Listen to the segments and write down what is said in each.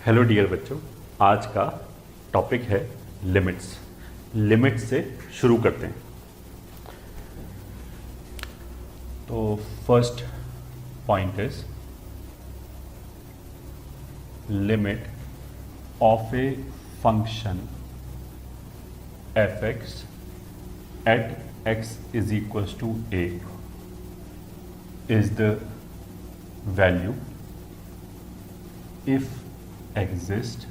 Hello dear बच्चों, आज का टॉपिक है लिमिट्स। लिमिट्स से शुरू करते हैं। तो first point is limit of a function f x at x is equals to a is the value if exist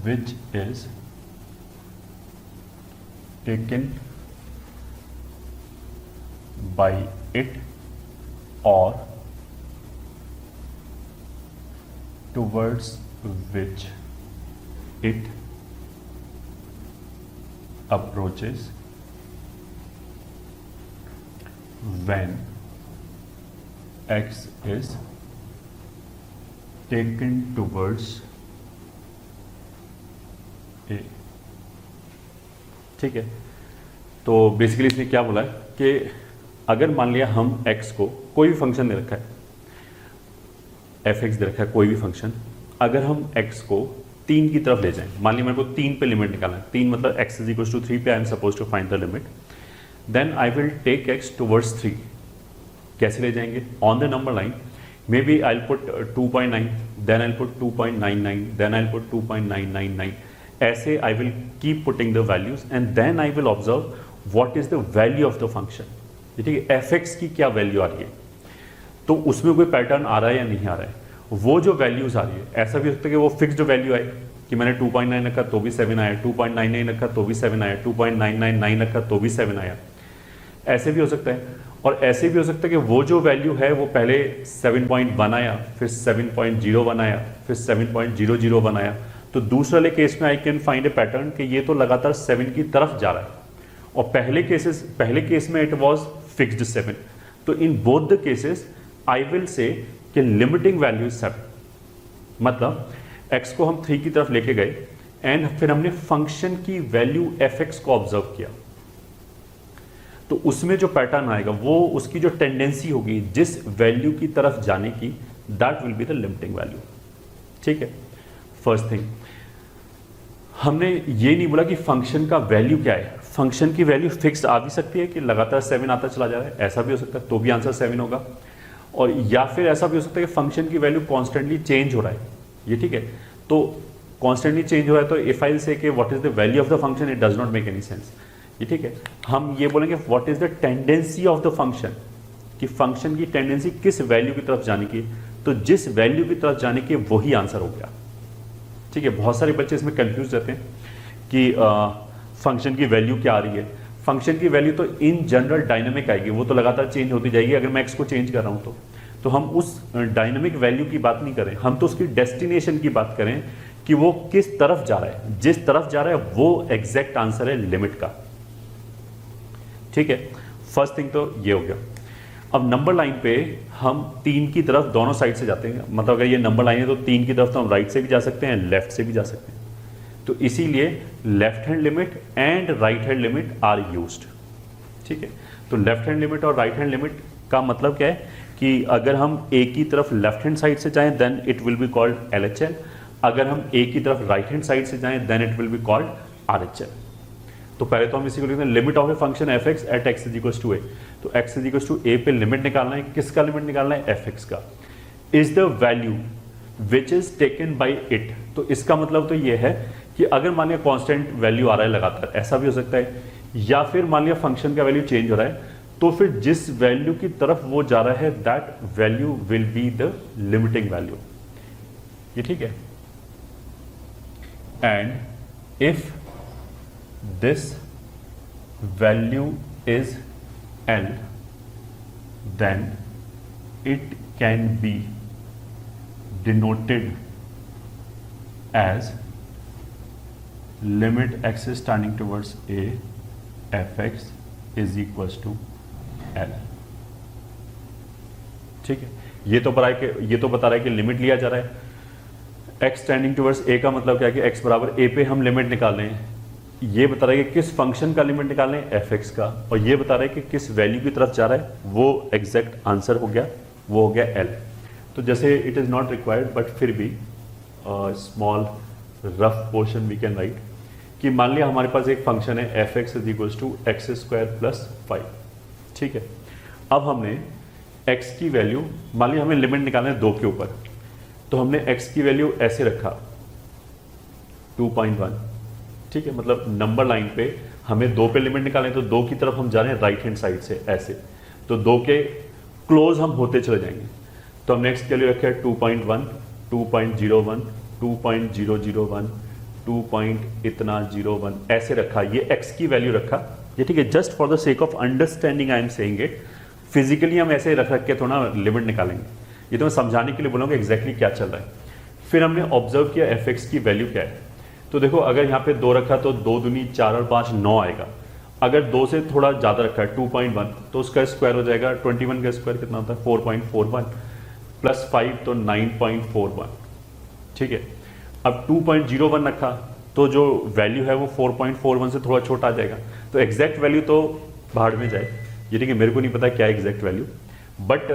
which is taken by it or towards which it approaches when x is taken towards a। ठीक है, तो basically इसने क्या बोला है कि अगर मान लिया हम x को कोई भी फंक्शन दे रखा है, f(x) दे रखा है कोई भी फंक्शन, अगर हम x को 3 की तरफ ले जाएं, मान लिया मेरे को 3 पे लिमिट निकालना है, 3 मतलब x इज इक्वल टू 3 पे I am suppose to find the limit, then I will take x towards 3। कैसे ले जाएंगे? On the number line maybe I put 2.9, then I put 2.99, then I put 2.999, ऐसे I will keep putting the values and then I will observe what is the value of the function. ठीक है, f(x) की क्या value आ रही है, तो उसमें कोई पैटर्न आ रहा है या नहीं आ रहा है। वो जो वैल्यूज आ रही है, ऐसा भी हो सकता है कि वो फिक्स्ड वैल्यू आए कि मैंने 2.9 रखा तो भी 7 आया, 2.99 रखा तो भी 7 आया, 2.999 रखा तो भी 7 आया, ऐसे भी हो सकता है। और ऐसे भी हो सकता है कि वो जो वैल्यू है वो पहले 7.1 आया, फिर 7.01 आया, फिर 7.00 आया। तो दूसरे वाले केस में I can find A pattern कि ये तो लगातार 7 की तरफ जा रहा है, और पहले केस में इट वाज फिक्स्ड 7। तो in both the cases I will से कि लिमिटिंग वैल्यू 7, मतलब x को हम 3 की तरफ लेके गए एंड फिर हमने फंक्शन की वैल्यू f(x) को ऑब्जर्व किया, तो उसमें जो पैटर्न आएगा वो उसकी जो टेंडेंसी होगी जिस वैल्यू की तरफ जाने की, that will be the limiting value. ठीक है, फर्स्ट थिंग हमने ये नहीं बोला कि फंक्शन का वैल्यू क्या है। फंक्शन की वैल्यू फिक्स आ भी सकती है कि लगातार 7 आता चला जा रहा है, ऐसा भी हो सकता है, तो भी आंसर 7 होगा। और या फिर ऐसा भी हो सकता है कि फंक्शन की वैल्यू कॉन्स्टेंटली चेंज हो रहा है, ये ठीक है। तो कॉन्स्टेंटली चेंज हो रहा है तो इफ आई से what is the value of the function, it does not make any sense, ये ठीक है। हम ये बोलेंगे what is the tendency of the function, कि फंक्शन की टेंडेंसी किस वैल्यू की तरफ जाने की, तो जिस वैल्यू की तरफ जाने की वही आंसर हो गया। ठीक है, बहुत सारे बच्चे इसमें कंफ्यूज रहते हैं कि फंक्शन की वैल्यू क्या आ रही है। फंक्शन की वैल्यू तो इन जनरल डायनामिक आएगी, वो तो लगातार चेंज होती जाएगी। अगर मैं एक्स को चेंज कर रहा हूं तो हम उस डायनामिक वैल्यू की बात नहीं करें, हम तो उसकी डेस्टिनेशन की बात करें कि वो किस तरफ जा रहा है। जिस तरफ जा रहा है वो एग्जैक्ट आंसर है लिमिट का। ठीक है, फर्स्ट थिंग तो ये हो गया। अब नंबर लाइन पे हम 3 की तरफ दोनों साइड से जाते हैं, मतलब अगर ये नंबर लाइन है तो 3 की तरफ तो हम राइट से भी जा सकते हैं, लेफ्ट से भी जा सकते हैं। तो इसीलिए left hand limit and right hand limit are used. ठीक है, तो लेफ्ट हैंड लिमिट और राइट हैंड लिमिट का मतलब क्या है कि अगर हम a की तरफ लेफ्ट हैंड साइड से जाएं then it will be called LHL, अगर हम a की तरफ राइट हैंड साइड से जाएं then it will be called RHL। तो पहले तो हम इसी को लिखते हैं limit of a function f(x) at x is equals to a। तो x is equals to a पे लिमिट निकालना है, किसका लिमिट निकालना है? f(x) का। Is the value which is taken by it, तो इसका मतलब तो ये है कि अगर मान लिया कॉन्स्टेंट वैल्यू आ रहा है लगातार, ऐसा भी हो सकता है, या फिर मान लिया फंक्शन का वैल्यू चेंज हो रहा है, तो फिर जिस वैल्यू की तरफ वो जा रहा है that value will be the limiting value. ये ठीक है। And if this value is L, then it can be denoted as limit x is tending towards a f(x) is equals to L। ठीक है, ये तो बता रहा है कि लिमिट लिया जा रहा है। x टेंडिंग टुवर्ड्स a का मतलब क्या है कि x बराबर a पे हम लिमिट निकाल रहे हैं। ये बता रहा है कि किस फंक्शन का लिमिट निकालना है? f(x) का। और ये बता रहा है कि किस वैल्यू की तरफ जा रहा है, वो एग्जैक्ट आंसर हो गया, वो हो गया L। तो जैसे it is not required but फिर भी small rough portion we can write कि मान लिया हमारे पास एक फंक्शन है f x is equals to x square plus 5, ठीक है। अब हमने x की वैल्यू, मान लिया हमें लिमिट निकालना है 2 के ऊपर, तो हमने x की वैल्यू ऐसे रखा 2.1, ठीक है। मतलब नंबर लाइन पे हमें 2 पे लिमिट निकालें तो 2 की तरफ हम जा रहे हैं राइट हैंड साइड से ऐसे, तो 2 के क्लोज हम होते चले जाएंगे। तो हमने x के लिए रखा है 2.1, 2.01, 2.001, 2.01 ऐसे रखा, ये x की वैल्यू रखा, ये ठीक है। Just for the sake of understanding I am saying it, physically हम ऐसे रख के थोड़ा लिमिट निकालेंगे, ये तो मैं समझाने के लिए बोलूँगा एग्जैक्टली क्या चल रहा है। फिर हमने ऑब्जर्व किया एफ एक्स की वैल्यू क्या है, तो देखो अगर यहाँ पे 2 रखा तो 2 दूनी 4 और 5 9 आएगा। अगर 2 से थोड़ा ज़्यादा रखा है 2.1 तो उसका स्क्वायर हो जाएगा, 21 का स्क्वायर कितना होता है 4.41 प्लस 5 तो 9.41, ठीक है। अब 2.01 रखा तो जो वैल्यू है वो 4.41 से थोड़ा छोटा आ जाएगा, तो एग्जैक्ट वैल्यू तो भाड़ में जाए, ये ठीक है। मेरे को नहीं पता क्या एग्जैक्ट वैल्यू, बट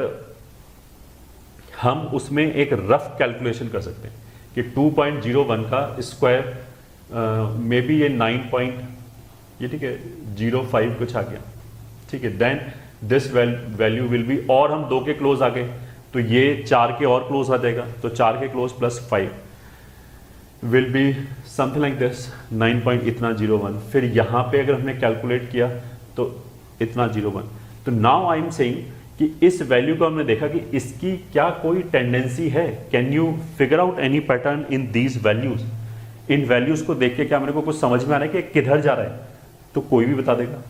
हम उसमें एक रफ कैलकुलेशन कर सकते हैं कि 2.01 का स्क्वायर मे बी ये 9.05 कुछ आ गया, ठीक है। Then this value will be, और हम 2 के क्लोज आ गए तो ये 4 के और क्लोज आ जाएगा, तो 4 के close plus 5 will be something like this 9.01। फिर यहाँ पे अगर हमने कैलकुलेट किया तो इतना 01। तो नाउ आई एम सेइंग कि इस वैल्यू को हमने देखा कि इसकी क्या कोई टेंडेंसी है, can you figure out any pattern in these values. In values को देख के क्या मेरे को कुछ समझ में आ रहा है कि किधर जा रहा है, तो कोई भी बता देगा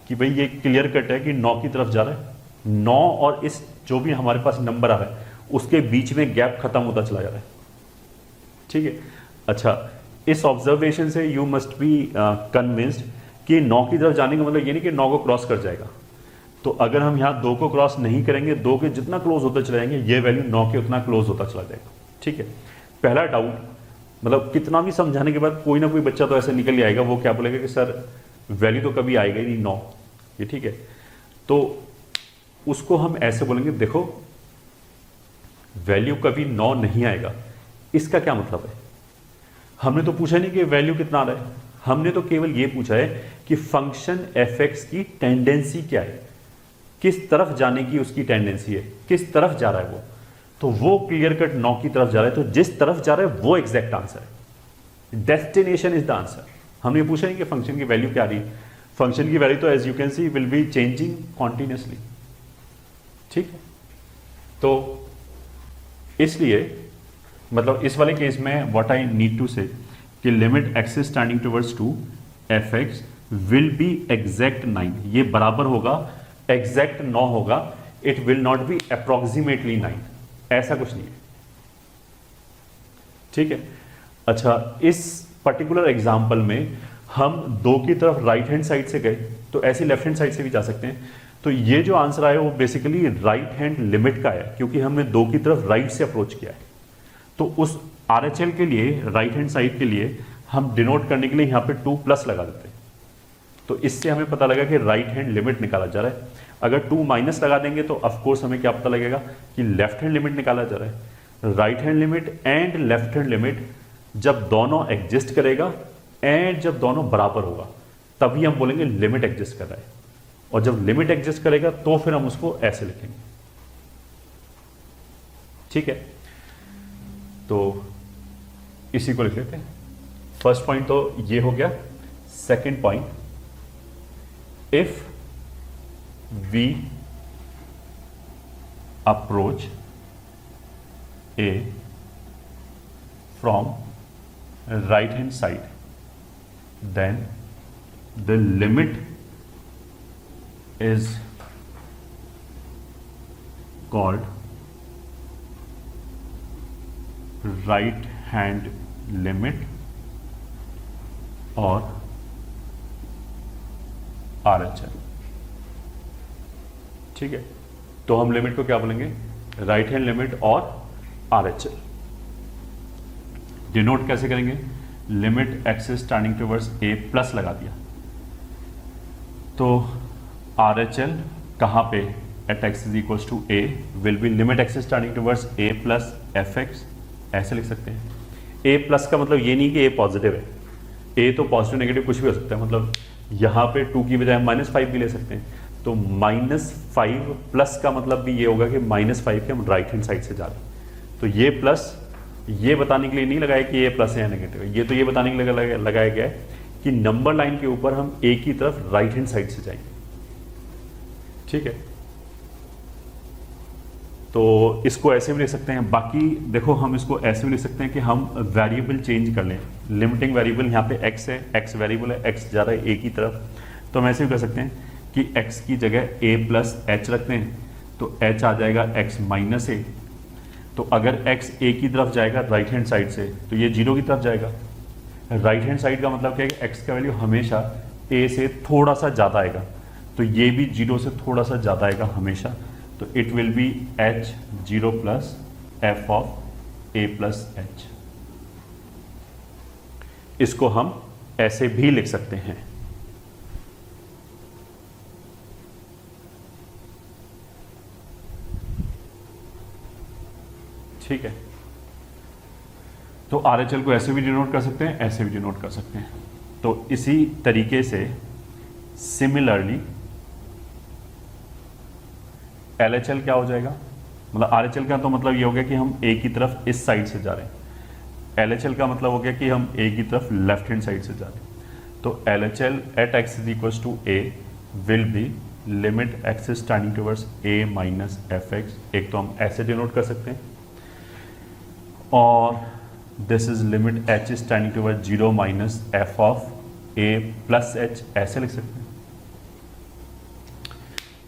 कि भाई ये क्लियर कट है कि 9 की तरफ जा रहा है। 9 और इस जो भी हमारे पास नंबर आ रहा है उसके बीच में गैप खत्म होता चला जा रहा है, ठीक है। अच्छा, इस ऑब्जर्वेशन से यू मस्ट बी कन्विंस्ड कि 9 की तरफ जाने का मतलब ये नहीं कि 9 को क्रॉस कर जाएगा। तो अगर हम यहाँ 2 को क्रॉस नहीं करेंगे, 2 के जितना क्लोज होते चले जाएंगे, ये वैल्यू 9 के उतना क्लोज होता चला जाएगा, ठीक है। पहला डाउट, मतलब कितना भी समझाने के बाद कोई ना कोई बच्चा तो ऐसे निकल ही आएगा, वो क्या बोलेगा कि सर वैल्यू तो कभी आएगा ही नहीं 9, ये ठीक है। तो उसको हम ऐसे बोलेंगे, देखो वैल्यू कभी 9 नहीं आएगा, इसका क्या मतलब है। हमने तो पूछा नहीं कि वैल्यू कितना आ रहा है, हमने तो केवल ये पूछा है कि फंक्शन एफ एक्स की टेंडेंसी क्या है, किस तरफ जाने की उसकी टेंडेंसी है, किस तरफ जा रहा है वो। तो वो क्लियर कट 9 की तरफ जा रहा है, तो जिस तरफ जा रहा है वो एग्जैक्ट आंसर है, डेस्टिनेशन इज द आंसर। हमने पूछा नहीं कि फंक्शन की वैल्यू क्या आ रही है, फंक्शन की वैल्यू तो as you can see will be changing continuously, ठीक है। तो इसलिए मतलब इस वाले केस में what I need to say कि limit x is standing towards two f x will be exact 9, ये बराबर होगा एग्जैक्ट 9 होगा, it will not be approximately 9, ऐसा कुछ नहीं है, ठीक है। अच्छा, इस पर्टिकुलर एग्जाम्पल में हम 2 की तरफ राइट हैंड साइड से गए, तो ऐसे लेफ्ट हैंड साइड से भी जा सकते हैं। तो ये जो आंसर आया वो बेसिकली राइट हैंड लिमिट का है, क्योंकि हमने 2 की तरफ राइट से अप्रोच किया है। तो उस RHL के लिए, राइट हैंड साइड के लिए हम डिनोट करने के लिए यहाँ पे 2+ लगा देते हैं, तो इससे हमें पता लगा कि राइट हैंड लिमिट निकाला जा रहा है। अगर 2- लगा देंगे तो ऑफकोर्स हमें क्या पता लगेगा कि लेफ्ट हैंड लिमिट निकाला जा रहा है। Right hand limit and left hand limit जब दोनों एग्जिस्ट करेगा एंड जब दोनों बराबर होगा तभी हम बोलेंगे लिमिट एग्जिस्ट कर रहा है, और जब लिमिट एग्जिस्ट करेगा तो फिर हम उसको ऐसे लिखेंगे, ठीक है। तो इसी को लिख लेते हैं। फर्स्ट पॉइंट तो ये हो गया। Second point, if we approach a from right hand side then the limit is called right hand limit or RHL, ठीक है। तो हम लिमिट को क्या बोलेंगे, राइट हैंड लिमिट और RHL। डिनोट कैसे करेंगे, limit x is standing towards a plus लगा दिया, तो RHL कहाँ पे, at x is equal to a will be limit x starting towards a plus f x, ऐसे लिख सकते हैं। ए प्लस का मतलब ये नहीं कि ए पॉजिटिव है, ए तो पॉजिटिव नेगेटिव कुछ भी हो सकता है, मतलब यहाँ पे 2 की बजाय -5 भी ले सकते हैं। तो -5 प्लस का मतलब भी ये होगा कि -5 के हम राइट हैंड साइड से जा रहे हैं। तो ये प्लस ये बताने के लिए नहीं लगाया कि ये प्लस है या नेगेटिव है, ये तो ये बताने के लिए लगाया गया है कि नंबर लाइन के ऊपर हम ए की तरफ राइट हैंड साइड से जाएंगे। ठीक है, तो इसको ऐसे भी लिख सकते हैं। बाकी देखो हम इसको ऐसे भी लिख सकते हैं कि हम वेरिएबल चेंज कर लें। लिमिटिंग वेरिएबल यहाँ पे x है, x वेरिएबल है, x जा रहा है a की तरफ, तो हम ऐसे भी कर सकते हैं कि x की जगह a प्लस एच रखते हैं, तो h आ जाएगा x माइनस ए। तो अगर x a की तरफ जाएगा राइट हैंड साइड से तो ये 0 की तरफ जाएगा। राइट हैंड साइड का मतलब क्या है कि x का वैल्यू हमेशा a से थोड़ा सा ज़्यादा आएगा, तो ये भी 0 से थोड़ा सा ज़्यादा आएगा हमेशा। तो it will B h 0 plus F of a plus H. इसको हम ऐसे भी लिख सकते हैं। ठीक है, तो RHL को ऐसे भी डिनोट कर सकते हैं, ऐसे भी डिनोट कर सकते हैं। तो इसी तरीके से सिमिलरली LHL क्या हो जाएगा, मतलब RHL का तो मतलब ये हो गया कि हम A की तरफ इस साइड से जा रहे हैं, LHL का मतलब हो गया कि हम A की तरफ लेफ्ट हैंड साइड से जा रहे हैं। तो LHL at x is equal to A will be limit x is tending towards A minus f x. एक तो हम ऐसे डिनोट कर सकते हैं, और this is limit h is tending towards 0 minus f of A plus h, ऐसे लिख सकते हैं।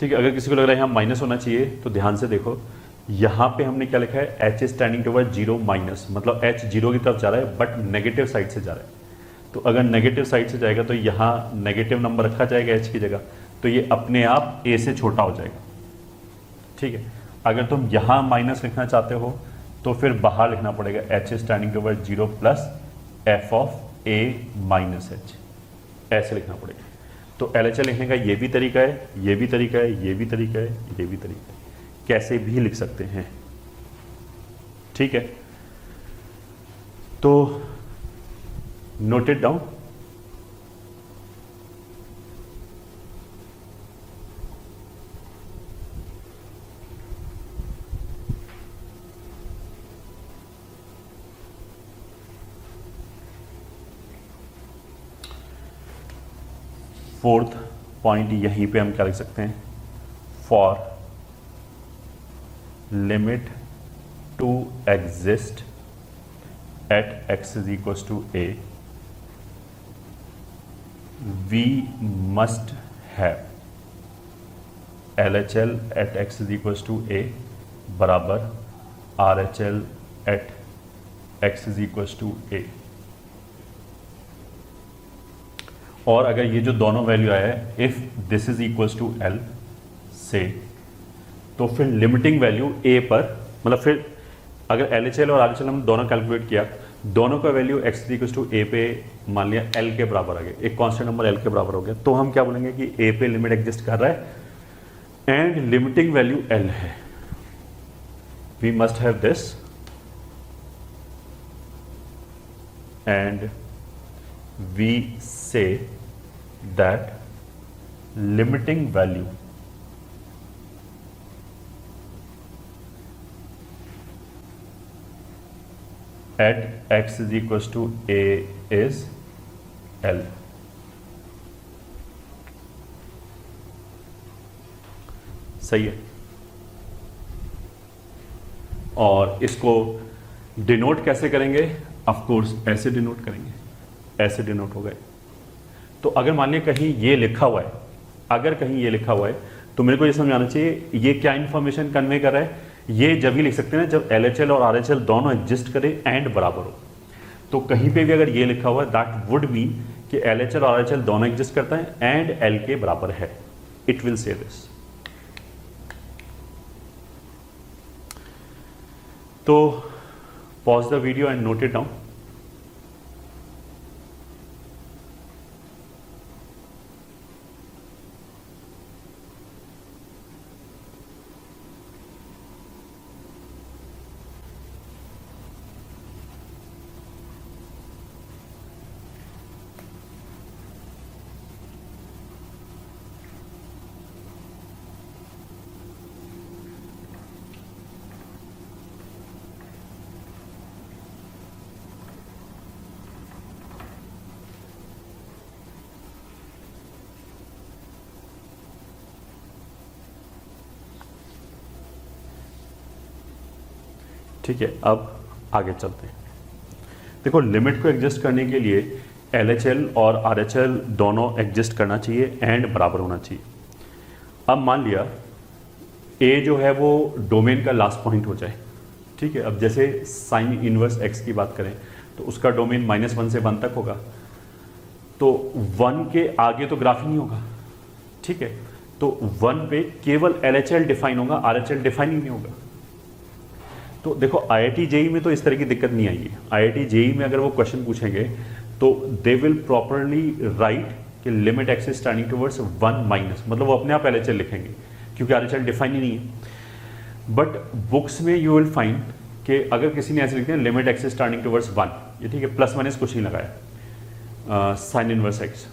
ठीक है, अगर किसी को लग रहा है यहाँ माइनस होना चाहिए तो ध्यान से देखो, यहाँ पे हमने क्या लिखा है, h is standing toward 0 minus, मतलब h 0 की तरफ जा रहा है बट नेगेटिव साइड से जा रहा है। तो अगर नेगेटिव साइड से जाएगा तो यहाँ नेगेटिव नंबर रखा जाएगा h की जगह, तो ये अपने आप a से छोटा हो जाएगा। ठीक है, अगर तुम यहाँ माइनस लिखना चाहते हो तो फिर बाहर लिखना पड़ेगा h is standing toward 0 plus F of a minus H, ऐसे लिखना पड़ेगा। तो LHL लिखने का ये भी तरीका है, ये भी तरीका है, ये भी तरीका है, ये भी तरीका है, कैसे भी लिख सकते हैं। ठीक है, तो note it down. Fourth point यहीं पे हम क्या लिख सकते हैं, for limit to exist at x is equal to a we must have LHL at x is equal to a बराबर RHL at x is equal to a। और अगर ये जो दोनों वैल्यू आया है, if this is equal to L से, तो फिर लिमिटिंग वैल्यू A पर, मतलब फिर अगर LHL और RHL हम दोनों कैलकुलेट किया, दोनों का value x is equal to A पे मान लिया L के बराबर आ गया, एक कांस्टेंट नंबर L के बराबर हो गया, तो हम क्या बोलेंगे कि A पे लिमिट एग्जिस्ट कर रहा है एंड लिमिटिंग वैल्यू L है। We must have this and we say that limiting value at x is equals to a is L। सही है, और इसको डिनोट कैसे करेंगे, ऑफ कोर्स ऐसे डिनोट करेंगे, ऐसे डिनोट हो गए। तो अगर मान लिया कहीं ये लिखा हुआ है, अगर कहीं ये लिखा हुआ है तो मेरे को ये समझाना चाहिए ये क्या इंफॉर्मेशन कन्वे कर रहा है। ये जब ही लिख सकते हैं ना जब LHL और RHL दोनों एग्जिस्ट करे एंड बराबर हो। तो कहीं पे भी अगर ये लिखा हुआ है दैट वुड मीन कि LHL और RHL दोनों एग्जिस्ट करता है एंड L के बराबर है, इट विल से दिस। तो pause the video and note it down. ठीक है, अब आगे चलते हैं। देखो लिमिट को एडजस्ट करने के लिए LHL और RHL दोनों एडजस्ट करना चाहिए एंड बराबर होना चाहिए। अब मान लिया A जो है वो डोमेन का लास्ट पॉइंट हो जाए, ठीक है। अब जैसे साइन इनवर्स x की बात करें तो उसका डोमेन -1 से 1 तक होगा, तो 1 के आगे तो ग्राफ ही नहीं होगा, ठीक है। तो 1 पे केवल LHL डिफाइन होगा, RHL डिफाइन ही नहीं होगा। तो देखो IIT JEE में तो इस तरह की दिक्कत नहीं आएगी। IIT JEE में अगर वो क्वेश्चन पूछेंगे तो दे विल प्रॉपरली राइट कि limit x standing towards 1 minus, मतलब वो अपने आप LHL लिखेंगे क्योंकि RHL डिफाइन ही नहीं है। बट बुक्स में यू विल फाइंड कि अगर किसी ने ऐसे लिख दिया लिमिट एक्स स्टैंडिंग टुवर्ड्स 1, ये ठीक है, प्लस माइनस कुछ नहीं लगाया, साइन इनवर्स एक्स,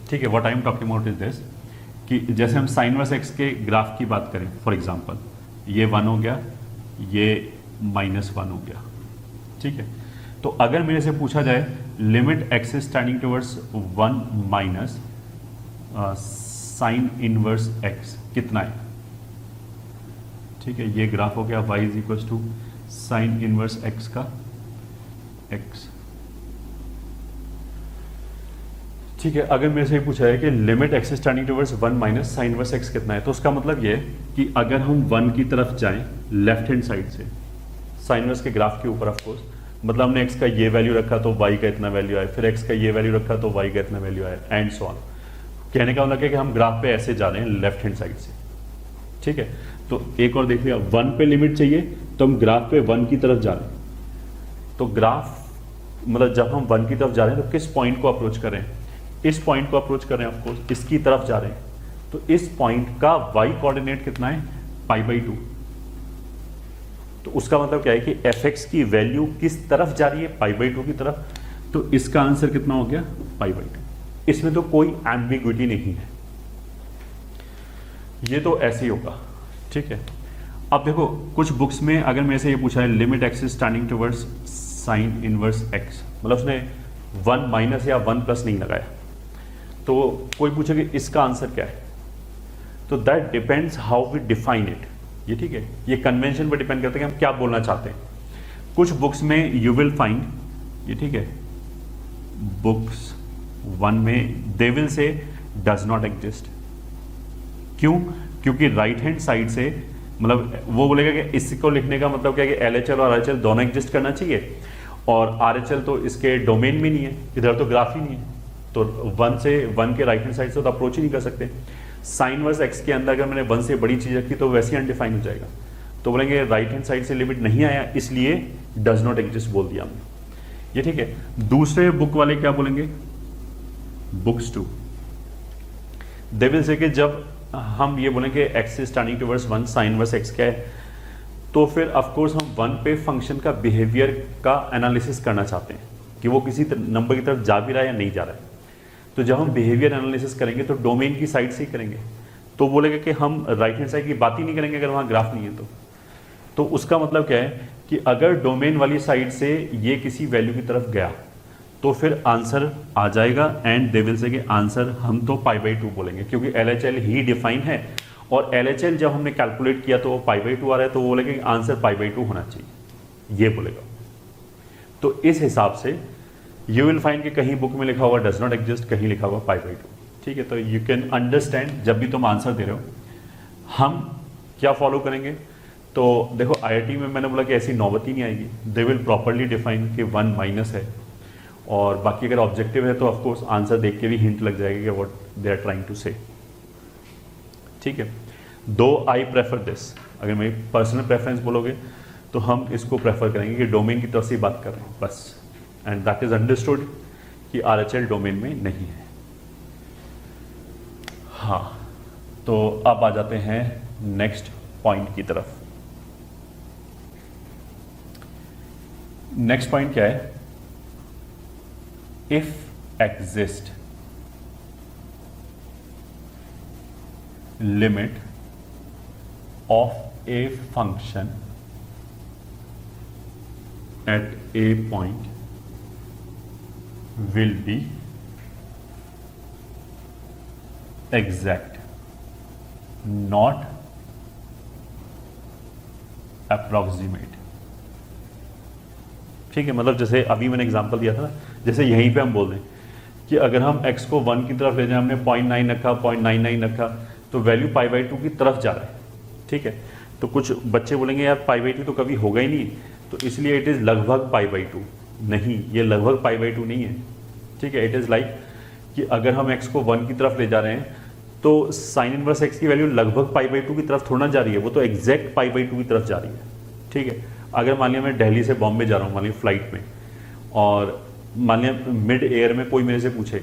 ठीक है। What I am talking about is this कि जैसे हम साइन इनवर्स एक्स के ग्राफ की बात करें, फॉर एग्जांपल ये 1 हो गया, ये -1 हो गया, ठीक है। तो अगर मेरे से पूछा जाए limit x standing towards 1 minus sine inverse x कितना है, ठीक है, ये ग्राफ हो गया y is equal to sine inverse x का x, ठीक है। अगर मेरे से ये पूछा है कि limit x standing towards 1 minus sine inverse x कितना है, तो उसका मतलब ये है कि अगर हम 1 की तरफ जाएं लेफ्ट हैंड साइड से साइन इनवर्स के ग्राफ के ऊपर, ऑफ कोर्स मतलब हमने x का ये वैल्यू रखा तो y का इतना वैल्यू आया, फिर x का ये वैल्यू रखा तो y का इतना वैल्यू आया, एंड सो ऑन। कहने का मतलब है कि हम ग्राफ पे ऐसे जा रहे हैं लेफ्ट हैंड साइड से, ठीक है। तो एक और देख लिया, 1 पे लिमिट चाहिए तो हम ग्राफ पे 1 की तरफ जा रहे हैं। तो ग्राफ मतलब जब हम 1 की तरफ जा रहे हैं तो किस पॉइंट को अप्रोच कर रहे हैं, इस पॉइंट को अप्रोच कर रहे हैं, ऑफ कोर्स इसकी तरफ जा रहे हैं। तो इस पॉइंट का y कोऑर्डिनेट कितना है, π/2। तो उसका मतलब क्या है कि fx की वैल्यू किस तरफ जा रही है, π/2 की तरफ। तो इसका आंसर कितना हो गया, π/2। इसमें तो कोई एम्बिग्विटी नहीं है, ये तो ऐसे ही होगा, ठीक है। अब देखो कुछ बुक्स में अगर मेरे से ये पूछा है limit x standing towards sign inverse x, मतलब उसने 1 माइनस या 1 प्लस नहीं लगाया, तो कोई पूछे कि इसका आंसर क्या है, तो that depends how we define it, ये ठीक है, ये कन्वेंशन पर डिपेंड करता है कि हम क्या बोलना चाहते हैं। कुछ बुक्स में यू विल फाइंड, ये ठीक है, बुक्स 1 में they will say does not exist. क्यों? क्योंकि राइट हैंड साइड से मतलब वो बोलेगा कि इसको लिखने का मतलब क्या है कि LHL और RHL दोनों एग्जिस्ट करना चाहिए, और RHL तो इसके डोमेन में नहीं है, इधर तो ग्राफ ही नहीं है, तो 1 के राइट हैंड साइड से तो अप्रोच ही नहीं कर सकते। साइन वर्स एक्स के अंदर अगर मैंने 1 से बड़ी चीज रखी तो वैसे ही अनडिफाइन हो जाएगा, तो बोलेंगे राइट हैंड साइड से लिमिट नहीं आया इसलिए डज नॉट एग्जिस्ट बोल दिया हमने, ये ठीक है। दूसरे बुक वाले क्या बोलेंगे, बुक्स 2 दे विल से कि जब हम ये बोलेंगे x standing towards 1 sine inverse x क्या है, तो फिर ऑफ कोर्स हम 1 पे फंक्शन का बिहेवियर का एनालिसिस करना चाहते हैं कि वो किसी नंबर की तरफ जा भी रहा है या नहीं जा रहा है। तो जब हम बिहेवियर एनालिसिस करेंगे तो डोमेन की साइड से ही करेंगे, तो बोलेगा कि हम राइट हैंड साइड की बात ही नहीं करेंगे अगर वहाँ ग्राफ नहीं है तो उसका मतलब क्या है कि अगर डोमेन वाली साइड से ये किसी वैल्यू की तरफ गया तो फिर आंसर आ जाएगा, एंड दे विल से कि आंसर हम तो π/2 बोलेंगे क्योंकि LHL ही डिफाइन है, और LHL जब हमने कैलकुलेट किया तो वो π/2 आ रहा है, तो वो बोलेगा कि आंसर π/2 होना चाहिए, ये बोलेगा। तो इस हिसाब से यू विल फाइंड कि कहीं बुक में लिखा हुआ डज नॉट एग्जिस्ट, कहीं लिखा हुआ π/2, ठीक है। तो यू कैन अंडरस्टैंड जब भी तुम आंसर दे रहे हो हम क्या फॉलो करेंगे। तो देखो IIT में मैंने बोला कि ऐसी नौबत ही नहीं आएगी, दे विल प्रॉपरली डिफाइन कि 1 माइनस है, और बाकी अगर ऑब्जेक्टिव है तो ऑफ कोर्स आंसर देख के भी हिंट लग जाएगा कि what they are trying to say, ठीक है। दो आई प्रेफर दिस, अगर मेरी पर्सनल प्रेफरेंस बोलोगे तो हम इसको प्रेफर करेंगे कि डोमेन की तरफ से बात कर रहे हैं बस, एंड दैट इज अंडरस्टूड कि RHL डोमेन में नहीं है। हाँ, तो अब आ जाते हैं नेक्स्ट पॉइंट की तरफ। नेक्स्ट पॉइंट क्या है, if exist limit of a function at a point will be exact, not approximate. ठीक है, मतलब जैसे अभी मैंने एग्जांपल दिया था ना, जैसे यहीं पे हम बोल दें कि अगर हम x को 1 की तरफ ले जाए, हमने 0.9 रखा, 0.99 रखा, तो वैल्यू π/2 की तरफ जा रहा है। ठीक है, तो कुछ बच्चे बोलेंगे यार π/2 तो कभी होगा ही नहीं, तो इसलिए इट इज़ लगभग π/2। नहीं, ये लगभग π/2 नहीं है। ठीक है, इट इज़ लाइक कि अगर हम x को 1 की तरफ ले जा रहे हैं तो साइन इनवर्स x की वैल्यू लगभग π/2 की तरफ थोड़ा जा रही है, वो तो एग्जैक्ट π/2 की तरफ जा रही है। ठीक है, अगर मान लिया मैं दिल्ली से बॉम्बे जा रहा हूँ, मान लिया फ्लाइट में, और मान लिया मिड एयर में कोई मेरे से पूछे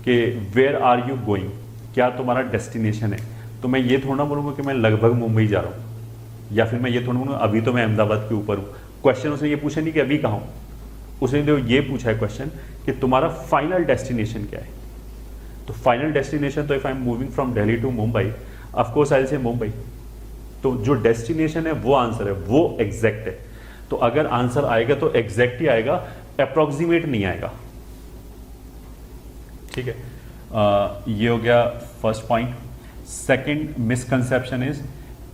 कि वेयर आर यू गोइंग, क्या तुम्हारा डेस्टिनेशन है, तो मैं ये थोड़ा बोलूँगा कि मैं लगभग मुंबई जा रहा हूँ, या फिर मैं ये थोड़ा बोलूँगा अभी तो मैं अहमदाबाद के ऊपर हूँ। क्वेश्चन उसने ये पूछा नहीं कि अभी कहाँ हूँ, उसने तो ये पूछा है क्वेश्चन कि तुम्हारा फाइनल डेस्टिनेशन क्या है। तो फाइनल डेस्टिनेशन, तो if I am moving from Delhi to Mumbai, of course I will say Mumbai. तो जो डेस्टिनेशन है वो आंसर है, वो एग्जैक्ट है। तो अगर आंसर आएगा तो एग्जैक्ट ही आएगा, अप्रोक्सीमेट नहीं आएगा। ठीक है, ये हो गया first point. Second misconception is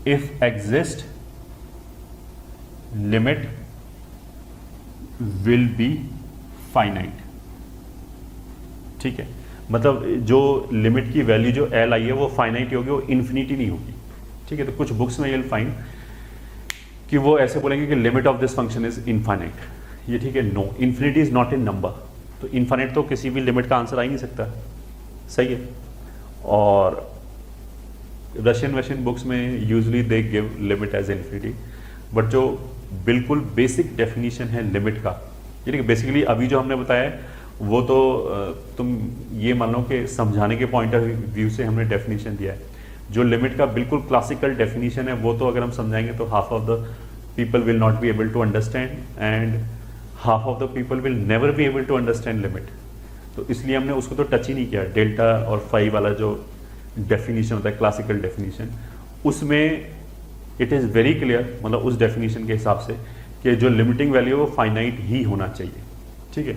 if exist limit will be finite. ठीक है, मतलब जो लिमिट की वैल्यू जो एल आई है वो फाइनाइट होगी, वो इन्फिनिटी नहीं होगी। ठीक है, तो कुछ बुक्स में ये फाइंड कि वो ऐसे बोलेंगे कि limit of this function is infinite. ये ठीक है, no, infinity is not in number, तो इनफाइनाइट तो किसी भी लिमिट का आंसर आ ही नहीं सकता। सही है, और रशियन बुक्स में usually they give limit as infinity, but जो बिल्कुल बेसिक डेफिनेशन है लिमिट का, यानी कि बेसिकली अभी जो हमने बताया है वो तो तुम ये मान लो कि समझाने के पॉइंट ऑफ व्यू से हमने डेफिनेशन दिया है। जो लिमिट का बिल्कुल क्लासिकल डेफिनेशन है वो तो अगर हम समझाएंगे तो half of the people will not be able to understand and half of the people will never be able to understand limit. तो इसलिए हमने उसको तो टच ही नहीं किया। डेल्टा और फाई वाला जो डेफिनेशन होता है क्लासिकल डेफिनेशन, उसमें इट इज़ वेरी क्लियर, मतलब उस डेफिनेशन के हिसाब से कि जो लिमिटिंग वैल्यू है वो फाइनाइट ही होना चाहिए। ठीक है,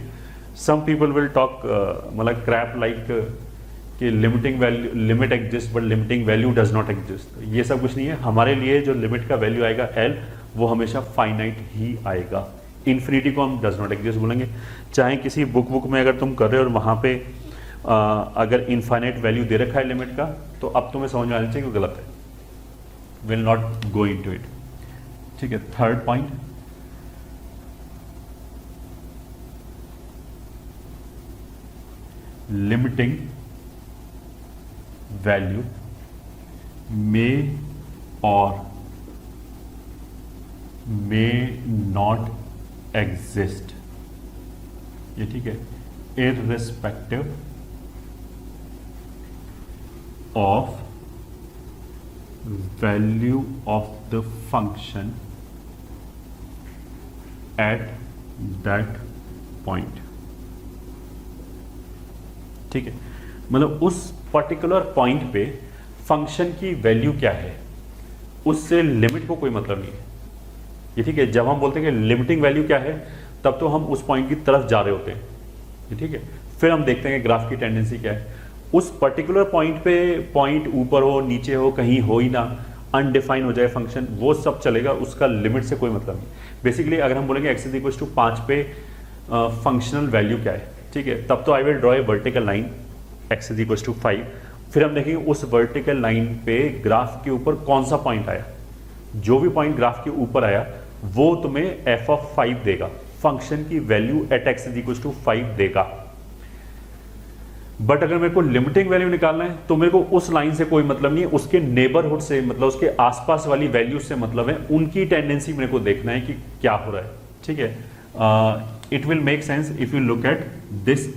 सम पीपल विल टॉक मतलब क्रैप लाइक कि limiting value, limit exist but limiting value does not exist. ये सब कुछ नहीं है। हमारे लिए जो लिमिट का वैल्यू आएगा एल, वो हमेशा फाइनाइट ही आएगा। इन्फिनिटी को हम डज नॉट एग्जिस्ट बोलेंगे। चाहे किसी बुक में अगर तुम कर रहे हो और वहाँ पे अगर इनफाइनाइट वैल्यू दे रखा है लिमिट का, तो अब तुम्हें समझ में आना चाहिए कि गलत है। Will not go into it. ठीक है, third point, limiting value may और मे नॉट एग्जिस्ट। ये ठीक है, irrespective of value of the function at that point. ठीक है, मतलब उस पर्टिकुलर पॉइंट पे फंक्शन की वैल्यू क्या है, उससे लिमिट को कोई मतलब नहीं है। ये ठीक है, जब हम बोलते हैं कि लिमिटिंग वैल्यू क्या है, तब तो हम उस पॉइंट की तरफ जा रहे होते हैं। ये ठीक है, फिर हम देखते हैं कि ग्राफ की टेंडेंसी क्या है। उस पर्टिकुलर पॉइंट पे, पॉइंट ऊपर हो, नीचे हो, कहीं हो ही ना, अनडिफाइन हो जाए फंक्शन, वो सब चलेगा, उसका लिमिट से कोई मतलब नहीं। बेसिकली अगर हम बोलेंगे x = 5 पे फंक्शनल वैल्यू क्या है, ठीक है, तब तो I will draw a vertical line x = 5। फिर हम देखेंगे उस वर्टिकल लाइन पे ग्राफ के ऊपर कौन सा पॉइंट आया। जो भी पॉइंट ग्राफ के ऊपर आया वो तुम्हें f(5) देगा, फंक्शन की वैल्यू एट x = 5 देगा। बट अगर मेरे को लिमिटिंग वैल्यू निकालना है तो मेरे को उस लाइन से कोई मतलब नहीं है, उसके नेबरहुड से, मतलब उसके आसपास वाली वैल्यू से मतलब है, उनकी टेंडेंसी मेरे को देखना है कि क्या हो रहा है। ठीक है, it will make sense if you look at this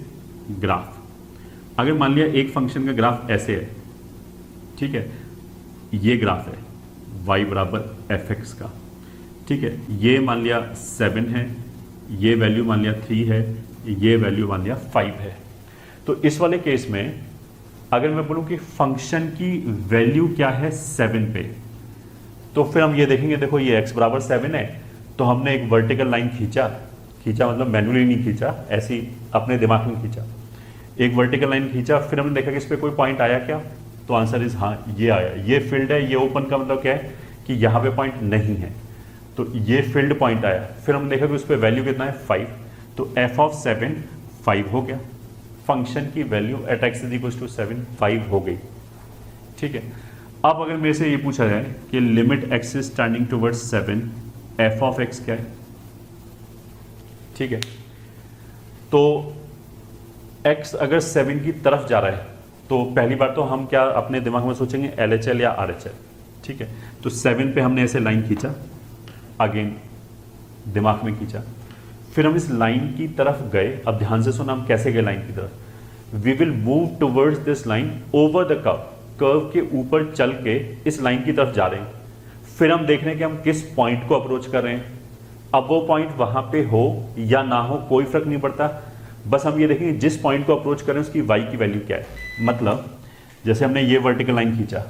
graph. अगर मान लिया एक फंक्शन का ग्राफ ऐसे है, ठीक है, ये ग्राफ है y = fx का, ठीक है, ये मान लिया 7 है, ये वैल्यू मान लिया 3 है, ये वैल्यू मान लिया 5 है। तो इस वाले केस में अगर मैं बोलूं कि फंक्शन की वैल्यू क्या है 7 पे, तो फिर हम ये देखेंगे, देखो ये x = 7 है, तो हमने एक वर्टिकल लाइन खींचा मतलब मैन्युअली नहीं खींचा, ऐसी अपने दिमाग में खींचा, एक वर्टिकल लाइन खींचा, फिर हमने देखा कि इस पर कोई पॉइंट आया क्या, तो आंसर इज हाँ, ये आया। ये फील्ड है, ये ओपन का मतलब क्या है कि यहाँ पे पॉइंट नहीं है। तो ये फील्ड पॉइंट आया, फिर हमने देखा कि उस पर वैल्यू कितना है 5, तो f ऑफ 7 5 हो गया, फंक्शन की value at x is equal to 7 5 हो गई। ठीक है, अब अगर मेरे से ये पूछा जाए कि limit x is tending towards 7 f of x क्या है, ठीक है, तो x अगर 7 की तरफ जा रहा है तो पहली बार तो हम क्या अपने दिमाग में सोचेंगे LHL या RHL। ठीक है, तो 7 पे हमने ऐसे लाइन खींचा, अगेन दिमाग में खींचा, फिर हम इस लाइन की तरफ गए। अब ध्यान से सुना हम कैसे गए लाइन की तरफ, we will move towards this line over the curve, curve के ऊपर चल के इस लाइन की तरफ जा रहे हैं। फिर हम देख रहे हैं कि हम किस पॉइंट को अप्रोच कर रहे हैं। अब वो पॉइंट वहां पे हो या ना हो कोई फर्क नहीं पड़ता, बस हम ये देखेंगे जिस पॉइंट को अप्रोच कर रहे हैं उसकी y की वैल्यू क्या है। मतलब जैसे हमने ये वर्टिकल लाइन खींचा,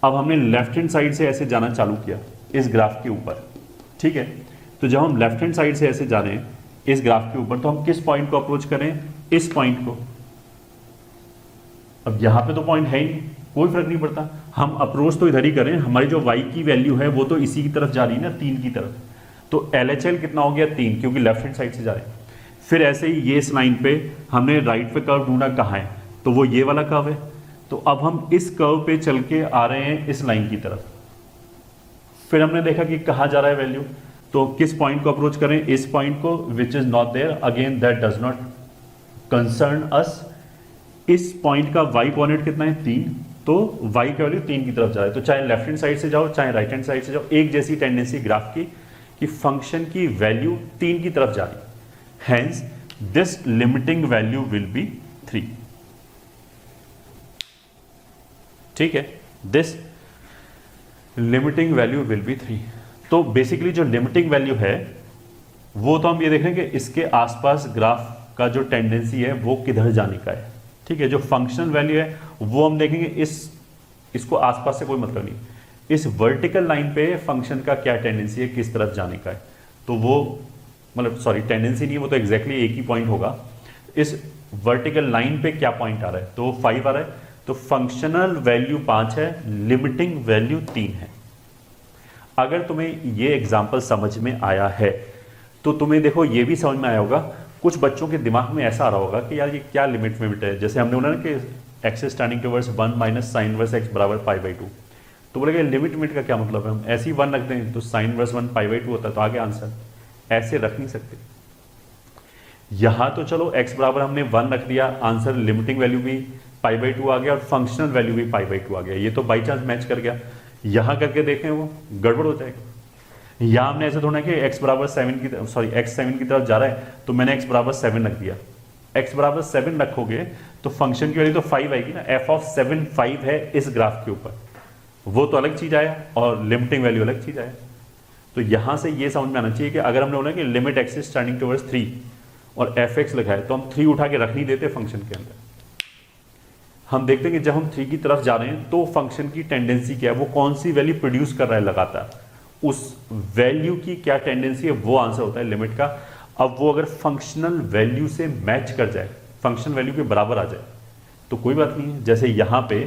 अब हमने लेफ्ट हैंड साइड से ऐसे जाना चालू किया इस ग्राफ के ऊपर। ठीक है, तो जब हम लेफ्ट हैंड साइड से ऐसे जा रहे हैं इस ग्राफ के ऊपर, तो हम किस पॉइंट को अप्रोच करें, इस पॉइंट को। अब यहां पे तो पॉइंट है ही नहीं, कोई फर्क नहीं पड़ता, हम अप्रोच तो इधर ही करें, हमारी जो y की वैल्यू है वो तो इसी की तरफ जा रही है ना, 3 की तरफ। तो LHL कितना हो गया 3, क्योंकि लेफ्ट हैंड साइड से जा रहे हैं। फिर ऐसे ही ये इस लाइन पे हमने राइट पे कर्व ढूंढा, कहाँ है, तो वो ये वाला कर्व है। तो अब हम इस कर्व पे चल के आ रहे हैं इस लाइन की तरफ। फिर हमने देखा कि कहाँ जा रहा है वैल्यू, तो किस पॉइंट को अप्रोच करें, इस पॉइंट को, which is not there, again that does not concern us. इस पॉइंट का y कोऑर्डिनेट कितना है 3, तो y का वैल्यू 3 की तरफ जा रहा है। तो चाहे लेफ्ट हैंड साइड से जाओ चाहे राइट हैंड साइड से जाओ, एक जैसी टेंडेंसी ग्राफ की कि फंक्शन की वैल्यू 3 की तरफ जा रही है। Hence, this limiting value will be 3. ठीक है, this limiting value will be 3. तो बेसिकली जो लिमिटिंग वैल्यू है वो तो हम ये देख रहे हैं कि इसके आसपास ग्राफ का जो टेंडेंसी है वो किधर जाने का है। ठीक है, जो फंक्शनल वैल्यू है वो हम देखेंगे इसको आसपास से कोई मतलब नहीं, इस वर्टिकल लाइन पे फंक्शन का क्या टेंडेंसी है, किस तरफ जाने का है। तो वो मतलब सॉरी टेंडेंसी नहीं, वो तो एग्जैक्टली एक ही पॉइंट होगा। इस वर्टिकल लाइन पे क्या पॉइंट आ रहा है, तो 5 आ रहा है, तो फंक्शनल वैल्यू 5 है, लिमिटिंग वैल्यू 3 है। अगर तुम्हें ये एग्जांपल समझ में आया है तो तुम्हें देखो ये भी समझ में आया होगा, कुछ बच्चों के दिमाग में ऐसा आ रहा होगा कि यार ये क्या लिमिट है। जैसे हमने बोला ना कि x is tending towards 1 minus sine inverse x बराबर π/2, तो बोलेगा लिमिट का क्या मतलब है, हम ऐसे ही 1 रख दें तो साइन इनवर्स 1 π/2 होता है, तो आगे आंसर ऐसे रख नहीं सकते। यहां तो चलो x बराबर हमने 1 रख दिया, आंसर लिमिटिंग वैल्यू भी π/2 आ गया और फंक्शनल वैल्यू भी π/2 आ गया, ये तो बाई चांस मैच कर गया। यहां करके देखें वो गड़बड़ हो जाएगा। यहां हमने ऐसे थोड़ा कि x बराबर 7 की सॉरी x 7 की तरफ जा रहा है, तो मैंने x बराबर 7 रख दिया। x बराबर 7 रखोगे तो फंक्शन की वैल्यू तो 5 आएगी ना, f ऑफ 7 5 है इस ग्राफ के ऊपर, वो तो अलग चीज आया और लिमिटिंग वैल्यू अलग चीज आया। तो यहां से ये समझ में आना चाहिए कि अगर हमने बोला कि limit x is tending towards 3 और fx लिखा है, तो हम 3 उठा के रख नहीं देते फंक्शन के अंदर। हम देखते हैं कि जब हम 3 की तरफ जा रहे हैं तो फंक्शन की टेंडेंसी क्या है, वो कौन सी वैल्यू प्रोड्यूस कर रहा है लगातार, उस वैल्यू की क्या टेंडेंसी है, वो आंसर होता है लिमिट का। अब वो अगर फंक्शनल वैल्यू से मैच कर जाए, फंक्शन वैल्यू के बराबर आ जाए, तो कोई बात नहीं है। जैसे यहाँ पे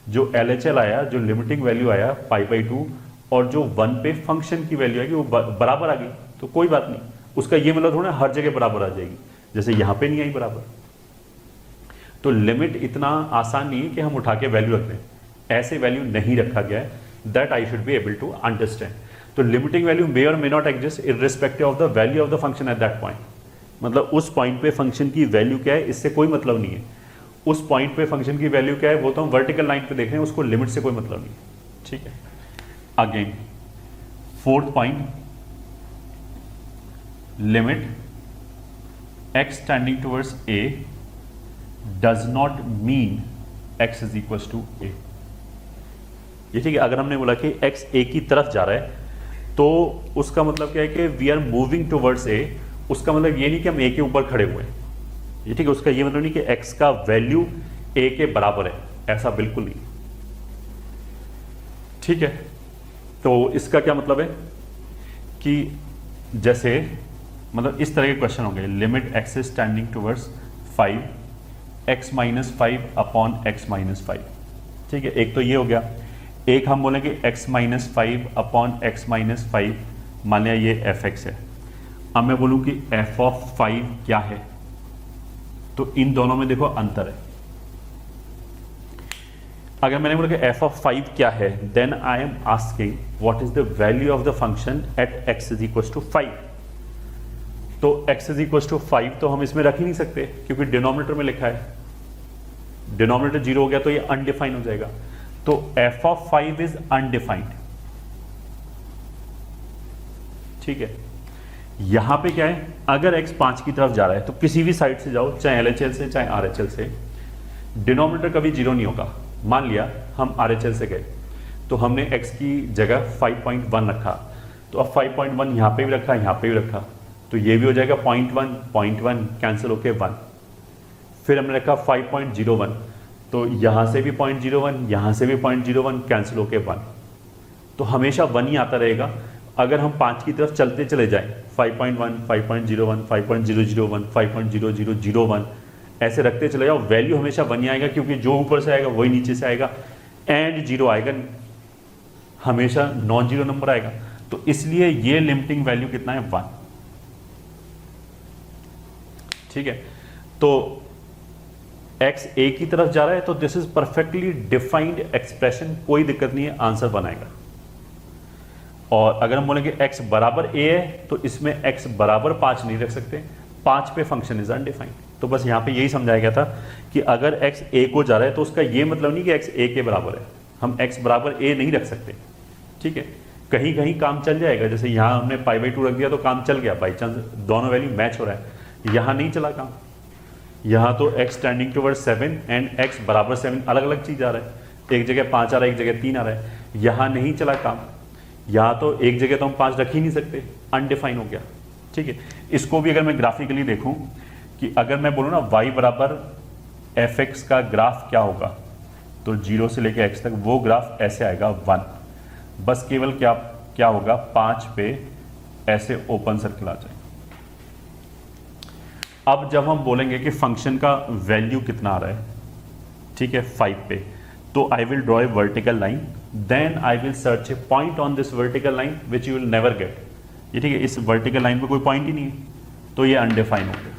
जो LHL आया, जो लिमिटिंग वैल्यू आया π/2 और जो 1 पे फंक्शन की वैल्यू आएगी वो बराबर आ गई, तो कोई बात नहीं। उसका ये मतलब थोड़ा हर जगह बराबर आ जाएगी, जैसे यहाँ पे नहीं आई बराबर। तो लिमिट इतना आसान नहीं है कि हम उठा के वैल्यू रख दें, ऐसे वैल्यू नहीं रखा गया है, that I should be able to understand. तो लिमिटिंग वैल्यू मे और may not exist irrespective of the value of the function at that point. मतलब उस पॉइंट पे फंक्शन की वैल्यू क्या है इससे कोई मतलब नहीं है, उस पॉइंट पे फंक्शन की वैल्यू क्या है वो तो हम वर्टिकल लाइन पे देख रहे हैं, उसको लिमिट से कोई मतलब नहीं। ठीक है, again fourth point, limit x tending towards a does not mean x is equals to a। ये ठीक है, अगर हमने बोला कि x a की तरफ जा रहा है तो उसका मतलब क्या है कि we are moving towards a, उसका मतलब ये नहीं कि हम a के ऊपर खड़े हुए हैं। ये ठीक है, उसका ये मतलब नहीं कि x का वैल्यू a के बराबर है, ऐसा बिल्कुल नहीं। ठीक है, तो इसका क्या मतलब है कि जैसे मतलब इस तरह के क्वेश्चन होंगे, limit x is tending towards 5 x minus 5 upon x minus 5। ठीक है, एक तो ये हो गया। एक हम बोलेंगे x minus 5 upon x minus 5 मान लिया ये एफ एक्स है। अब मैं बोलूं कि एफ ऑफ 5 क्या है, तो इन दोनों में देखो अंतर है। अगर मैंने बोला कि एफ ऑफ 5 क्या है, then I am asking what is the value of the function at x is equal to 5। तो x इज इक्वल टू 5 तो हम इसमें रख ही नहीं सकते क्योंकि डिनोमिनेटर में लिखा है, डिनोमिनेटर 0 हो गया तो ये अनडिफाइंड हो जाएगा। तो f ऑफ 5 इज अनडिफाइंड। ठीक है, यहां पे क्या है, अगर x 5 की तरफ जा रहा है तो किसी भी साइड से जाओ, चाहे LHL से चाहे RHL से, डिनोमिनेटर कभी 0 नहीं होगा। मान लिया हम RHL से गए तो हमने x की जगह 5.1 रखा, तो अब 5.1 यहां पे भी रखा, यहां पे भी रखा, तो ये भी हो जाएगा 0.1 कैंसिल होके 1। फिर हमने रखा 5.01, तो यहां से भी 0.01, यहां से भी 0.01 कैंसिल होके 1। तो हमेशा 1 ही आता रहेगा। अगर हम 5 की तरफ चलते चले जाएं, 5.1, 5.01, 5.001, 5.0001 ऐसे रखते चले जाओ, वैल्यू हमेशा 1 ही आएगा क्योंकि जो ऊपर से आएगा वही नीचे से आएगा, एंड 0 आएगा नहीं, हमेशा नॉन जीरो नंबर आएगा। तो इसलिए ये लिमिटिंग वैल्यू कितना है, 1। ठीक है, तो x a की तरफ जा रहा है तो this is perfectly defined expression, कोई दिक्कत नहीं है, आंसर बनाएगा। और अगर हम बोलेंगे x बराबर a है तो इसमें x बराबर 5 नहीं रख सकते, 5 पे फंक्शन इज अनडिफाइंड। तो बस यहां पे यही समझाया गया था कि अगर x a को जा रहा है तो उसका ये मतलब नहीं कि x a के बराबर है, हम x बराबर a नहीं रख सकते। ठीक है, कहीं कहीं काम चल जाएगा, जैसे यहां हमने π/2 रख दिया तो काम चल गया, बाई चांस दोनों वैल्यू मैच हो रहा है। यहां नहीं चला काम, यहां तो x tending toward 7 and x बराबर 7 अलग अलग चीज आ रहा है, एक जगह 5 आ रहा है, एक जगह 3 आ रहा है, यहां नहीं चला काम, यहां तो एक जगह तो हम 5 रख ही नहीं सकते, अनडिफाइन हो गया। ठीक है, इसको भी अगर मैं ग्राफिकली देखूं कि अगर मैं बोलूं ना y बराबर एफ एक्स का ग्राफ क्या होगा, तो 0 से लेकर x तक वो ग्राफ ऐसे आएगा 1, बस केवल क्या होगा, 5 पे ऐसे ओपन सर्कल आ जाए। अब जब हम बोलेंगे कि फंक्शन का वैल्यू कितना आ रहा है, ठीक है, 5 पे, तो I will draw a vertical line, then I will search a point on this vertical line which you will never get. ये ठीक है, इस वर्टिकल लाइन पे कोई पॉइंट ही नहीं है, तो ये अनडिफाइन हो गया।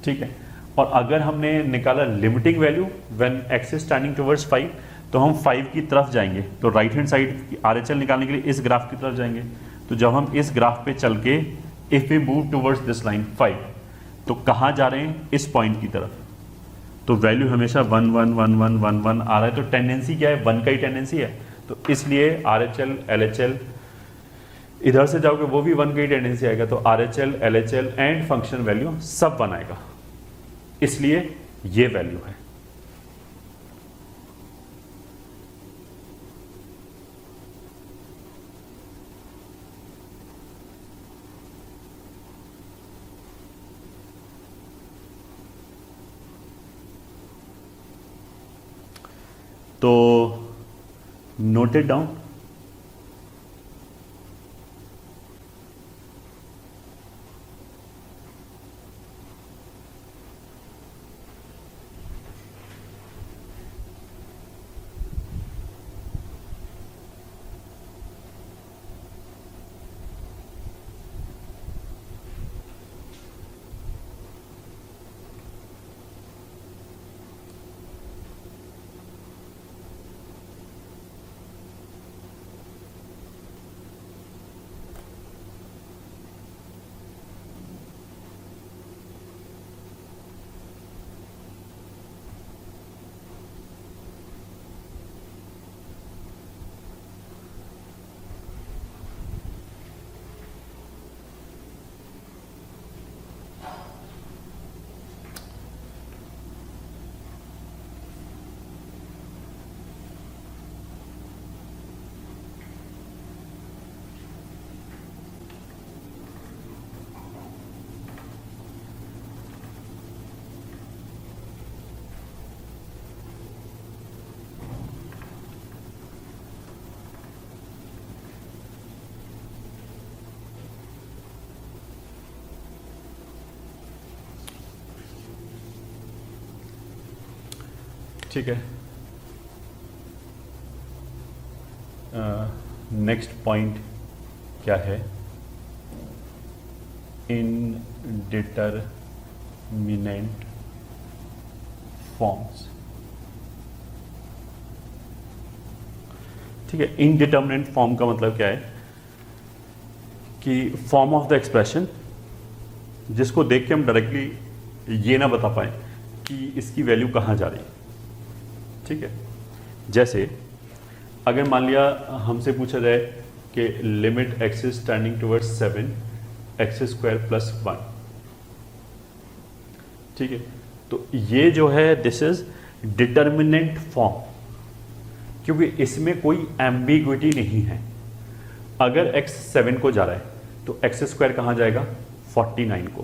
ठीक है, और अगर हमने निकाला limiting value when x is standing towards 5, तो हम 5 की तरफ जाएंगे, तो राइट हैंड साइड RHL निकालने के लिए इस ग्राफ की तरफ जाएंगे। तो जब हम इस ग्राफ पे चल के if we move towards this line 5, तो कहाँ जा रहे हैं, इस पॉइंट की तरफ, तो वैल्यू हमेशा 1 1 1 1 1 1 आ रहा है, तो टेंडेंसी क्या है, 1 का ही टेंडेंसी है। तो इसलिए RHL LHL इधर से जाओगे वो भी 1 का ही टेंडेंसी आएगा, तो RHL LHL and function value सब 1 आएगा, इसलिए ये वैल्यू है। तो नोट इट डाउन। ठीक है, नेक्स्ट पॉइंट क्या है, इनडिटरमिनेंट फॉर्म्स। ठीक है, इनडिटरमिनेंट फॉर्म का मतलब क्या है कि फॉर्म ऑफ द एक्सप्रेशन जिसको देख के हम डायरेक्टली ये ना बता पाए कि इसकी वैल्यू कहाँ जा रही है। ठीक है, जैसे अगर मान लिया हमसे पूछा जाए कि limit x is tending towards 7 x square plus 1। ठीक है, तो ये जो है दिस इज डिटर्मिनेंट फॉर्म, क्योंकि इसमें कोई एम्बिग्विटी नहीं है। अगर x 7 को जा रहा है तो एक्स स्क्वायर कहाँ जाएगा 49 को,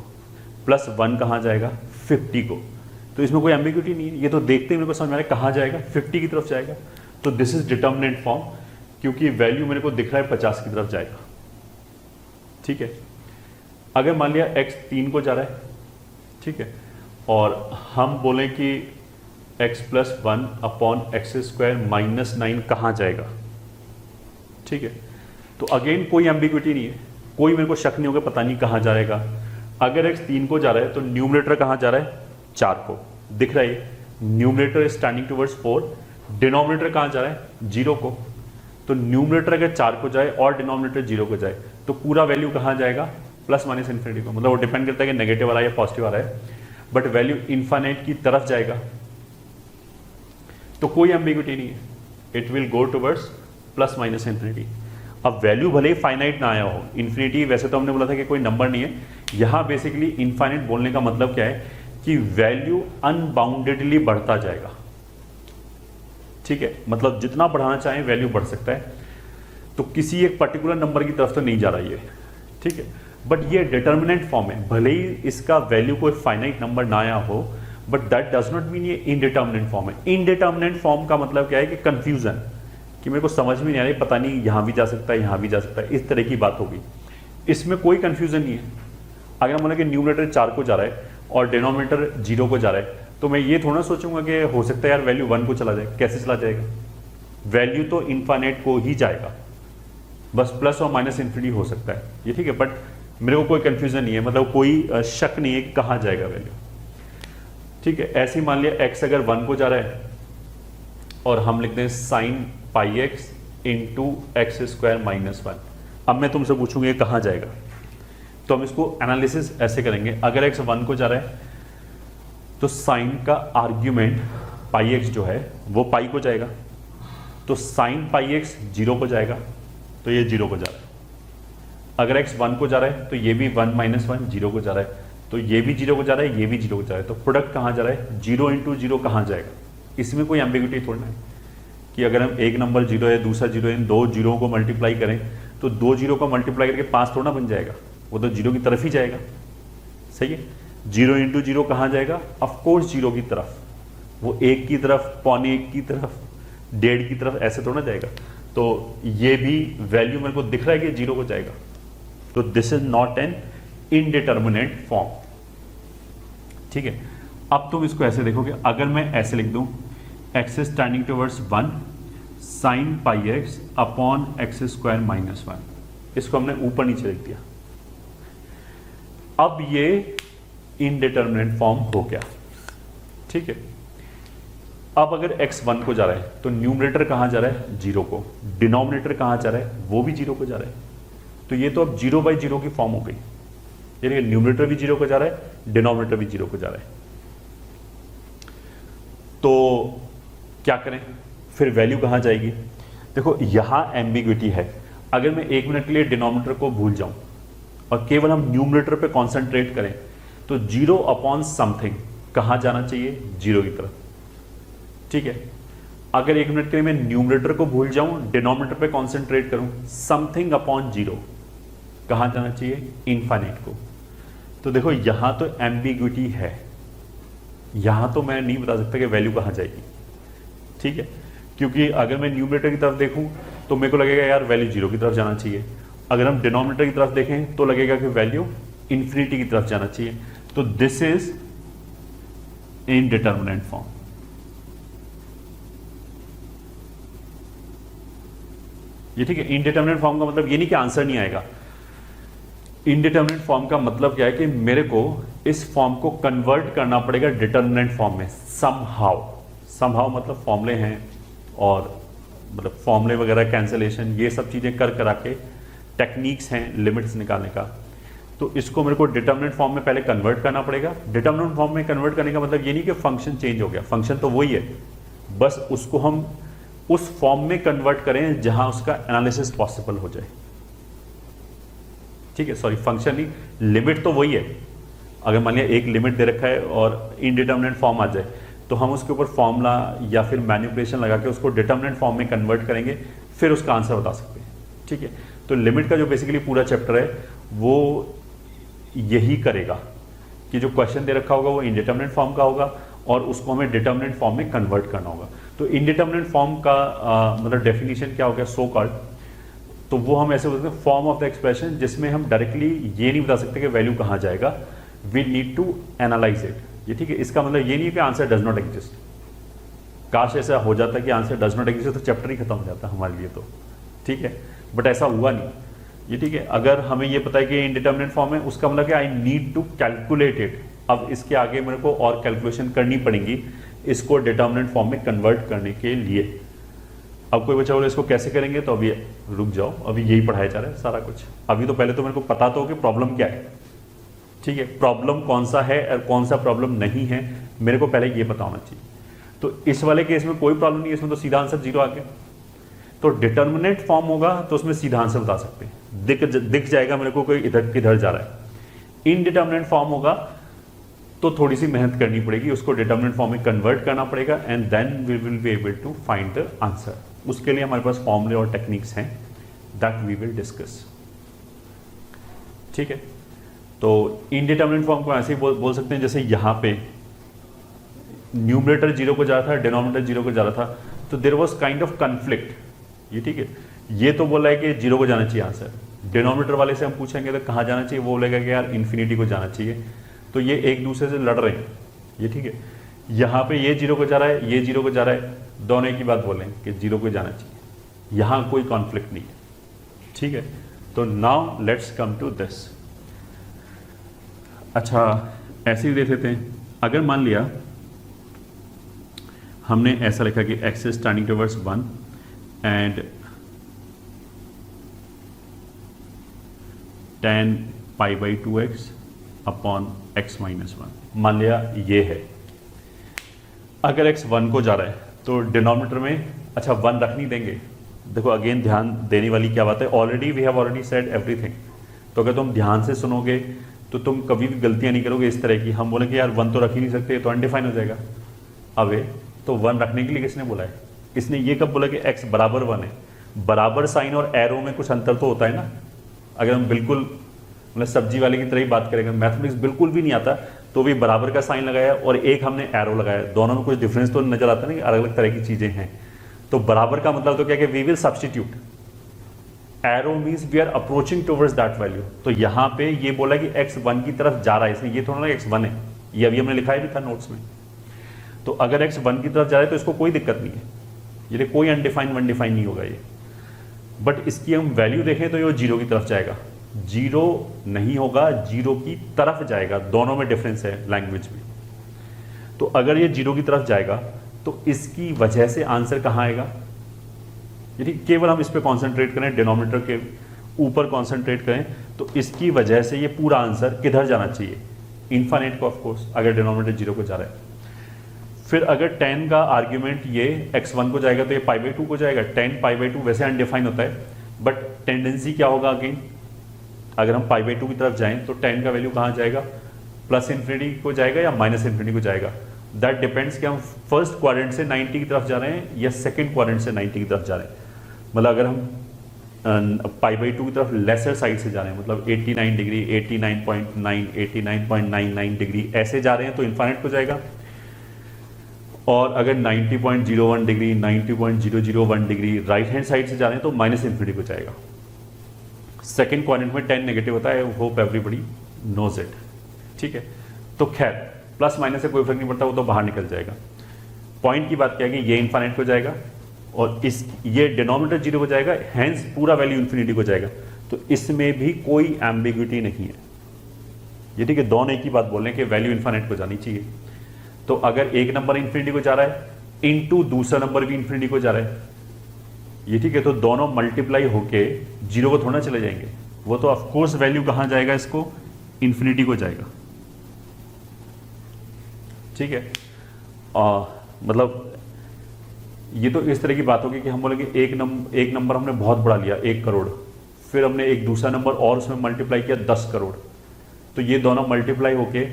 प्लस 1 कहाँ जाएगा 50 को, तो इसमें कोई एम्बिग्विटी नहीं है। ये तो देखते ही मेरे को समझ में आ रहा है कहाँ जाएगा 50 की तरफ जाएगा। तो दिस इज डिटर्मिनेंट फॉर्म, क्योंकि वैल्यू मेरे को दिख रहा है 50 की तरफ जाएगा। ठीक है, अगर मान लिया x 3 को जा रहा है, ठीक है, और हम बोलें कि x plus 1 upon x square minus 9 कहाँ जाएगा। ठीक है, तो अगेन कोई एम्बिग्विटी नहीं है, कोई मेरे को शक नहीं होगा पता नहीं कहाँ जाएगा। अगर x 3 को जा रहा है तो न्यूमरेटर कहाँ जा रहा है 4 को, दिख रहा है न्यूमरेटर स्टैंडिंग टुवर्ड्स 4, डिनोमिनेटर कहाँ जा रहा है 0 को। तो न्यूमरेटर अगर 4 को जाए और डिनोमिनेटर 0 को जाए तो पूरा वैल्यू कहाँ जाएगा प्लस माइनस इन्फिनिटी को। मतलब वो डिपेंड करता है कि नेगेटिव आ रहा है या पॉजिटिव आ रहा है, बट वैल्यू इन्फिनिट की तरफ जाएगा। तो कोई एम्बिग्विटी नहीं है, it will go towards plus minus infinity. अब वैल्यू भले ही फाइनाइट ना आया हो, इन्फिनिटी वैसे तो हमने बोला था कि कोई नंबर नहीं है, यहां बेसिकली इनफाइनाइट बोलने का मतलब क्या है कि वैल्यू अनबाउंडेडली बढ़ता जाएगा। ठीक है, मतलब जितना बढ़ाना चाहें वैल्यू बढ़ सकता है, तो किसी एक पर्टिकुलर नंबर की तरफ तो नहीं जा रहा है। ठीक है, बट ये डिटर्मिनेंट फॉर्म है, भले ही इसका वैल्यू कोई फाइनाइट नंबर ना आया हो, but that does not mean ये इनडिटर्मिनेंट फॉर्म है। इनडिटर्मिनेंट फॉर्म का मतलब क्या है कि कंफ्यूजन, कि मेरे को समझ में नहीं आ रही, पता नहीं यहां भी जा सकता है यहां भी जा सकता है, इस तरह की बात होगी। इसमें कोई कंफ्यूजन नहीं है। अगर हम बोले कि न्यूमरेटर 4 को जा रहा है और डिनोमिनेटर 0 को जा रहा है, तो मैं ये थोड़ा सोचूंगा कि हो सकता है यार वैल्यू 1 को चला जाए। कैसे चला जाएगा, वैल्यू तो इनफाइनाइट को ही जाएगा, बस प्लस और माइनस इन्फिनिटी हो सकता है ये। ठीक है, बट मेरे को कोई कंफ्यूजन नहीं है, मतलब कोई शक नहीं है कि कहाँ जाएगा वैल्यू। ठीक है, ऐसे ही मान लिया x अगर 1 को जा रहा है और हम लिखते हैं sine pi x into x square minus 1। अब मैं तुमसे पूछूंगा ये कहाँ जाएगा, तो हम इसको एनालिसिस ऐसे करेंगे। अगर x 1 को जा रहा है तो साइन का आर्ग्यूमेंट पाई एक्स जो है वो पाई को जाएगा, तो साइन पाई एक्स 0 को जाएगा, तो ये 0 को जा रहा है। अगर x 1 को जा रहा है तो ये भी 1 माइनस 1 0 को जा रहा है, तो ये भी 0 को जा रहा है, ये भी 0 को जा रहा है, तो प्रोडक्ट कहाँ जा रहा है 0 इंटू 0 कहाँ जाएगा। इसमें कोई एम्बिग्विटी थोड़ा है कि अगर हम एक नंबर 0 है दूसरा 0 है, इन दो जीरो को मल्टीप्लाई करें तो 2 0 को मल्टीप्लाई करके 5 थोड़ा बन जाएगा, वो तो 0 की तरफ ही जाएगा। सही है, 0 इंटू 0 कहाँ जाएगा, ऑफकोर्स 0 की तरफ, वो 1 की तरफ, पौने 1 की तरफ, 1.5 की तरफ, ऐसे थोड़ा जाएगा। तो ये भी वैल्यू मेरे को दिख रहा है कि 0 को जाएगा, तो this is not an indeterminate form. ठीक है, अब तुम इसको ऐसे देखोगे, अगर मैं ऐसे लिख दूं x is tending towards 1 sine pi x upon x square minus 1, इसको हमने ऊपर नीचे लिख दिया। अब ये इनडिटर्मिनेंट फॉर्म हो गया। ठीक है, अब अगर x 1 को जा रहा है तो न्यूमरेटर कहां जा रहा है 0 को, डिनोमिनेटर कहां जा रहा है वो भी 0 को जा रहा है, तो ये तो अब 0 बाई 0 की फॉर्म हो गई। यानी न्यूमरेटर भी 0 को जा रहा है, डिनोमिनेटर भी 0 को जा रहा है। तो क्या करें फिर, वैल्यू कहां जाएगी। देखो यहां एम्बिग्विटी है, अगर मैं 1 मिनट के लिए डिनोमिनेटर को भूल जाऊं और केवल हम न्यूमरेटर पे कॉन्सेंट्रेट करें तो 0 अपॉन समथिंग कहां जाना चाहिए 0 की तरफ। ठीक है, अगर 1 मिनट के लिए मैं न्यूमरेटर को भूल जाऊं, डिनोमिनेटर पे कॉन्सेंट्रेट करूं, समथिंग अपॉन 0 कहां जाना चाहिए इनफाइनाइट को। तो देखो यहां तो एम्बिग्विटी है, यहां तो मैं नहीं बता सकता कि वैल्यू कहां जाएगी। ठीक है, क्योंकि अगर मैं न्यूमरेटर की तरफ देखूं तो मेरे को लगेगा यार वैल्यू 0 की तरफ जाना चाहिए, अगर हम डिनोमिनेटर की तरफ देखें तो लगेगा कि वैल्यू इन्फिनिटी की तरफ जाना चाहिए। तो दिस इज इनडिटर्मिनेंट फॉर्म। ये ठीक है। इनडिटर्मिनेट फॉर्म का मतलब ये नहीं कि आंसर नहीं आएगा। इनडिटर्मिनेट फॉर्म का मतलब क्या है कि मेरे को इस फॉर्म को कन्वर्ट करना पड़ेगा डिटर्मिनेंट फॉर्म में समहाउ। समहाउ मतलब फॉर्मूले हैं और मतलब फॉर्मूले वगैरह कैंसिलेशन ये सब चीज़ें कर करा के टेक्निक्स हैं लिमिट्स निकालने का। तो इसको मेरे को डिटर्मिनेंट फॉर्म में पहले कन्वर्ट करना पड़ेगा। डिटर्मिनेंट फॉर्म में कन्वर्ट करने का मतलब ये नहीं कि फंक्शन चेंज हो गया, फंक्शन तो वही है, बस उसको हम उस फॉर्म में कन्वर्ट करें जहां उसका एनालिसिस पॉसिबल हो जाए। ठीक है, सॉरी फंक्शन नहीं, लिमिट तो वही है। अगर मान लिया एक लिमिट दे रखा है और इनडिटर्मिनेंट फॉर्म आ जाए तो हम उसके ऊपर फॉर्मूला या फिर मैनिपुलेशन लगा के उसको डिटर्मिनेंट फॉर्म में कन्वर्ट करेंगे, फिर उसका आंसर बता सकते हैं। ठीक है, तो लिमिट का जो बेसिकली पूरा चैप्टर है वो यही करेगा कि जो क्वेश्चन दे रखा होगा वो इनडिटर्मिनेंट फॉर्म का होगा और उसको हमें डिटर्मिनेंट फॉर्म में कन्वर्ट करना होगा। तो इनडिटर्मिनेंट फॉर्म का मतलब डेफिनेशन क्या हो गया, सो कॉल्ड, तो वो हम ऐसे बोलते हैं फॉर्म ऑफ द एक्सप्रेशन जिसमें हम डायरेक्टली ये नहीं बता सकते कि वैल्यू कहाँ जाएगा, we need to analyse it. ये ठीक है, इसका मतलब ये नहीं है कि आंसर डज नॉट एग्जिस्ट। काश ऐसा हो जाता कि आंसर डज नॉट एग्जिस्ट तो चैप्टर ही खत्म हो जाता हमारे लिए तो। ठीक है, बट ऐसा हुआ नहीं। ये ठीक है, अगर हमें ये पता है कि इनडिटर्मिनेट फॉर्म है उसका मतलब कि I need to calculate it. अब इसके आगे मेरे को और कैलकुलेशन करनी पड़ेगी इसको डिटर्मिनेंट फॉर्म में कन्वर्ट करने के लिए। अब कोई बच्चा बोले इसको कैसे करेंगे, तो अभी रुक जाओ, अभी यही पढ़ाया जा रहा है सारा कुछ। अभी तो पहले तो मेरे को पता तो हो कि प्रॉब्लम क्या है। ठीक है, प्रॉब्लम कौन सा है और कौन सा प्रॉब्लम नहीं है मेरे को पहले ये पता होना चाहिए। तो इस वाले केस में कोई प्रॉब्लम नहीं है, इसमें तो सीधा आंसर 0 आ गया। तो डिटर्मिनेंट फॉर्म होगा तो उसमें सीधा आंसर बता सकते हैं, दिख जाएगा मेरे को कोई इधर किधर जा रहा है। इनडिटर्मिनेंट फॉर्म होगा तो थोड़ी सी मेहनत करनी पड़ेगी, उसको डिटर्मिनेंट फॉर्म में कन्वर्ट करना पड़ेगा and then we will be able to find the answer. उसके लिए हमारे पास फॉर्मूले और टेक्निक्स हैं दैट वी विल डिस्कस। ठीक है, तो इनडिटर्मिनेंट फॉर्म को ऐसे ही बोल सकते हैं जैसे यहाँ पे न्यूमरेटर 0 को जा रहा था, डिनोमिनेटर 0 को जा रहा था, तो there was kind of conflict. ये ठीक है, ये तो बोला है कि 0 को जाना चाहिए आंसर। डिनोमिनेटर वाले से हम पूछेंगे तो कहाँ जाना चाहिए, वो बोलेगा कि यार इन्फिनिटी को जाना चाहिए। तो ये एक दूसरे से लड़ रहे हैं। ये ठीक है, यहाँ पे ये 0 को जा रहा है, ये 0 को जा रहा है, दोनों एक ही बात बोलें कि 0 को जाना चाहिए, यहाँ कोई कॉन्फ्लिक्ट नहीं है। ठीक है, तो now let's come to this. अच्छा, ऐसे ही देख लेते हैं। अगर मान लिया हमने ऐसा लिखा कि x is tending towards 1 and tan pi by 2x upon x minus 1। मान लिया ये है, अगर x 1 को जा रहा है तो डिनोमिनेटर में अच्छा 1 रख नहीं देंगे। देखो अगेन ध्यान देने वाली क्या बात है, already we have already said everything. तो अगर तुम ध्यान से सुनोगे तो तुम कभी भी गलतियां नहीं करोगे इस तरह की। हम बोलेंगे यार 1 तो रख ही नहीं सकते, तो अनडिफाइन हो जाएगा। अबे तो 1 रखने के लिए किसने बोला है? इसने ये कब बोला कि x बराबर 1 है? बराबर साइन और एरो में कुछ अंतर तो होता है ना। अगर हम बिल्कुल मतलब सब्जी वाले की तरह ही बात करेंगे, मैथमेटिक्स बिल्कुल भी नहीं आता तो भी बराबर का साइन लगाया और एक हमने एरो लगाया, दोनों में कुछ डिफरेंस तो नजर आता है ना कि अलग अलग तरह की चीजें हैं। तो बराबर का मतलब तो क्या कि we will substitute, arrow means we are approaching towards that value. तो यहाँ पे ये बोला कि x 1 की तरफ जा रहा है, इसलिए ये थोड़ा ना x 1 है, ये अभी हमने लिखा भी था नोट्स में। तो अगर x 1 की तरफ जा रहा है तो इसको कोई दिक्कत नहीं है, ये कोई अनडिफाइंड वनडिफाइंड नहीं होगा ये। बट इसकी हम वैल्यू देखें तो ये 0 की तरफ जाएगा, 0 नहीं होगा, 0 की तरफ जाएगा। दोनों में डिफरेंस है लैंग्वेज में। तो अगर ये 0 की तरफ जाएगा तो इसकी वजह से आंसर कहाँ आएगा? यदि केवल हम इस पर कॉन्सेंट्रेट करें, डिनोमिनेटर के ऊपर कॉन्सेंट्रेट करें, तो इसकी वजह से ये पूरा आंसर किधर जाना चाहिए? इनफाइनाइट को ऑफकोर्स, अगर डिनोमिनेटर 0 को जा रहा है। फिर अगर 10 का आर्ग्यूमेंट ये x1 को जाएगा तो ये पाई बाई 2 को जाएगा। 10 पाई बाई 2 वैसे अनडिफाइन होता है, बट टेंडेंसी क्या होगा अगेन, अगर हम पाई बाई 2 की तरफ जाएं तो 10 का वैल्यू कहाँ जाएगा? प्लस इन्फिनिटी को जाएगा या माइनस इन्फिनिटी को जाएगा? दैट डिपेंड्स कि हम फर्स्ट क्वाड्रेंट से 90 की तरफ जा रहे हैं या सेकेंड क्वाड्रेंट से 90 की तरफ जा रहे हैं। मतलब अगर हम पाई बाई 2 की तरफ लेसर साइड से जा रहे हैं, मतलब 89 डिग्री, 89.9, 89.99 डिग्री ऐसे जा रहे हैं तो इन्फाइनाइट को जाएगा। और अगर 90.01 degree, 90.001 degree right hand side से जा रहे हैं तो माइनस इन्फिनिटी को जाएगा। सेकेंड क्वाड्रेंट में 10 नेगेटिव होता है, होप एवरीबडी नोज इट। ठीक है, तो खैर प्लस माइनस से कोई फर्क नहीं पड़ता, वो तो बाहर निकल जाएगा। पॉइंट की बात क्या है कि ये इन्फाइनाइट को जाएगा और इस ये डिनोमिनेटर 0 हो जाएगा, हैंस पूरा वैल्यू इन्फिनिटी को जाएगा। तो इसमें भी कोई एम्बिग्युइटी नहीं है। ये ठीक है, दोनों एक ही बात बोल रहे हैं कि वैल्यू इन्फिनिट को जानी चाहिए। तो अगर एक नंबर इन्फिनिटी को जा रहा है इनटू दूसरा नंबर भी इन्फिनिटी को जा रहा है, ये ठीक है, तो दोनों मल्टीप्लाई होके 0 को थोड़ा चले जाएंगे, वो तो ऑफ कोर्स वैल्यू कहां जाएगा, इसको इन्फिनिटी को जाएगा। ठीक है, मतलब ये तो इस तरह की बात होगी कि हम बोलेंगे एक नंबर हमने बहुत बड़ा लिया 1 करोड़, फिर हमने एक दूसरा नंबर और उसमें मल्टीप्लाई किया 10 करोड़, तो ये दोनों मल्टीप्लाई होके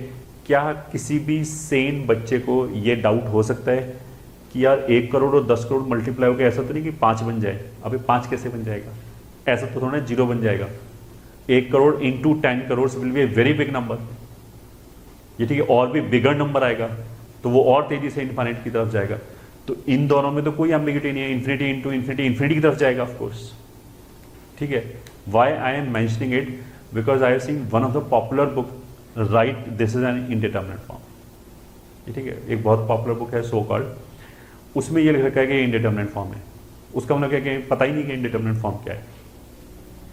क्या किसी भी सेन बच्चे को ये डाउट हो सकता है कि यार 1 करोड़ और 10 करोड़ मल्टीप्लाई होकर ऐसा तो नहीं कि 5 बन जाए? अबे 5 कैसे बन जाएगा? ऐसा तो थोड़ा 0 बन जाएगा। 1 crore into 10 crore will be a very big number, ये ठीक है, और भी बिगर नंबर आएगा तो वो और तेजी से इनफाइनाइट की तरफ जाएगा। तो इन दोनों में तो कोई एम्बिग्युइटी नहीं है, इन्फिनिटी इंटू इन्फिनिटी इन्फिनिटी की तरफ जाएगा ऑफ कोर्स। ठीक है, why I am mentioning it, because I have seen one of the popular book right this is an indeterminate form. ये ठीक है, एक बहुत पॉपुलर बुक है सो कॉल्ड, उसमें ये लिख रखा है कि इंडिटरमिनेट फॉर्म है। उसका मतलब क्या है, पता ही नहीं कि इंडिटरमिनेट फॉर्म क्या है।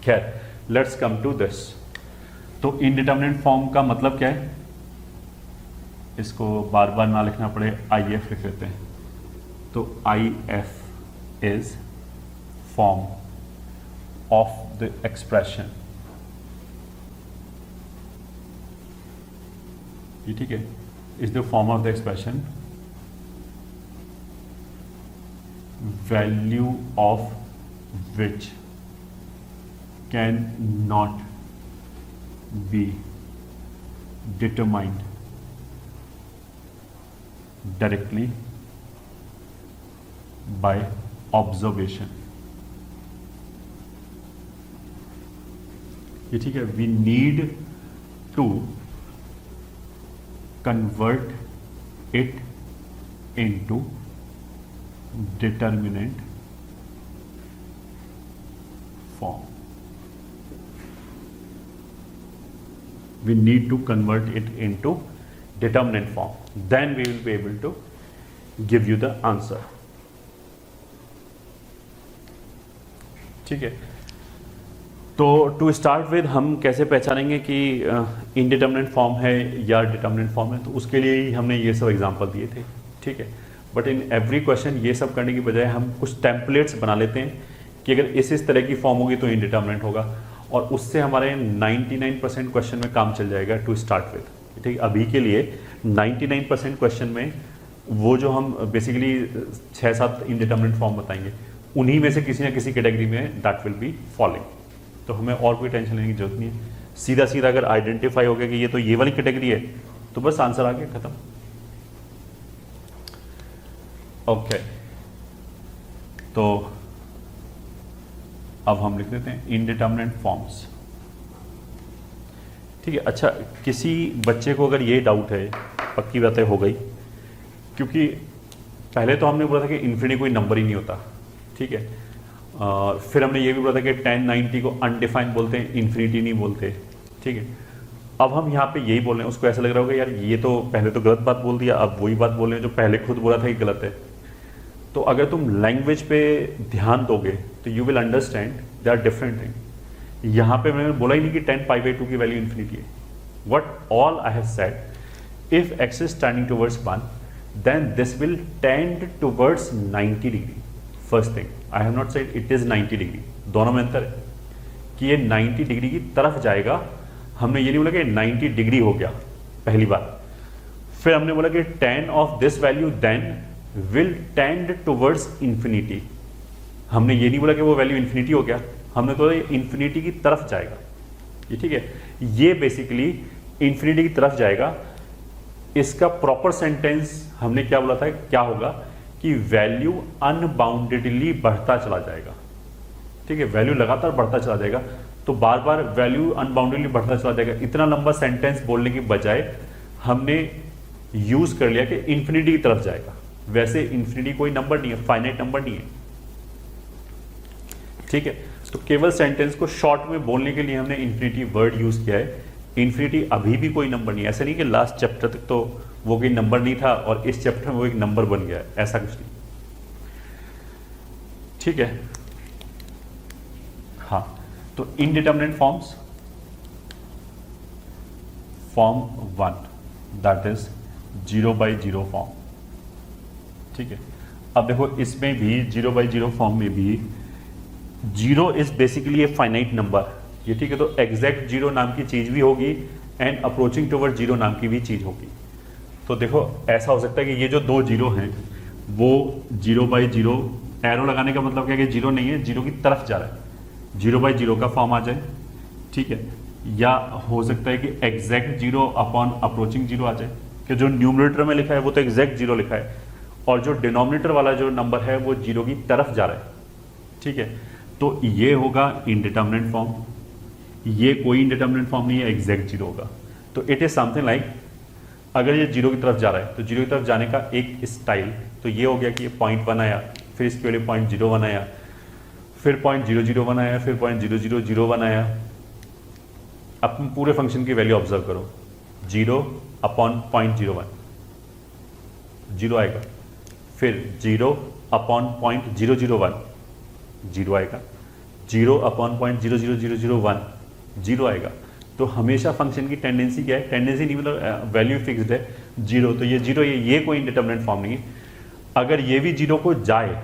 खैर, लेट्स कम टू दिस। तो इंडिटरमिनेट फॉर्म का मतलब क्या है, इसको बार बार ना लिखना पड़े, IF लिख लेते हैं। तो IF is form of the expression, ये ठीक है, is the form of the expression value of which can not be determined directly by observation। ये ठीक है, we need to convert it into determinant form। We need to convert it into determinant form, then we will be able to give you the answer। ठीक है, तो to start with हम कैसे पहचानेंगे कि इनडिटरमिनेंट फॉर्म है या डिटरमिनेंट फॉर्म है, तो उसके लिए ही हमने ये सब एग्जांपल दिए थे। ठीक है, बट इन एवरी क्वेश्चन ये सब करने की बजाय हम कुछ टेम्पलेट्स बना लेते हैं कि अगर इस तरह की फॉर्म होगी तो इनडिटरमिनेंट होगा, और उससे हमारे 99% क्वेश्चन में काम चल जाएगा टू स्टार्ट विद। ठीक है, अभी के लिए 99% क्वेश्चन में वो जो हम बेसिकली 6-7 इनडिटरमिनेंट फॉर्म बताएंगे, उन्हीं में से किसी ना किसी कैटेगरी में दैट विल बी फॉलोइंग। तो हमें और कोई टेंशन लेने की जरूरत नहीं है, सीधा सीधा अगर आइडेंटिफाई हो गया कि ये तो ये वाली कैटेगरी है तो बस आंसर आ गया, खत्म। ओके, तो अब हम लिख देते हैं इनडिटरमिनेंट फॉर्म्स। ठीक है, अच्छा, किसी बच्चे को अगर ये डाउट है, पक्की बातें हो गई, क्योंकि पहले तो हमने बोला था कि इन्फिनिटी कोई नंबर ही नहीं होता। ठीक है, फिर हमने ये भी बोला था कि 10, 90 को अनडिफाइंड बोलते हैं, इन्फिनिटी नहीं बोलते। ठीक है, अब हम यहाँ पे यही बोल रहे हैं, उसको ऐसा लग रहा होगा यार ये तो पहले तो गलत बात बोल दिया, अब वही बात बोल रहे हैं जो पहले खुद बोला था कि गलत है। तो अगर तुम लैंग्वेज पे ध्यान दोगे तो you will understand they are different thing. यहाँ पे मैंने बोला ही नहीं कि 10π/2 की वैल्यू इन्फिनिटी है। What all I have said, if x is tending towards 1 then this will tend towards 90 degree. First thing, I have not said it is 90 degree, दोनों में अंतर है कि ये 90 डिग्री की तरफ जाएगा। हमने ये नहीं बोला कि 90 डिग्री हो गया, पहली बात। फिर हमने बोला कि tan of this value then will tend towards infinity. हमने ये नहीं बोला कि वो वैल्यू इंफिनिटी हो गया, हमने तो इंफिनिटी की तरफ जाएगा। ये ठीक है, ये बेसिकली इंफिनिटी की तरफ जाएगा। इसका प्रॉपर सेंटेंस हमने क्या बोला था, क्या होगा कि वैल्यू अनबाउंडेडली बढ़ता चला जाएगा। ठीक है, वैल्यू लगातार बढ़ता चला जाएगा, तो बार बार वैल्यू अनबाउंडेडली बढ़ता चला जाएगा। इतना लंबा सेंटेंस बोलने की बजाय हमने यूज कर लिया कि इंफिनिटी की तरफ जाएगा। वैसे इंफिनिटी कोई नंबर नहीं है, फाइनाइट नंबर नहीं है। ठीक है, तो केवल सेंटेंस को शॉर्ट में बोलने के लिए हमने इंफिनिटी वर्ड यूज किया है। इंफिनिटी अभी भी कोई नंबर नहीं है, ऐसा नहीं कि लास्ट चैप्टर तक तो वो कोई नंबर नहीं था और इस चैप्टर में वो एक नंबर बन गया है, ऐसा कुछ नहीं। ठीक है। हाँ, तो indeterminate forms, form 1 that is 0/0 form, ठीक है। अब देखो इसमें भी 0/0 फॉर्म में भी 0 is basically a finite number, ये ठीक है। तो एग्जैक्ट 0 नाम की चीज भी होगी एंड अप्रोचिंग टुवर्ड 0 नाम की भी चीज होगी। तो देखो ऐसा हो सकता है कि ये जो दो 0 हैं वो 0/0, एरो लगाने का मतलब क्या है कि 0 नहीं है, 0 की तरफ जा रहा है, 0/0 का फॉर्म आ जाए, ठीक है। या हो सकता है कि एग्जैक्ट 0 अपॉन अप्रोचिंग 0 आ जाए, कि जो न्यूमरेटर में लिखा है वो तो एग्जैक्ट 0 लिखा है और जो डिनोमिनेटर वाला जो नंबर है वो 0 की तरफ जा रहा है, ठीक है। तो ये होगा इनडिटर्मिनेट फॉर्म, ये कोई इनडिटर्मिनेट फॉर्म नहीं है, एग्जैक्ट 0 होगा। तो इट इज समथिंग लाइक, अगर ये 0 की तरफ जा रहा है तो 0 की तरफ जाने का एक स्टाइल तो ये हो गया कि ये 0.1 आया, फिर इसके लिए 0.01 आया, फिर 0.001 आया, फिर 0.0001 आया। अब तुम पूरे फंक्शन की वैल्यू ऑब्जर्व करो, 0 अपॉन 0.01 0 आएगा, फिर 0 अपॉन 0.001 0 आएगा, 0 अपॉन 0.00001 0 आएगा। तो हमेशा फंक्शन की टेंडेंसी क्या है, टेंडेंसी नहीं मतलब वैल्यू फिक्स्ड है 0, तो ये 0 ये कोई इंडिटर्मिनेट फॉर्म नहीं है। अगर ये भी 0 को जाए,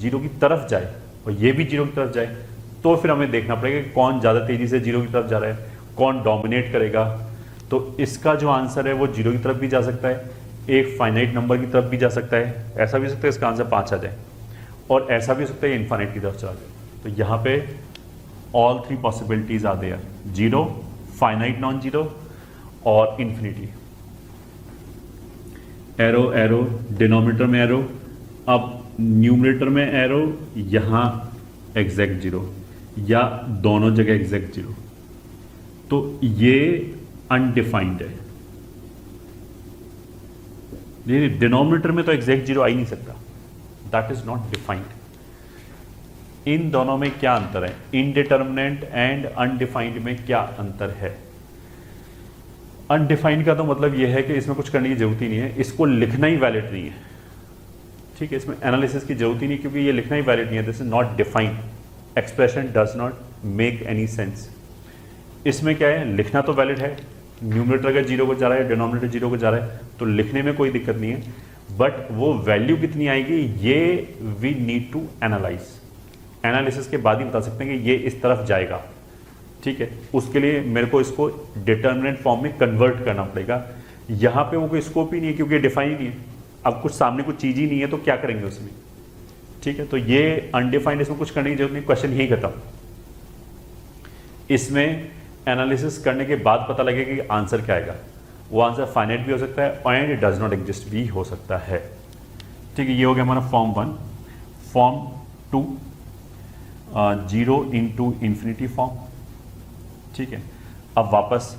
0 की तरफ जाए और ये भी 0 की तरफ जाए तो फिर हमें देखना पड़ेगा कि कौन ज़्यादा तेज़ी से 0 की तरफ जा रहा है, कौन डोमिनेट करेगा। तो इसका जो आंसर है वो 0 की तरफ भी जा सकता है, एक फाइनाइट नंबर की तरफ भी जा सकता है, ऐसा भी हो सकता है इसका आंसर 5 आ जाए, और ऐसा भी हो सकता है इन्फाइनाइट की तरफ चला जाए। तो यहाँ पे all 3 possibilities are there, 0, finite non zero और इन्फिनिटी। एरो एरो, डिनोमिनेटर में एरो, अब न्यूमरेटर में एरो, यहाँ एग्जैक्ट 0 या दोनों जगह एग्जैक्ट 0। तो ये अनडिफाइंड है, ये डिनोमिनेटर में तो एग्जैक्ट 0 आ ही नहीं सकता, दैट इज नॉट डिफाइंड। इन दोनों में क्या अंतर है, इनडिटर्मिनेंट एंड अनडिफाइंड में क्या अंतर है? अनडिफाइंड का तो मतलब यह है कि इसमें कुछ करने की जरूरत ही नहीं है, इसको लिखना ही वैलिड नहीं है, ठीक है। इसमें एनालिसिस की जरूरत ही नहीं, क्योंकि ये लिखना ही वैलिड नहीं है, this is not defined, expression does not make any sense. इसमें क्या है, लिखना तो वैलिड है, न्यूमरेटर अगर 0 को जा रहा है, डिनोमिनेटर 0 को जा रहा है, तो लिखने में कोई दिक्कत नहीं है, बट वो वैल्यू कितनी आएगी ये we need to analyse. Analysis के बाद ही बता सकते हैं कि ये इस तरफ जाएगा, ठीक है। उसके लिए मेरे को इसको डिटर्मिनेंट फॉर्म में कन्वर्ट करना पड़ेगा। यहाँ पे वो कोई स्कोप ही नहीं है, क्योंकि डिफाइन ही नहीं है, अब कुछ सामने कुछ चीज़ ही नहीं है, तो क्या करेंगे उसमें, ठीक है। तो ये अनडिफाइंड, इसमें कुछ करने की जरूरत नहीं, क्वेश्चन ही खत्म। इसमें एनालिसिस करने के बाद पता लगेगा कि आंसर क्या आएगा, वो आंसर फाइनाइट भी हो सकता है and it does not exist भी हो सकता है, ठीक है। ये हो गया हमारा form 1। Form 2 0 into infinity form, ठीक है। अब वापस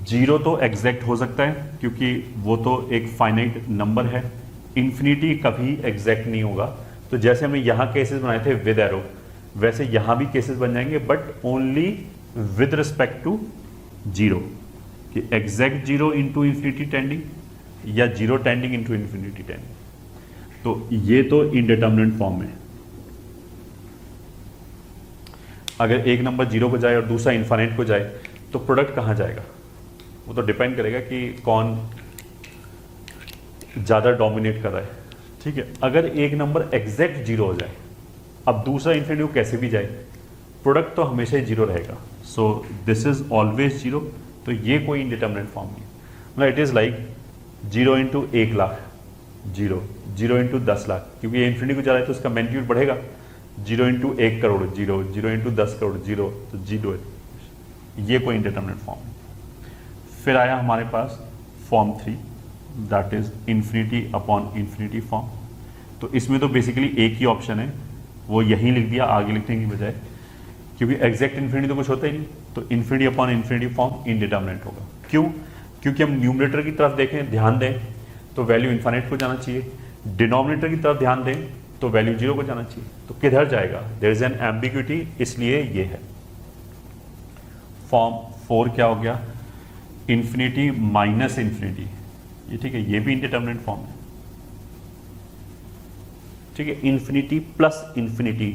0 तो एग्जैक्ट हो सकता है क्योंकि वो तो एक फाइनाइट नंबर है, इन्फिनिटी कभी एग्जैक्ट नहीं होगा। तो जैसे हमने यहाँ केसेस बनाए थे विद एरो, वैसे यहाँ भी केसेस बन जाएंगे, but only with respect to 0, कि एग्जैक्ट 0 इंटू इन्फिनिटी टेंडिंग या 0 टेंडिंग इंटू इन्फिनिटी टेंडिंग। तो ये तो इनडिटर्मिनेंट फॉर्म में, अगर एक नंबर 0 को जाए और दूसरा इन्फाइनाइट को जाए तो प्रोडक्ट कहाँ जाएगा, वो तो डिपेंड करेगा कि कौन ज़्यादा डोमिनेट कर रहा है, ठीक है। अगर एक नंबर एग्जैक्ट 0 हो जाए, अब दूसरा इन्फिनिटी कैसे भी जाए, प्रोडक्ट तो हमेशा ही 0 रहेगा। सो दिस इज ऑलवेज 0, तो ये कोई इनडिटर्मिनेट फॉर्म नहीं, मतलब it is like 0 into 1 lakh 0, 0 into 10 lakh, क्योंकि ये इन्फिनिटी को जा रहा है तो इसका मैग्नीट्यूड बढ़ेगा, 0 इंटू 1 करोड़ 0, 0 इंटू 10 करोड़ 0, तो 0, ये कोई इंडिटर्मिनेट फॉर्म है। फिर आया हमारे पास form 3 that is infinity upon infinity form. तो इसमें तो बेसिकली एक ही ऑप्शन है, वो यहीं लिख दिया आगे लिखने की बजाय, क्योंकि एग्जैक्ट इन्फिनिटी तो कुछ होता ही नहीं, तो infinity upon infinity form indeterminate होगा। क्यों? क्योंकि हम न्यूमरेटर की तरफ देखें, ध्यान दें तो वैल्यू इन्फाइनाइट को जाना चाहिए, डिनोमिनेटर की तरफ ध्यान दें तो वैल्यू 0 को जाना चाहिए, तो किधर जाएगा, देयर इज एन एम्बिग्यूटी, इसलिए ये है। फॉर्म 4 क्या हो गया, इन्फिनिटी माइनस इन्फिनिटी, ये ठीक है, ये भी इनडिटर्मिनेट फॉर्म है। ठीक है, इन्फिनिटी प्लस इन्फिनिटी,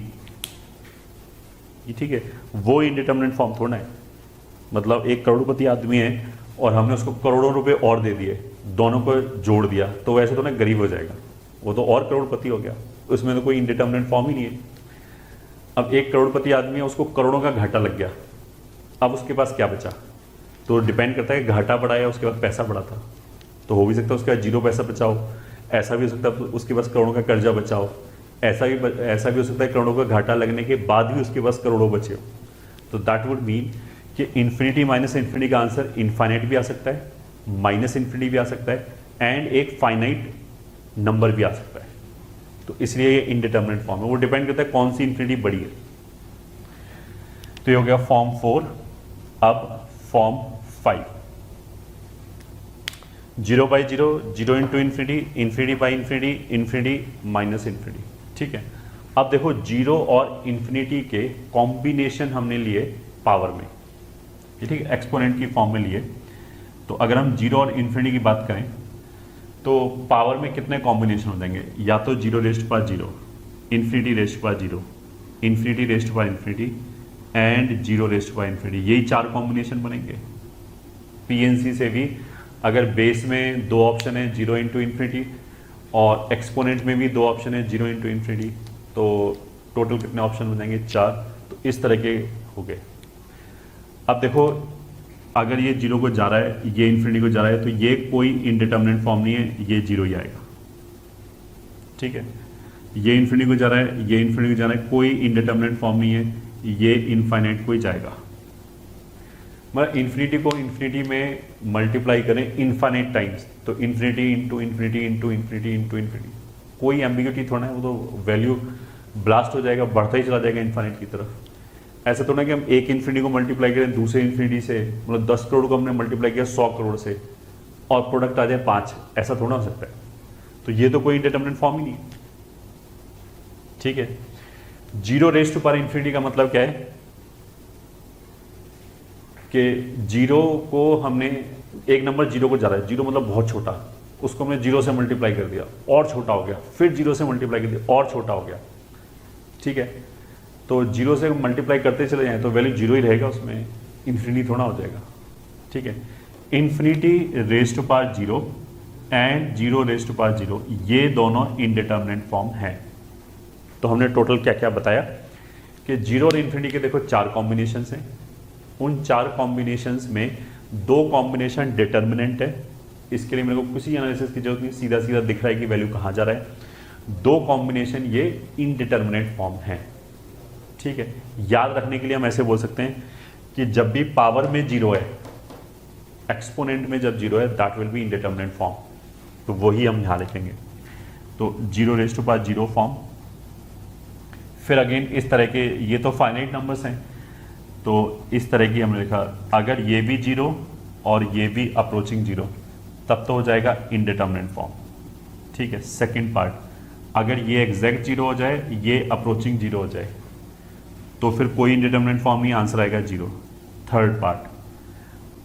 ठीक है, वो इंडिटरमिनेट फॉर्म थोड़ा है। मतलब एक करोड़पति आदमी है और हमने उसको करोड़ों रुपए और दे दिए, दोनों को जोड़ दिया, तो वैसे तो ना गरीब हो जाएगा, वो तो और करोड़पति हो गया, उसमें तो कोई इंडिटरमिनेट फॉर्म ही नहीं है। अब एक करोड़पति आदमी है, उसको करोड़ों का घाटा लग गया, अब उसके पास क्या बचा? तो डिपेंड करता है घाटा बढ़ा या उसके पास पैसा बढ़ा था। तो हो भी सकता है उसके पास 0 पैसा बचाओ, ऐसा भी हो सकता है उसके पास करोड़ों का कर्जा बचाओ, ऐसा भी हो सकता है करोड़ों का घाटा लगने के बाद भी उसके पास करोड़ों बचे हो। तो दैट वुड मीन कि इन्फिनिटी माइनस इन्फिनिटी का आंसर इनफाइनाइट भी आ सकता है, माइनस इन्फिनिटी भी आ सकता है, एंड एक फाइनाइट नंबर भी आ सकता है। तो इसलिए ये इनडिटरमिनेट फॉर्म है, वो डिपेंड करता है कौन सी इन्फिनिटी बड़ी है। तो ये हो गया फॉर्म 4। अब form 5, 0 by 0, 0 into infinity, infinity by infinity, infinity minus infinity. ठीक है, अब देखो 0 और इन्फिनिटी के कॉम्बिनेशन हमने लिए पावर में, ठीक है, एक्सपोनेंट की फॉर्म में लिए। तो अगर हम 0 और इन्फिनिटी की बात करें तो पावर में कितने कॉम्बिनेशन हो जाएंगे? या तो 0 rest power 0, infinity rest power 0, infinity rest power infinity and 0 rest power infinity, यही 4 कॉम्बिनेशन बनेंगे। पीएनसी से भी अगर बेस में 2 ऑप्शन है 0 इंटू इन्फिनिटी और एक्सपोनेंट में भी 2 ऑप्शन है 0 इंटू इन्फिनिटी, तो टोटल कितने ऑप्शन हो जाएंगे? 4। तो इस तरह के हो गए। अब देखो अगर ये 0 को जा रहा है, ये इन्फिनिटी को जा रहा है, तो ये कोई इनडिटरमिनेट फॉर्म नहीं है, ये 0 ही आएगा। ठीक है, ये इन्फिनिटी को जा रहा है, ये इन्फिनिटी को जा रहा है, कोई इनडिटरमिनेट फॉर्म नहीं है, ये इनफाइनाइट को ही जाएगा। मतलब इन्फिनिटी को इन्फिनिटी में मल्टीप्लाई करें इनफाइनाइट टाइम्स, तो infinity into infinity into infinity into infinity, कोई एम्बिग्यूटी थोड़ा है, वो तो वैल्यू ब्लास्ट हो जाएगा, बढ़ता ही चला जाएगा इनफाइनाइट की तरफ। ऐसा तो ना कि हम एक इन्फिनिटी को मल्टीप्लाई करें दूसरे इन्फिनिटी से, मतलब 10 करोड़ को हमने मल्टीप्लाई किया 100 करोड़ से और प्रोडक्ट आ जाए 5, ऐसा थोड़ा हो सकता है। तो ये तो कोई इंडिटरमिनेट फॉर्म ही नहीं है। ठीक है, 0 रेज़ टू पावर इन्फिनिटी का मतलब क्या है कि 0 को हमने, एक नंबर 0 को जा रहा है, 0 मतलब बहुत छोटा, उसको हमने 0 से मल्टीप्लाई कर दिया और छोटा हो गया, फिर 0 से मल्टीप्लाई कर दिया और छोटा हो गया। ठीक है, तो 0 से मल्टीप्लाई करते चले जाएं तो वैल्यू 0 ही रहेगा, उसमें इन्फिनिटी थोड़ा हो जाएगा। ठीक है, infinity raise to power 0 and 0 raise to power 0, ये दोनों इनडिटरमिनेट फॉर्म हैं। तो हमने टोटल क्या क्या बताया कि 0 और इन्फिनिटी के देखो 4 कॉम्बिनेशंस हैं, उन 4 कॉम्बिनेशंस में 2 कॉम्बिनेशन डिटर्मिनेंट है, इसके लिए मेरे को किसी एनालिसिस की जरूरत नहीं, सीधा सीधा दिख रहा है कि वैल्यू कहाँ जा रहा है। 2 कॉम्बिनेशन ये इनडिटरमिनेट फॉर्म है। ठीक है, याद रखने के लिए हम ऐसे बोल सकते हैं कि जब भी पावर में 0 है, एक्सपोनेंट में जब 0 है, that will be indeterminate form, तो वही हम यहाँ लिखेंगे। तो 0 रेज़ टू पावर 0 फॉर्म। फिर अगेन इस तरह के, ये तो फाइनाइट नंबर्स हैं, तो इस तरह की हमने लिखा, अगर ये भी 0 और ये भी अप्रोचिंग 0, तब तो हो जाएगा इनडिटरमिनेट फॉर्म। ठीक है, सेकंड पार्ट, अगर ये एग्जैक्ट 0 हो जाए, ये अप्रोचिंग 0 हो जाए, तो फिर कोई इनडिटरमिनेट फॉर्म नहीं, आंसर आएगा 0। थर्ड पार्ट,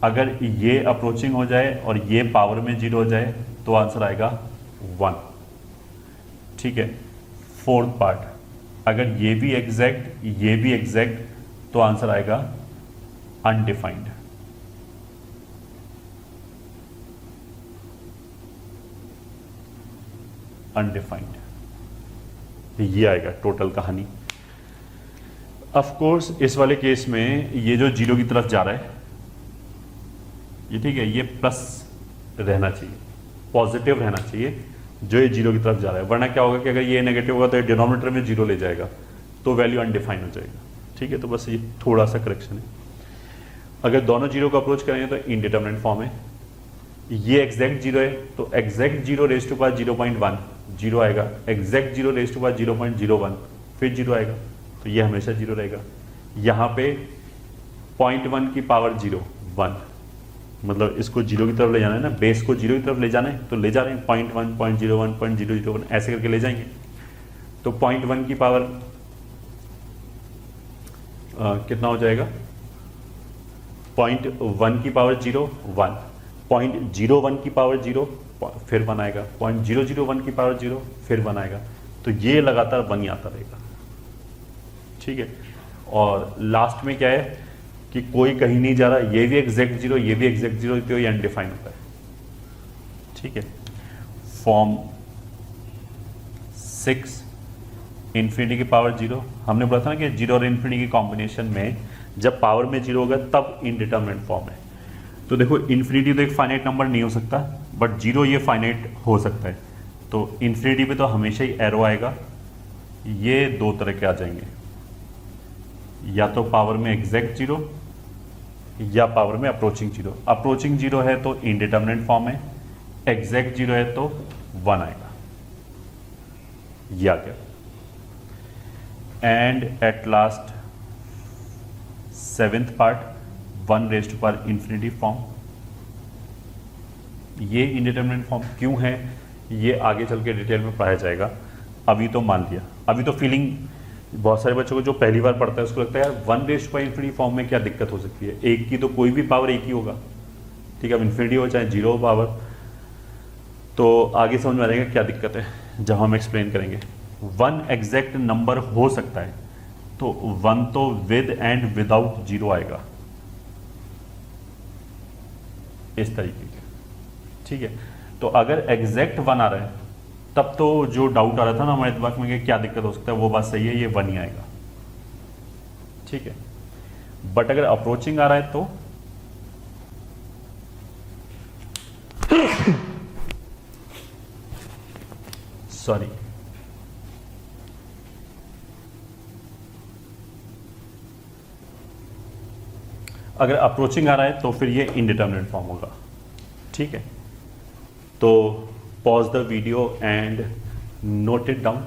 अगर ये अप्रोचिंग हो जाए और ये पावर में 0 हो जाए, तो आंसर आएगा 1। ठीक है, फोर्थ पार्ट, अगर ये भी एग्जैक्ट, ये भी एग्जैक्ट, तो आंसर आएगा अनडिफाइंड। अनडिफाइंड, ये आएगा टोटल कहानी। ऑफ कोर्स इस वाले केस में ये जो 0 की तरफ जा रहा है, ये ठीक है, ये प्लस रहना चाहिए, पॉजिटिव रहना चाहिए जो ये 0 की तरफ जा रहा है, वरना क्या होगा कि अगर ये नेगेटिव होगा तो ये डिनोमिनेटर में 0 ले जाएगा, तो वैल्यू अनडिफाइन हो जाएगा। ठीक है, तो बस ये थोड़ा सा करेक्शन है। अगर दोनों 0 को अप्रोच करेंगे तो इनडिटरमिनेट फॉर्म है। ये एग्जैक्ट 0 है, तो एग्जैक्ट 0 रेज़ टू पावर 0.1 0 आएगा, एग्जैक्ट 0 रेज़ टू पावर 0.01 फिर 0 आएगा, तो ये हमेशा 0 रहेगा। यहाँ पे 0.1 की पावर 0 1, मतलब इसको 0 की तरफ ले जाना है ना, बेस को 0 की तरफ ले जाना है, तो ले जा रहे हैं 0.1 0.01 0.001 ऐसे करके ले जाएंगे। तो 0.1 की पावर कितना हो जाएगा? 0.1 की पावर 0 1, 0.01 की पावर 0 फिर 1 आएगा, 0.001 की पावर 0 फिर 1 आएगा, तो ये लगातार 1 ही आता रहेगा, ठीक है। और लास्ट में क्या है कि कोई कहीं नहीं जा रहा, ये भी एग्जैक्ट जीरो, ये भी एग्जैक्ट जीरो, तो ये अनडिफाइंड होता है, ठीक है। फॉर्म 6 इन्फिनिटी की पावर 0, हमने बोला था ना कि 0 और इन्फिनिटी की कॉम्बिनेशन में जब पावर में 0 होगा तब इनडिटरमिनेट फॉर्म है। तो देखो इन्फिनिटी तो एक फाइनाइट नंबर नहीं हो सकता, बट 0 ये फाइनाइट हो सकता है। तो इन्फिनिटी पे तो हमेशा ही एरो आएगा, ये दो तरह के आ जाएंगे, या तो पावर में एग्जैक्ट 0 या पावर में अप्रोचिंग 0। अप्रोचिंग 0 है तो इनडिटरमिनेट फॉर्म है, एग्जैक्ट 0 है तो 1 आएगा, या क्या। And at last 7th part 1 raise to power infinity form. ये इनडिटरमिनेट फॉर्म क्यों है ये आगे चल के डिटेल में पढ़ाया जाएगा। अभी तो मान लिया, अभी तो फीलिंग बहुत सारे बच्चों को जो पहली बार पढ़ता है उसको लगता है यार 1 raise to power infinity form में क्या दिक्कत हो सकती है, एक की तो कोई भी पावर एक ही होगा, ठीक है। अब इन्फिनिटी हो चाहे 0 पावर, तो आगे समझ में आ जाएगा क्या दिक्कत है जब हम एक्सप्लेन करेंगे। 1 एग्जैक्ट नंबर हो सकता है, तो 1 तो विद एंड विदाउट 0 आएगा, इस तरीके के, ठीक है। तो अगर एग्जैक्ट 1 आ रहा है तब तो जो डाउट आ रहा था ना हमारे दिमाग में कि क्या दिक्कत हो सकता है, वो बात सही है, ये 1 ही आएगा, ठीक है। बट अगर अप्रोचिंग आ रहा है तो सॉरी, अगर अप्रोचिंग आ रहा है तो फिर ये इनडिटरमिनेट फॉर्म होगा, ठीक है। तो pause the video and note it down.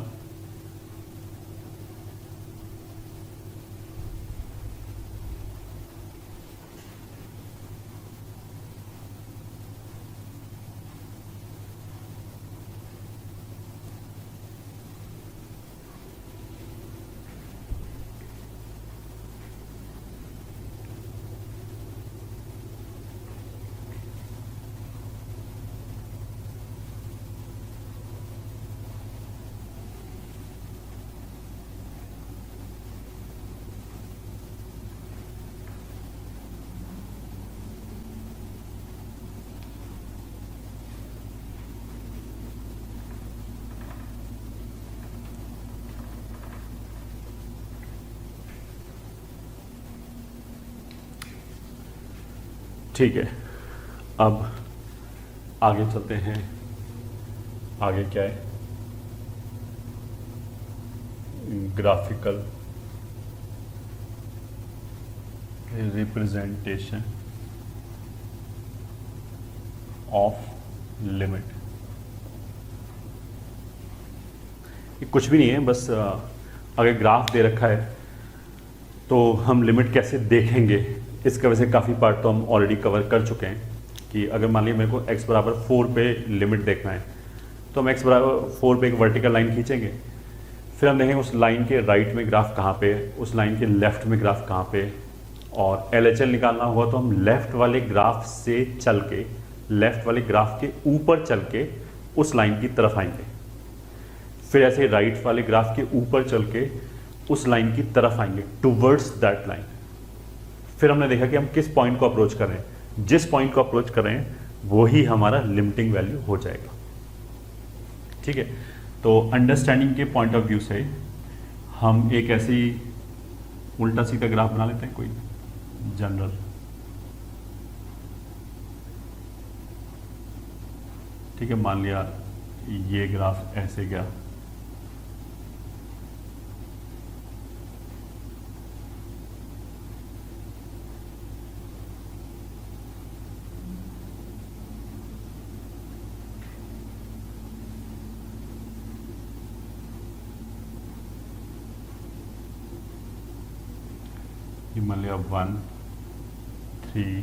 ठीक है, अब आगे चलते हैं। आगे क्या है, ग्राफिकल रिप्रेजेंटेशन ऑफ लिमिट। ये कुछ भी नहीं है, बस अगर ग्राफ दे रखा है तो हम लिमिट कैसे देखेंगे, इसका वैसे काफ़ी पार्ट तो हम ऑलरेडी कवर कर चुके हैं। कि अगर मान लीजिए मेरे को x बराबर 4 पे लिमिट देखना है तो हम x बराबर 4 पे एक वर्टिकल लाइन खींचेंगे, फिर हम देखेंगे उस लाइन के राइट में ग्राफ कहाँ पे है, उस लाइन के लेफ्ट में ग्राफ कहाँ पे है, और LHL निकालना हुआ तो हम लेफ्ट वाले ग्राफ से चल के, लेफ्ट वाले ग्राफ के ऊपर चल के उस लाइन की तरफ आएंगे, फिर ऐसे राइट वाले ग्राफ के ऊपर चल के उस लाइन की तरफ आएंगे, टूवर्ड्स दैट लाइन। फिर हमने देखा कि हम किस पॉइंट को अप्रोच कर रहे हैं, जिस पॉइंट को अप्रोच कर रहे हैं वो ही हमारा लिमिटिंग वैल्यू हो जाएगा, ठीक है। तो अंडरस्टैंडिंग के पॉइंट ऑफ व्यू से हम एक ऐसे ही उल्टा सीधा ग्राफ बना लेते हैं, कोई जनरल, ठीक है। मान लिया ये ग्राफ ऐसे गया, मान लिया 1 3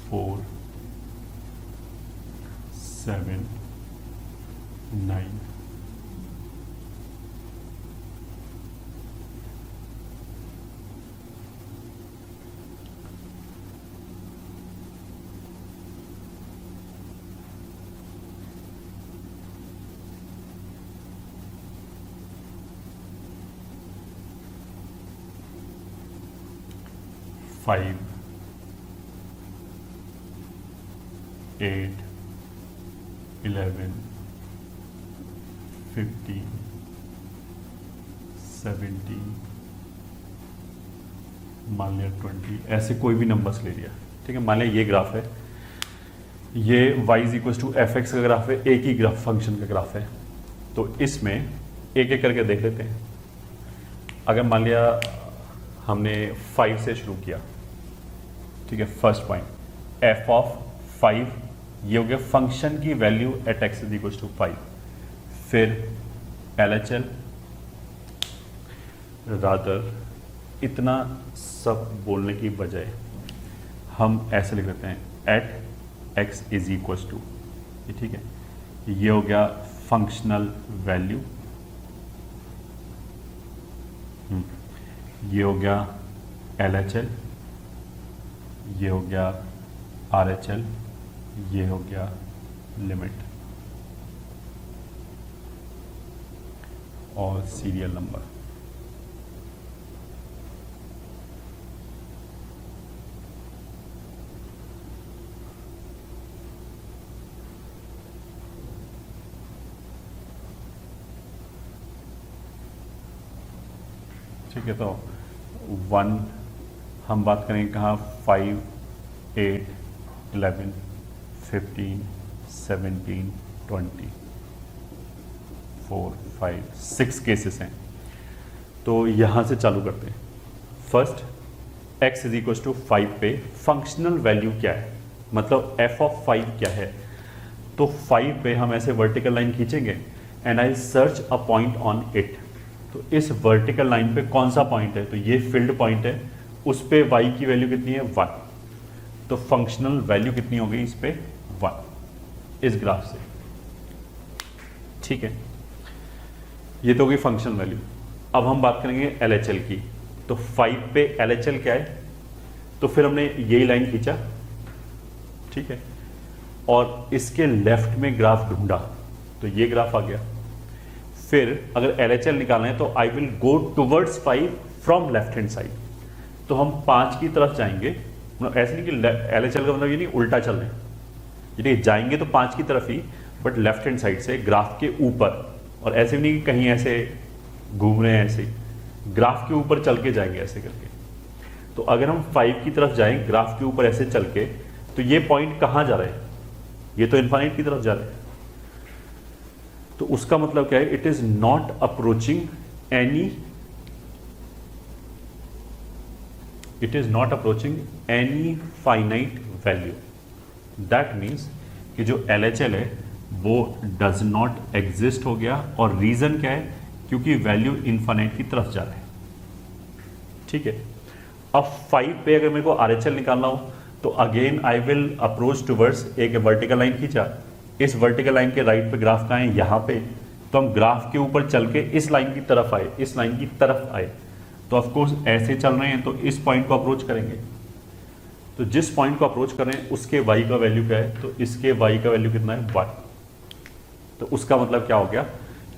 4 7 9, 5, 8, 11, 15, 17, मान लिया 20, ऐसे कोई भी नंबर्स ले लिया, ठीक है। मान लिया ये ग्राफ है, ये y is equal to f x का ग्राफ है, एक ही ग्राफ फंक्शन का ग्राफ है। तो इसमें एक एक करके देख लेते हैं। अगर मान लिया हमने 5 से शुरू किया, ठीक है, फर्स्ट पॉइंट एफ ऑफ 5, ये हो गया फंक्शन की value at x is equal to 5। फिर LHL, रादर इतना सब बोलने की बजाय हम ऐसे लिख देते हैं at x is equal to, ठीक है, ये हो गया फंक्शनल वैल्यू, ये हो गया LHL, ये हो गया RHL, ये हो गया लिमिट और सीरियल नंबर। ठीक है, तो 1 हम बात करेंगे कहाँ, 5, 8, 11, 15, 17, 20, 4, 5, 6 केसेस हैं। तो यहाँ से चालू करते हैं। First, x is equal to 5 पे फंक्शनल वैल्यू क्या है, मतलब f ऑफ 5 क्या है। तो 5 पे हम ऐसे वर्टिकल लाइन खींचेंगे and I search a point on it. तो इस वर्टिकल लाइन पे कौन सा पॉइंट है, तो ये फील्ड पॉइंट है, उस पे y की वैल्यू कितनी है, 1। तो फंक्शनल वैल्यू कितनी हो गई इस पे, 1 इस ग्राफ से, ठीक है। ये तो होगी फंक्शनल वैल्यू। अब हम बात करेंगे LHL की। तो 5 पे LHL क्या है, तो फिर हमने यही लाइन खींचा, ठीक है, और इसके लेफ्ट में ग्राफ ढूंढा, तो ये ग्राफ आ गया। फिर अगर LHL निकालना है तो I will go towards 5 from left hand side. तो हम 5 की तरफ जाएंगे, मतलब ऐसे नहीं कि LHL का मतलब ये नहीं उल्टा चल रहे हैं, ये जाएंगे तो 5 की तरफ ही, बट लेफ्ट हैंड साइड से ग्राफ के ऊपर, और ऐसे भी नहीं कि कहीं ऐसे घूम रहे हैं, ऐसे ग्राफ के ऊपर चल के जाएंगे ऐसे करके। तो अगर हम 5 की तरफ जाएं ग्राफ के ऊपर ऐसे चल के, तो ये पॉइंट कहाँ जा रहे हैं, ये तो इन्फाइनाइट की तरफ जा रहे हैं। तो उसका मतलब क्या है, it is not approaching any finite value. That means कि जो LHL है वो डज नॉट एग्जिस्ट हो गया, और रीजन क्या है, क्योंकि वैल्यू इन्फाइनाइट की तरफ जा रहा है, ठीक है। अब 5 पे अगर मेरे को RHL निकालना हो तो again I will approach towards, एक वर्टिकल लाइन खींचा, इस वर्टिकल लाइन के राइट पे ग्राफ कहाँ है, यहाँ पे। तो हम ग्राफ के ऊपर चल के इस लाइन की तरफ आए, इस लाइन की तरफ आए, तो ऑफकोर्स ऐसे चल रहे हैं तो इस पॉइंट को अप्रोच करेंगे। तो जिस पॉइंट को अप्रोच कर रहे हैं उसके y का वैल्यू क्या है, तो इसके y का वैल्यू कितना है, 1। तो उसका मतलब क्या हो गया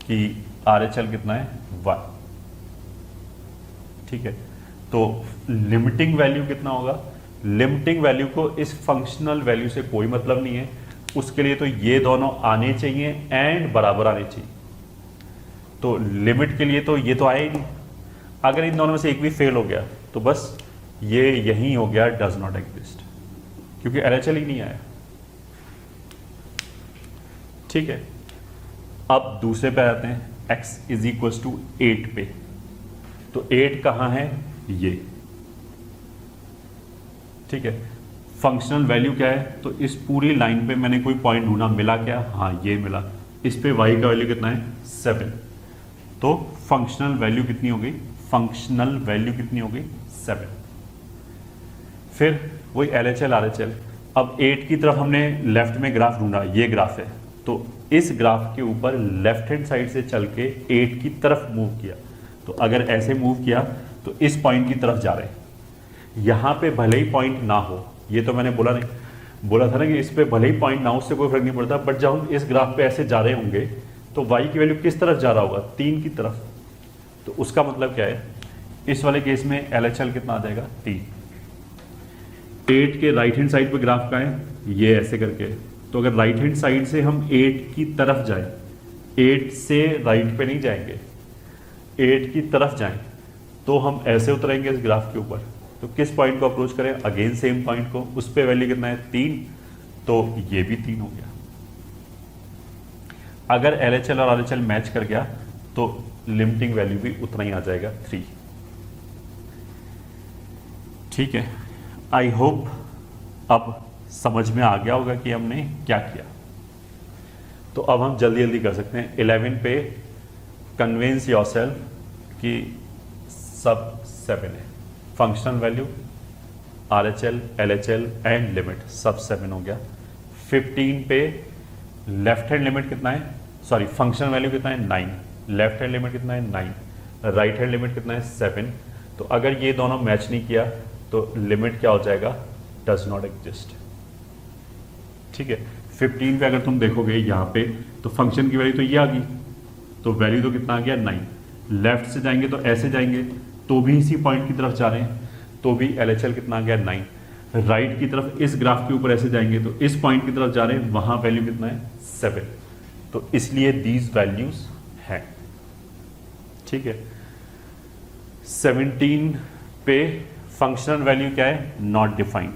कि RHL कितना है, 1, ठीक है। तो लिमिटिंग वैल्यू कितना होगा, लिमिटिंग वैल्यू को इस फंक्शनल वैल्यू से कोई मतलब नहीं है, उसके लिए तो ये दोनों आने चाहिए एंड बराबर आने चाहिए। तो लिमिट के लिए तो ये तो आया ही नहीं, अगर इन दोनों में से एक भी फेल हो गया तो बस ये यही हो गया, डज नॉट एग्जिस्ट, क्योंकि LHL ही नहीं आया, ठीक है। अब दूसरे पे आते हैं, x इज इक्वल टू 8 पे। तो 8 कहाँ है, ये, ठीक है। फंक्शनल वैल्यू क्या है, तो इस पूरी लाइन पे मैंने कोई पॉइंट ढूंढा, मिला क्या, हाँ ये मिला। इस पे y का वैल्यू कितना है, 7। तो फंक्शनल वैल्यू कितनी हो गई, फंक्शनल वैल्यू कितनी हो गई, 7। फिर वही LHL RHL। अब 8 की तरफ हमने लेफ्ट में ग्राफ ढूंढा, ये ग्राफ है, तो इस ग्राफ के ऊपर लेफ्ट हैंड साइड से चल के 8 की तरफ मूव किया। तो अगर ऐसे मूव किया तो इस पॉइंट की तरफ जा रहे हैं। यहाँ पे भले ही पॉइंट ना हो, ये तो मैंने बोला था ना कि इस पे भले ही पॉइंट ना हो, उससे कोई फर्क नहीं पड़ता, बट जब हम इस ग्राफ पे ऐसे जा रहे होंगे तो y की वैल्यू किस तरफ जा रहा होगा, 3 की तरफ। तो उसका मतलब क्या है, इस वाले केस में LHL कितना आ जाएगा, 3। 8 के राइट हैंड साइड पे ग्राफ का है, ये ऐसे करके। तो अगर राइट हैंड साइड से हम 8 की तरफ जाएं, 8 से राइट पे नहीं जाएंगे, 8 की तरफ जाएं, तो हम ऐसे उतरेंगे इस ग्राफ के ऊपर। तो किस पॉइंट को अप्रोच करें? अगेन सेम पॉइंट को। उस पे वैल्यू कितना है? 3, तो ये भी 3 हो गया। अगर LHL और RHL मैच कर गया तो लिमिटिंग वैल्यू भी उतना ही आ जाएगा, 3। ठीक है, आई होप अब समझ में आ गया होगा कि हमने क्या किया। तो अब हम जल्दी जल्दी कर सकते हैं। 11 पे कन्विंस योरसेल्फ कि सब 7 है। Functional value RHL, LHL and limit सब 7 हो गया। 15 पे लेफ्ट हैंड लिमिट कितना है, सॉरी फंक्शनल वैल्यू कितना है? 9। लेफ्ट हैंड लिमिट कितना है? 9। राइट हैंड लिमिट कितना है? 7। तो अगर ये दोनों मैच नहीं किया तो लिमिट क्या हो जाएगा? Does not exist. ठीक है, 15 पे अगर तुम देखोगे यहाँ पे तो फंक्शन की वैल्यू तो ये आ गई, तो वैल्यू तो कितना आ गया? 9। लेफ्ट से जाएंगे तो ऐसे जाएंगे तो भी इसी पॉइंट की तरफ जा रहे हैं, तो भी LHL कितना आ गया? 9। राइट की तरफ इस ग्राफ के ऊपर ऐसे जाएंगे तो इस पॉइंट की तरफ जा रहे हैं, वहां वैल्यू कितना है? 7। तो इसलिए दीज वैल्यूज हैं। ठीक है, 17 पे फंक्शनल वैल्यू क्या है? Not defined.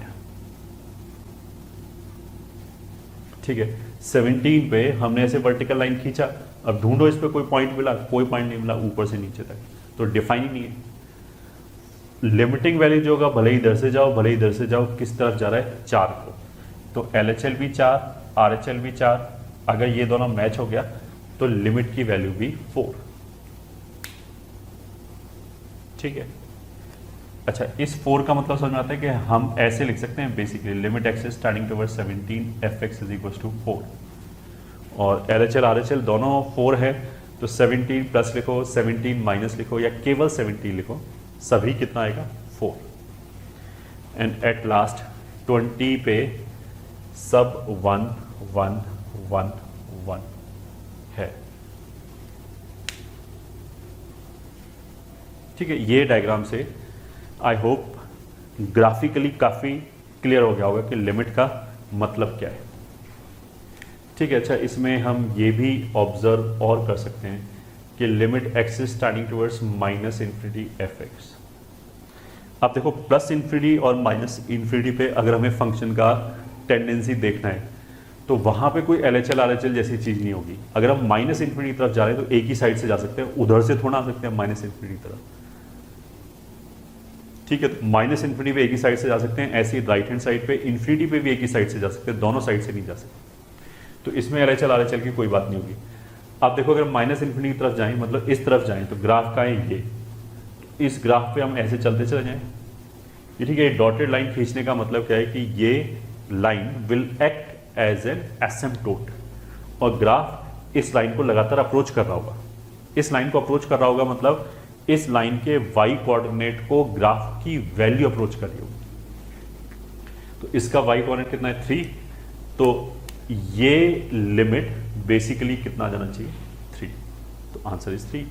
ठीक है, 17 पे हमने ऐसे वर्टिकल लाइन खींचा, अब ढूंढो इस पे कोई पॉइंट मिला? कोई पॉइंट नहीं मिला ऊपर से नीचे तक, तो डिफाइन ही नहीं है। लिमिटिंग वैल्यू जो होगा, भले ही इधर से जाओ भले ही इधर से जाओ, किस तरफ जा रहा है? 4 को। तो LHL भी 4, RHL भी 4। अगर ये दोनों मैच हो गया तो लिमिट की वैल्यू भी 4। ठीक है, अच्छा इस 4 का मतलब समझ में आता है कि हम ऐसे लिख सकते हैं basically, limit x is starting towards 17 fx is equal to 4। और LHL RHL दोनों 4 है, तो 17 प्लस लिखो, 17 माइनस लिखो, या केवल 17 लिखो, सभी कितना आएगा? 4। एंड एट लास्ट 20 पे सब 1 1 1 1 है। ठीक है, ये डायग्राम से आई होप ग्राफिकली काफ़ी क्लियर हो गया होगा कि लिमिट का मतलब क्या है। ठीक है, अच्छा इसमें हम ये भी ऑब्जर्व और कर सकते हैं कि limit x is starting towards minus infinity fx। अब देखो प्लस इन्फिनिटी और माइनस इन्फिनिटी पे अगर हमें फंक्शन का टेंडेंसी देखना है तो वहां पे कोई LHL RHL जैसी चीज नहीं होगी। अगर हम माइनस इन्फिनिटी तरफ जा रहे हैं तो एक ही साइड से जा सकते हैं, उधर से थोड़ा आ सकते हैं माइनस इन्फिनिटी तरफ। ठीक है, तो माइनस इन्फिनिटी पे एक ही साइड से जा सकते हैं, ऐसे ही राइट हैंड साइड पे इन्फिनिटी पे भी एक ही साइड से जा सकते हैं, दोनों साइड से नहीं जा सकते। तो इसमें LHL RHL की कोई बात नहीं होगी। आप देखो अगर माइनस इन्फिनिटी की तरफ जाएं, मतलब इस तरफ जाएं, तो ग्राफ का है ये, इस ग्राफ पे हम ऐसे चलते चले जाएं। ये ठीक है, डॉटेड लाइन खींचने का मतलब क्या है कि ये line will act as an asymptote, और ग्राफ इस लाइन को लगातार अप्रोच कर रहा होगा। इस लाइन को अप्रोच कर रहा होगा मतलब इस लाइन के y कोऑर्डिनेट को ग्राफ की वैल्यू अप्रोच कर रही होगी। तो इसका y कोऑर्डिनेट कितना है? 3। तो ये लिमिट बेसिकली कितना आ जाना चाहिए? 3। तो आंसर इज 3।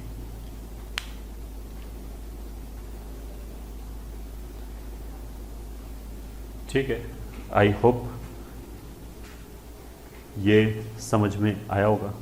ठीक है, आई होप ये समझ में आया होगा।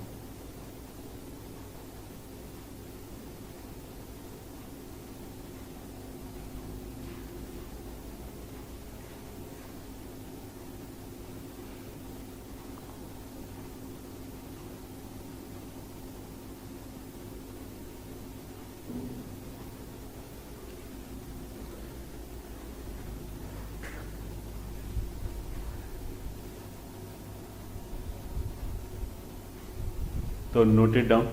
तो नोट इट डाउन।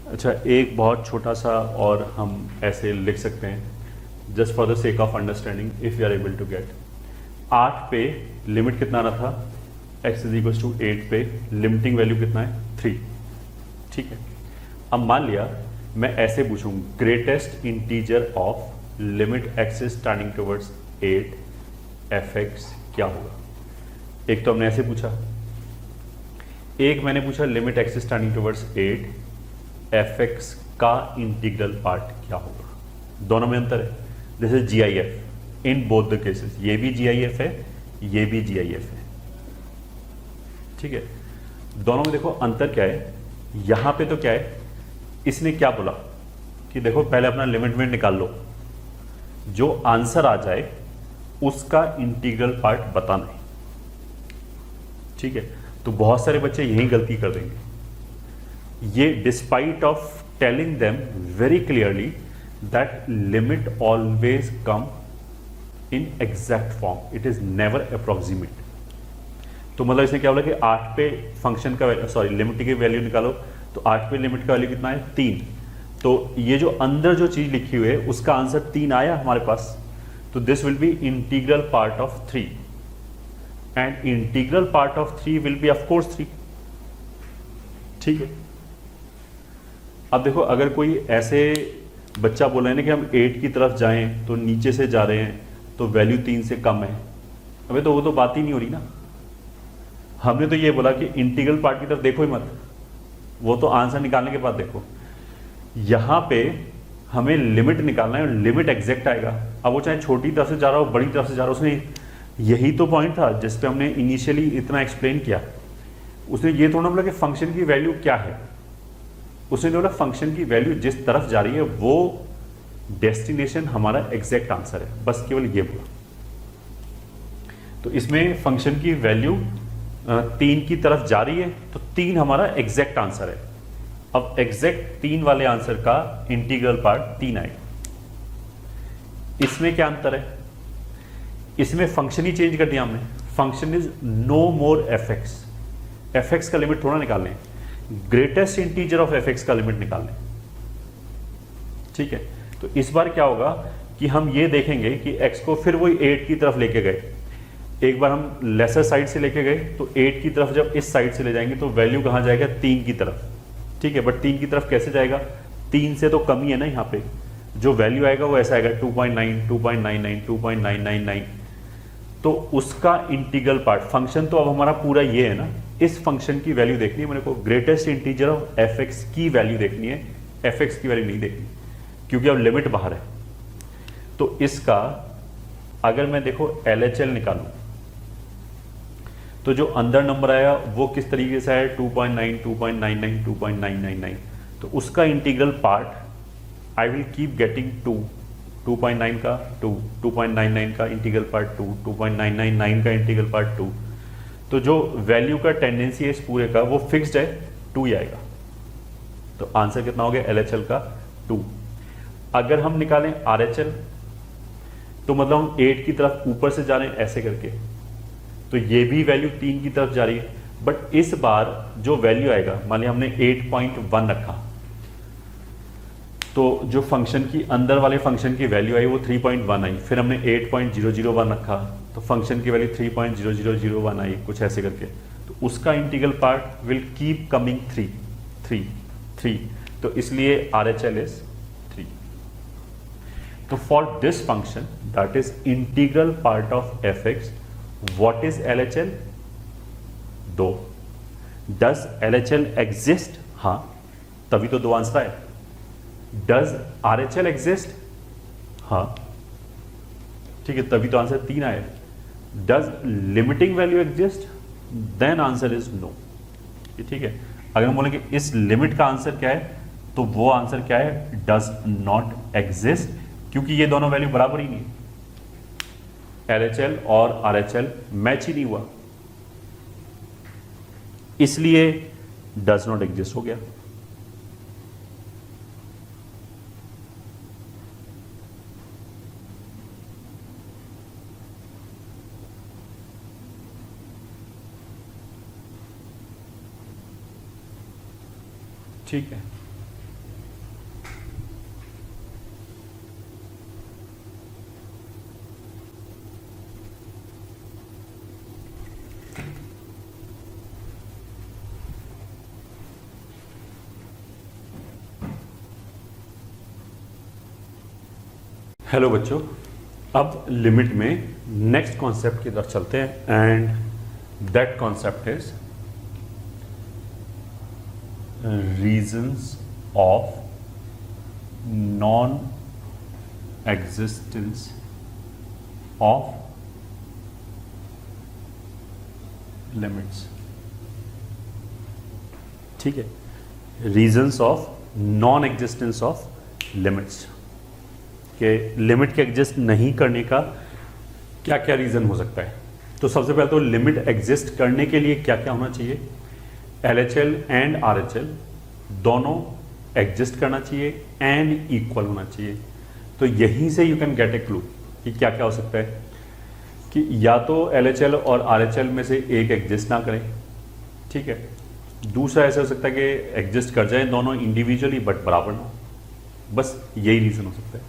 अच्छा एक बहुत छोटा सा और हम ऐसे लिख सकते हैं just for the sake of understanding if you are able to get. 8 पे लिमिट कितना रहा था? x इज इक्वल टू 8 पे लिमिटिंग वैल्यू कितना है? 3। ठीक है, अब मान लिया मैं ऐसे पूछूं greatest integer of limit x is starting towards 8 fx क्या होगा? एक तो हमने ऐसे पूछा, एक मैंने पूछा limit x starting towards 8 fx का इंटीग्रल पार्ट क्या होगा। दोनों में अंतर है। This is GIF in both the cases, ये भी GIF है, ये भी GIF है, ठीक है। दोनों में देखो अंतर क्या है, यहां पे तो क्या है, इसने क्या बोला कि देखो पहले अपना लिमिट में निकाल लो, जो आंसर आ जाए उसका इंटीग्रल पार्ट बताना है, ठीक है। तो बहुत सारे बच्चे यही गलती कर देंगे, ये despite of telling them very clearly that limit always come in exact form, it is never approximate. तो मतलब इसने क्या बोला कि 8 पे फंक्शन का लिमिट की वैल्यू निकालो, तो 8 पे लिमिट का वैल्यू कितना है 3, तो ये जो अंदर जो चीज लिखी हुई है उसका आंसर 3 आया हमारे पास, तो this will be integral part of 3 and integral part of 3 will be of course 3, ठीक है। अब देखो अगर कोई ऐसे बच्चा बोल रहे हैं ना कि हम 8 की तरफ जाएं तो नीचे से जा रहे हैं तो वैल्यू 3 से कम है, अबे तो वो तो बात ही नहीं हो रही ना। हमने तो ये बोला कि इंटीग्रल पार्ट की तरफ देखो ही मत, वो तो आंसर निकालने के बाद देखो। यहां पे हमें लिमिट निकालना है, लिमिट एग्जैक्ट आएगा, अब वो चाहे छोटी तरफ से जा रहा हो बड़ी तरफ से जा रहा हो, उसने यही तो पॉइंट था जिस पे हमने इनिशियली इतना एक्सप्लेन किया। उसने ये थोड़ा बोला कि फंक्शन की वैल्यू क्या है, उसने बोला फंक्शन की वैल्यू जिस तरफ जा रही है वो डेस्टिनेशन हमारा एग्जैक्ट आंसर है, बस केवल ये बोला। तो इसमें फंक्शन की वैल्यू 3 की तरफ जा रही है, तो 3 हमारा एग्जैक्ट आंसर है। अब एग्जैक्ट 3 वाले आंसर का इंटीग्रल पार्ट 3 आएगा। इसमें क्या अंतर है, इसमें फंक्शन ही चेंज कर दिया हमने, function is no more f x का लिमिट थोड़ा निकाल लें, greatest integer of f x का लिमिट निकाल लें, ठीक है। तो इस बार क्या होगा कि हम ये देखेंगे कि x को फिर वही 8 की तरफ लेके गए, एक बार हम लेसर साइड से लेके गए तो 8 की तरफ जब इस साइड से ले जाएंगे तो वैल्यू कहां जाएगा 3 की तरफ, ठीक है। बट 3 की तरफ कैसे जाएगा, 3 से तो कम ही है ना, यहाँ पे जो वैल्यू आएगा वो ऐसा आएगा 2.9, 2.99, 2.999, तो उसका इंटीग्रल पार्ट, फंक्शन तो अब हमारा पूरा ये है ना, इस फंक्शन की वैल्यू देखनी है मेरे को, greatest integer of f x की वैल्यू देखनी है, एफ एक्स की वैल्यू नहीं देखनी क्योंकि अब लिमिट बाहर है। तो इसका अगर मैं देखो LHL निकालूं तो जो अंदर नंबर आया वो किस तरीके से आया 2.9, 2.99, 2.999, तो उसका integral part I will keep getting 2.9 का 2, 2.99 का इंटीग्रल पार्ट 2, 2.999 का इंटीग्रल पार्ट 2, तो जो वैल्यू का टेंडेंसी है इस पूरे का वो फिक्स्ड है, 2 ही आएगा। तो आंसर कितना हो गया LHL का 2। अगर हम निकालें RHL तो मतलब हम 8 की तरफ ऊपर से जा रहे हैं ऐसे करके, तो ये भी वैल्यू 3 की तरफ जा रही है, बट इस बार जो वैल्यू आएगा, मान लिया हमने 8.1 रखा, तो जो फंक्शन की अंदर वाले फंक्शन की वैल्यू आई वो 3.1 आई, फिर हमने 8.001 रखा तो फंक्शन की वैल्यू 3.0001 आई, कुछ ऐसे करके, तो उसका integral part will keep coming 3, 3, 3, तो इसलिए RHL इज 3। तो for this function that is integral part of f x, what is LHL 2। Does LHL exist, हाँ, तभी तो 2 आंसर आए। डज RHL एग्जिस्ट, हाँ, ठीक है, तभी तो आंसर 3 आए। Does limiting value exist, then answer is no, ठीक है। अगर हम बोलेंगे इस लिमिट का आंसर क्या है, तो वो आंसर क्या है, डज नॉट एग्जिस्ट, क्योंकि ये दोनों वैल्यू बराबर ही नहीं है, LHL और RHL मैच ही नहीं हुआ, इसलिए डज नॉट एग्जिस्ट हो गया। ठीक है, हेलो बच्चों, अब लिमिट में नेक्स्ट कॉन्सेप्ट की तरफ चलते हैं and that concept is reasons of non existence of limits, ठीक है, reasons of non existence of limits, के लिमिट के एग्जिस्ट नहीं करने का क्या क्या रीजन हो सकता है। तो सबसे पहले तो लिमिट एग्जिस्ट करने के लिए क्या क्या होना चाहिए, LHL एंड RHL दोनों एग्जिस्ट करना चाहिए एंड इक्वल होना चाहिए। तो यहीं से you can get A clue कि क्या क्या हो सकता है, कि या तो LHL और RHL में से एक एग्जिस्ट ना करें, ठीक है, दूसरा ऐसा हो सकता है कि एग्जिस्ट कर जाए दोनों इंडिविजुअली बट बराबर ना, बस यही रीजन हो सकता है।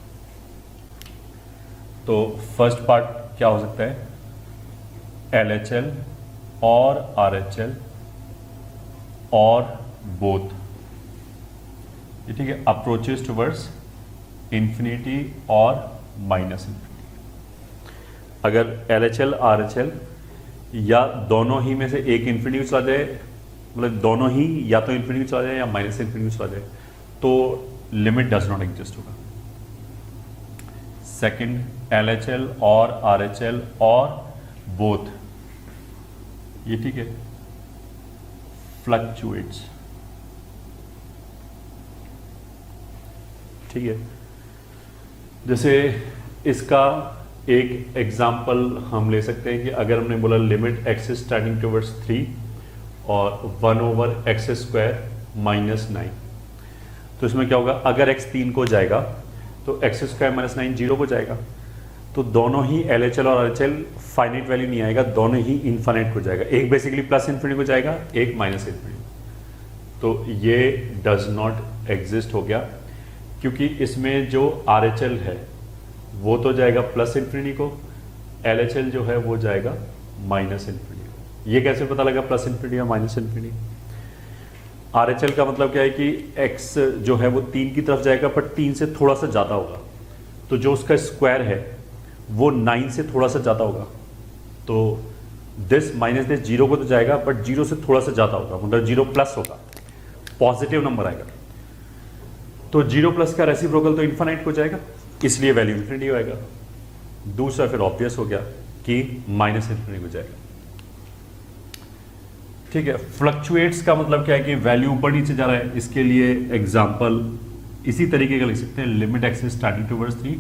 तो फर्स्ट पार्ट क्या हो सकता है, LHL और RHL और बोथ, ठीक है, अप्रोचेस टुवर्ड्स इंफिनिटी और माइनस इंफिनिटी। अगर LHL RHL या दोनों ही में से एक इंफिनिटी चला जाए, मतलब दोनों ही या तो इंफिनिटी चला जाए या माइनस इंफिनिटी चला जाए, तो लिमिट डज नॉट एग्जिस्ट होगा। सेकंड, LHL और RHL और बोथ, ये ठीक है, फ्लक्चुएट्स, ठीक है। जैसे इसका एक एग्जाम्पल हम ले सकते हैं कि अगर हमने बोला limit x is tending towards 3 और 1/x² माइनस 9, तो इसमें क्या होगा, अगर x 3 को जाएगा तो x² माइनस 9 0 को जाएगा, तो दोनों ही LHL और RHL फाइनाइट वैल्यू नहीं आएगा, दोनों ही इनफाइनाइट को जाएगा, एक बेसिकली प्लस इन्फिनिटी को जाएगा, एक माइनस इन्फिनिटी, तो ये डज नॉट एग्जिस्ट हो गया, क्योंकि इसमें जो RHL है वो तो जाएगा प्लस इन्फिनिटी को, LHL जो है वो जाएगा माइनस इन्फिनिटी को। ये कैसे पता लगा प्लस इन्फिनिटी या माइनस इन्फिनिटी, RHL का मतलब क्या है कि x जो है वो 3 की तरफ जाएगा पर 3 से थोड़ा सा ज़्यादा होगा, तो जो उसका स्क्वायर है वो 9 से थोड़ा सा ज़्यादा होगा, तो दिस माइनस दिस 0 को तो जाएगा बट 0 से थोड़ा सा ज़्यादा होगा, मतलब 0 प्लस होगा, पॉजिटिव नंबर आएगा, तो 0 प्लस का रेसिप्रोकल तो इन्फिनिट को जाएगा, इसलिए वैल्यू इन्फिनिटी आएगा। दूसरा फिर ऑब्वियस हो गया कि माइनस इन्फिनिटी को जाएगा, ठीक है। फ्लक्चुएट्स का मतलब क्या है कि वैल्यू ऊपर नीचे जा रहा है, इसके लिए एग्जांपल इसी तरीके का लिख सकते हैं, limit x is tending towards 3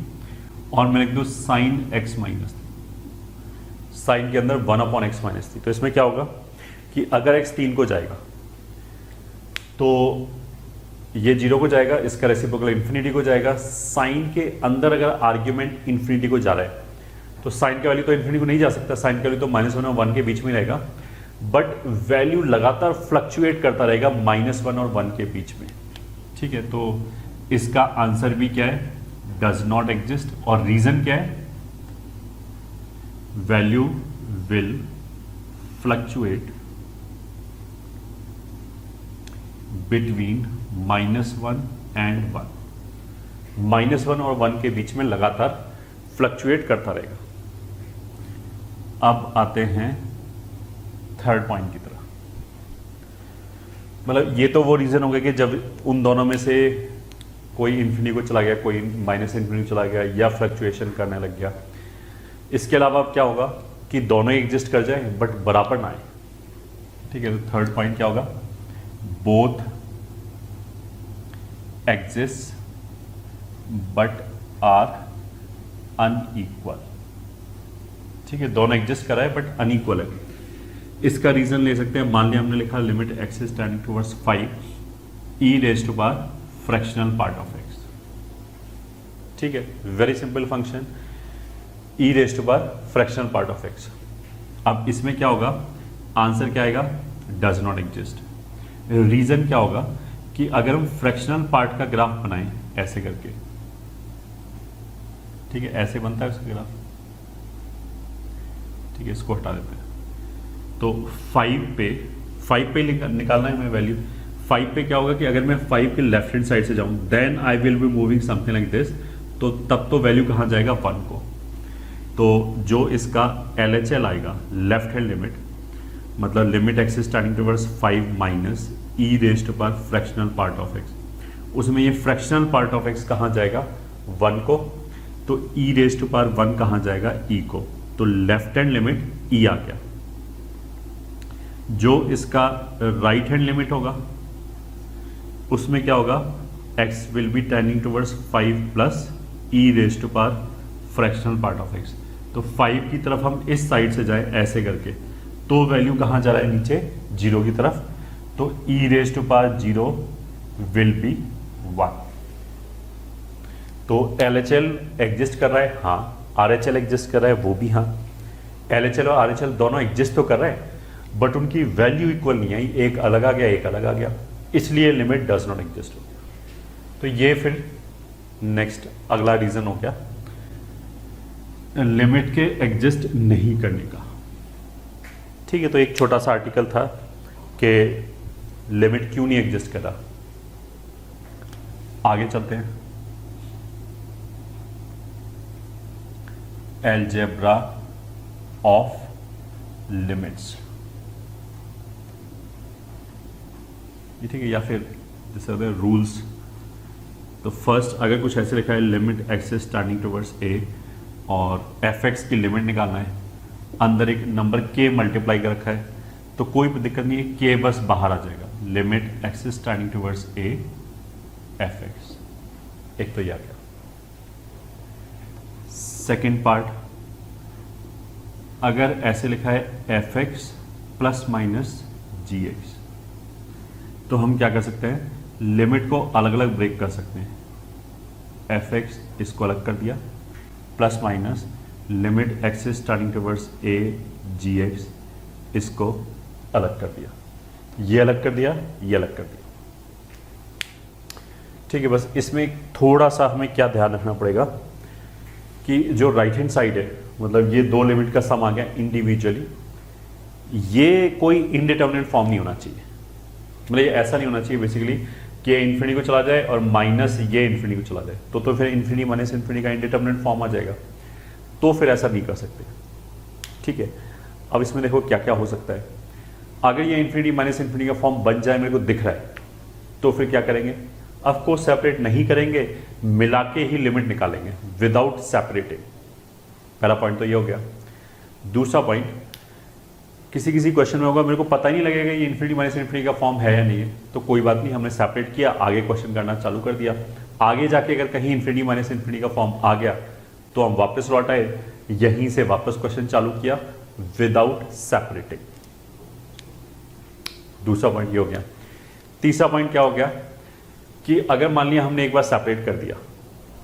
और मैं लिख दूं साइन x माइनस 3, साइन के अंदर 1/x माइनस 3, तो इसमें क्या होगा कि अगर x 3 को जाएगा तो ये 0 को जाएगा, इसका रेसिप्रोकल इन्फिनिटी को जाएगा, साइन के अंदर अगर आर्ग्यूमेंट इन्फिनिटी को जा रहा है तो साइन का वैल्यू तो इन्फिनिटी को नहीं जा सकता, साइन का वैल्यू तो -1 और 1 के बीच में रहेगा, बट वैल्यू लगातार फ्लक्चुएट करता रहेगा -1 और 1 के बीच में, ठीक है। तो इसका आंसर भी क्या है, डज नॉट एग्जिस्ट, और रीजन क्या है, value will fluctuate between -1 and 1, -1 और 1 के बीच में लगातार फ्लक्चुएट करता रहेगा। अब आते हैं थर्ड पॉइंट की तरफ, मतलब ये तो वो रीजन हो गया कि जब उन दोनों में से कोई इन्फिनिटी को चला गया, कोई माइनस इन्फिनिटी चला गया या फ्लक्चुएशन करने लग गया। इसके अलावा अब क्या होगा कि दोनों एग्जिस्ट कर जाए बट बराबर ना आए, ठीक है। तो थर्ड पॉइंट क्या होगा, both exist but are unequal, ठीक है, दोनों एग्जिस्ट कर रहा है बट अनइक्वल है। इसका रीजन ले सकते हैं, मान लिया हमने लिखा limit x is tending towards 5 e raise to power fractional part of x, ठीक है, very simple function e raise to power fractional part of x। अब इसमें क्या होगा, आंसर क्या आएगा, डज नॉट एग्जिस्ट। रीजन क्या होगा कि अगर हम फ्रैक्शनल पार्ट का ग्राफ बनाएं ऐसे करके, ठीक है, ऐसे बनता है उसका ग्राफ, ठीक है, इसको हटा देते हैं, तो 5 पे निकालना है हमें वैल्यू। 5 पे क्या होगा कि अगर मैं 5 के लेफ्ट हैंड साइड से जाऊं then I will be moving something like this, तो तब तो वैल्यू कहाँ जाएगा, 1 को। तो जो इसका LHL आएगा लेफ्ट हैंड लिमिट, मतलब limit x is tending towards 5 minus e raise to power fractional part of x, उसमें ये फ्रैक्शनल पार्ट ऑफ x कहाँ जाएगा, 1 को, तो e रेज टू पावर 1 कहाँ जाएगा, e को, तो लेफ्ट हैंड लिमिट e आ गया। जो इसका राइट हैंड लिमिट होगा उसमें क्या होगा, x will be tending towards 5 plus e raise to power fractional part of x। तो 5 की तरफ हम इस साइड से जाए ऐसे करके, तो वैल्यू कहाँ जा रहा है, नीचे 0 की तरफ, तो e raise to power 0 will be 1। तो LHL एग्जिस्ट कर रहा है, हाँ, RHL एग्जिस्ट कर रहा है, वो भी हाँ। LHL और RHL दोनों एग्जिस्ट तो कर रहे हैं, बट उनकी वैल्यू इक्वल नहीं आई, एक अलग आ गया, एक अलग आ गया, इसलिए लिमिट डज नॉट एग्जिस्ट हो गया। तो ये फिर नेक्स्ट अगला रीजन हो गया लिमिट के एग्जिस्ट नहीं करने का। ठीक है, तो एक छोटा सा आर्टिकल था कि लिमिट क्यों नहीं एग्जिस्ट कर रहा। आगे चलते हैं, अलजेब्रा ऑफ लिमिट्स, ठीक है, या फिर जैसे रूल्स। तो फर्स्ट अगर कुछ ऐसे लिखा है limit x is standing towards ए और एफ एक्स की लिमिट निकालना है, अंदर एक नंबर के मल्टीप्लाई कर रखा है, तो कोई दिक्कत नहीं है, के बस बाहर आ जाएगा। Limit x is standing towards A F x, एक तो ये आ गया। सेकेंड पार्ट, अगर ऐसे लिखा है एफ एक्स प्लस माइनस जी एक्स, तो हम क्या कर सकते हैं, लिमिट को अलग अलग ब्रेक कर सकते हैं। एफ एक्स इसको अलग कर दिया, plus minus limit x is starting towards a g x, इसको अलग कर दिया, ये अलग कर दिया, ये अलग कर दिया। ठीक है, बस इसमें थोड़ा सा हमें क्या ध्यान रखना पड़ेगा कि जो राइट हैंड साइड है, मतलब ये दो लिमिट का सम आ गया इंडिविजुअली, ये कोई इनडिटर्मिनेट फॉर्म नहीं होना चाहिए। मतलब ये ऐसा नहीं होना चाहिए बेसिकली कि इन्फिनिटी को चला जाए और माइनस ये इन्फिनिटी को चला जाए, तो फिर इन्फिनिटी माइनस इन्फिनिटी का इंडिटर्मिनेट फॉर्म आ जाएगा, तो फिर ऐसा नहीं कर सकते। ठीक है, अब इसमें देखो क्या क्या हो सकता है। अगर ये इन्फिनिटी माइनस इन्फिनिटी का फॉर्म बन जाए, मेरे को दिख रहा है, तो फिर क्या करेंगे, ऑफ कोर्स सेपरेट नहीं करेंगे, मिला के ही लिमिट निकालेंगे विदाउट सेपरेटिंग। पहला पॉइंट तो ये हो गया। दूसरा पॉइंट, किसी किसी क्वेश्चन में होगा मेरे को पता ही नहीं लगेगा ये इन्फिनिटी माइनस इन्फिनिटी का फॉर्म है या नहीं है, तो कोई बात नहीं, हमने सेपरेट किया, आगे क्वेश्चन करना चालू कर दिया। आगे जाके अगर कहीं इन्फिनिटी माइनस इन्फिनिटी का फॉर्म आ गया तो हम वापस लौट आए, यहीं से वापस क्वेश्चन चालू किया विदाउट सेपरेटिंग। दूसरा पॉइंट ये हो गया। तीसरा पॉइंट क्या हो गया कि अगर मान लिया हमने एक बार सेपरेट कर दिया,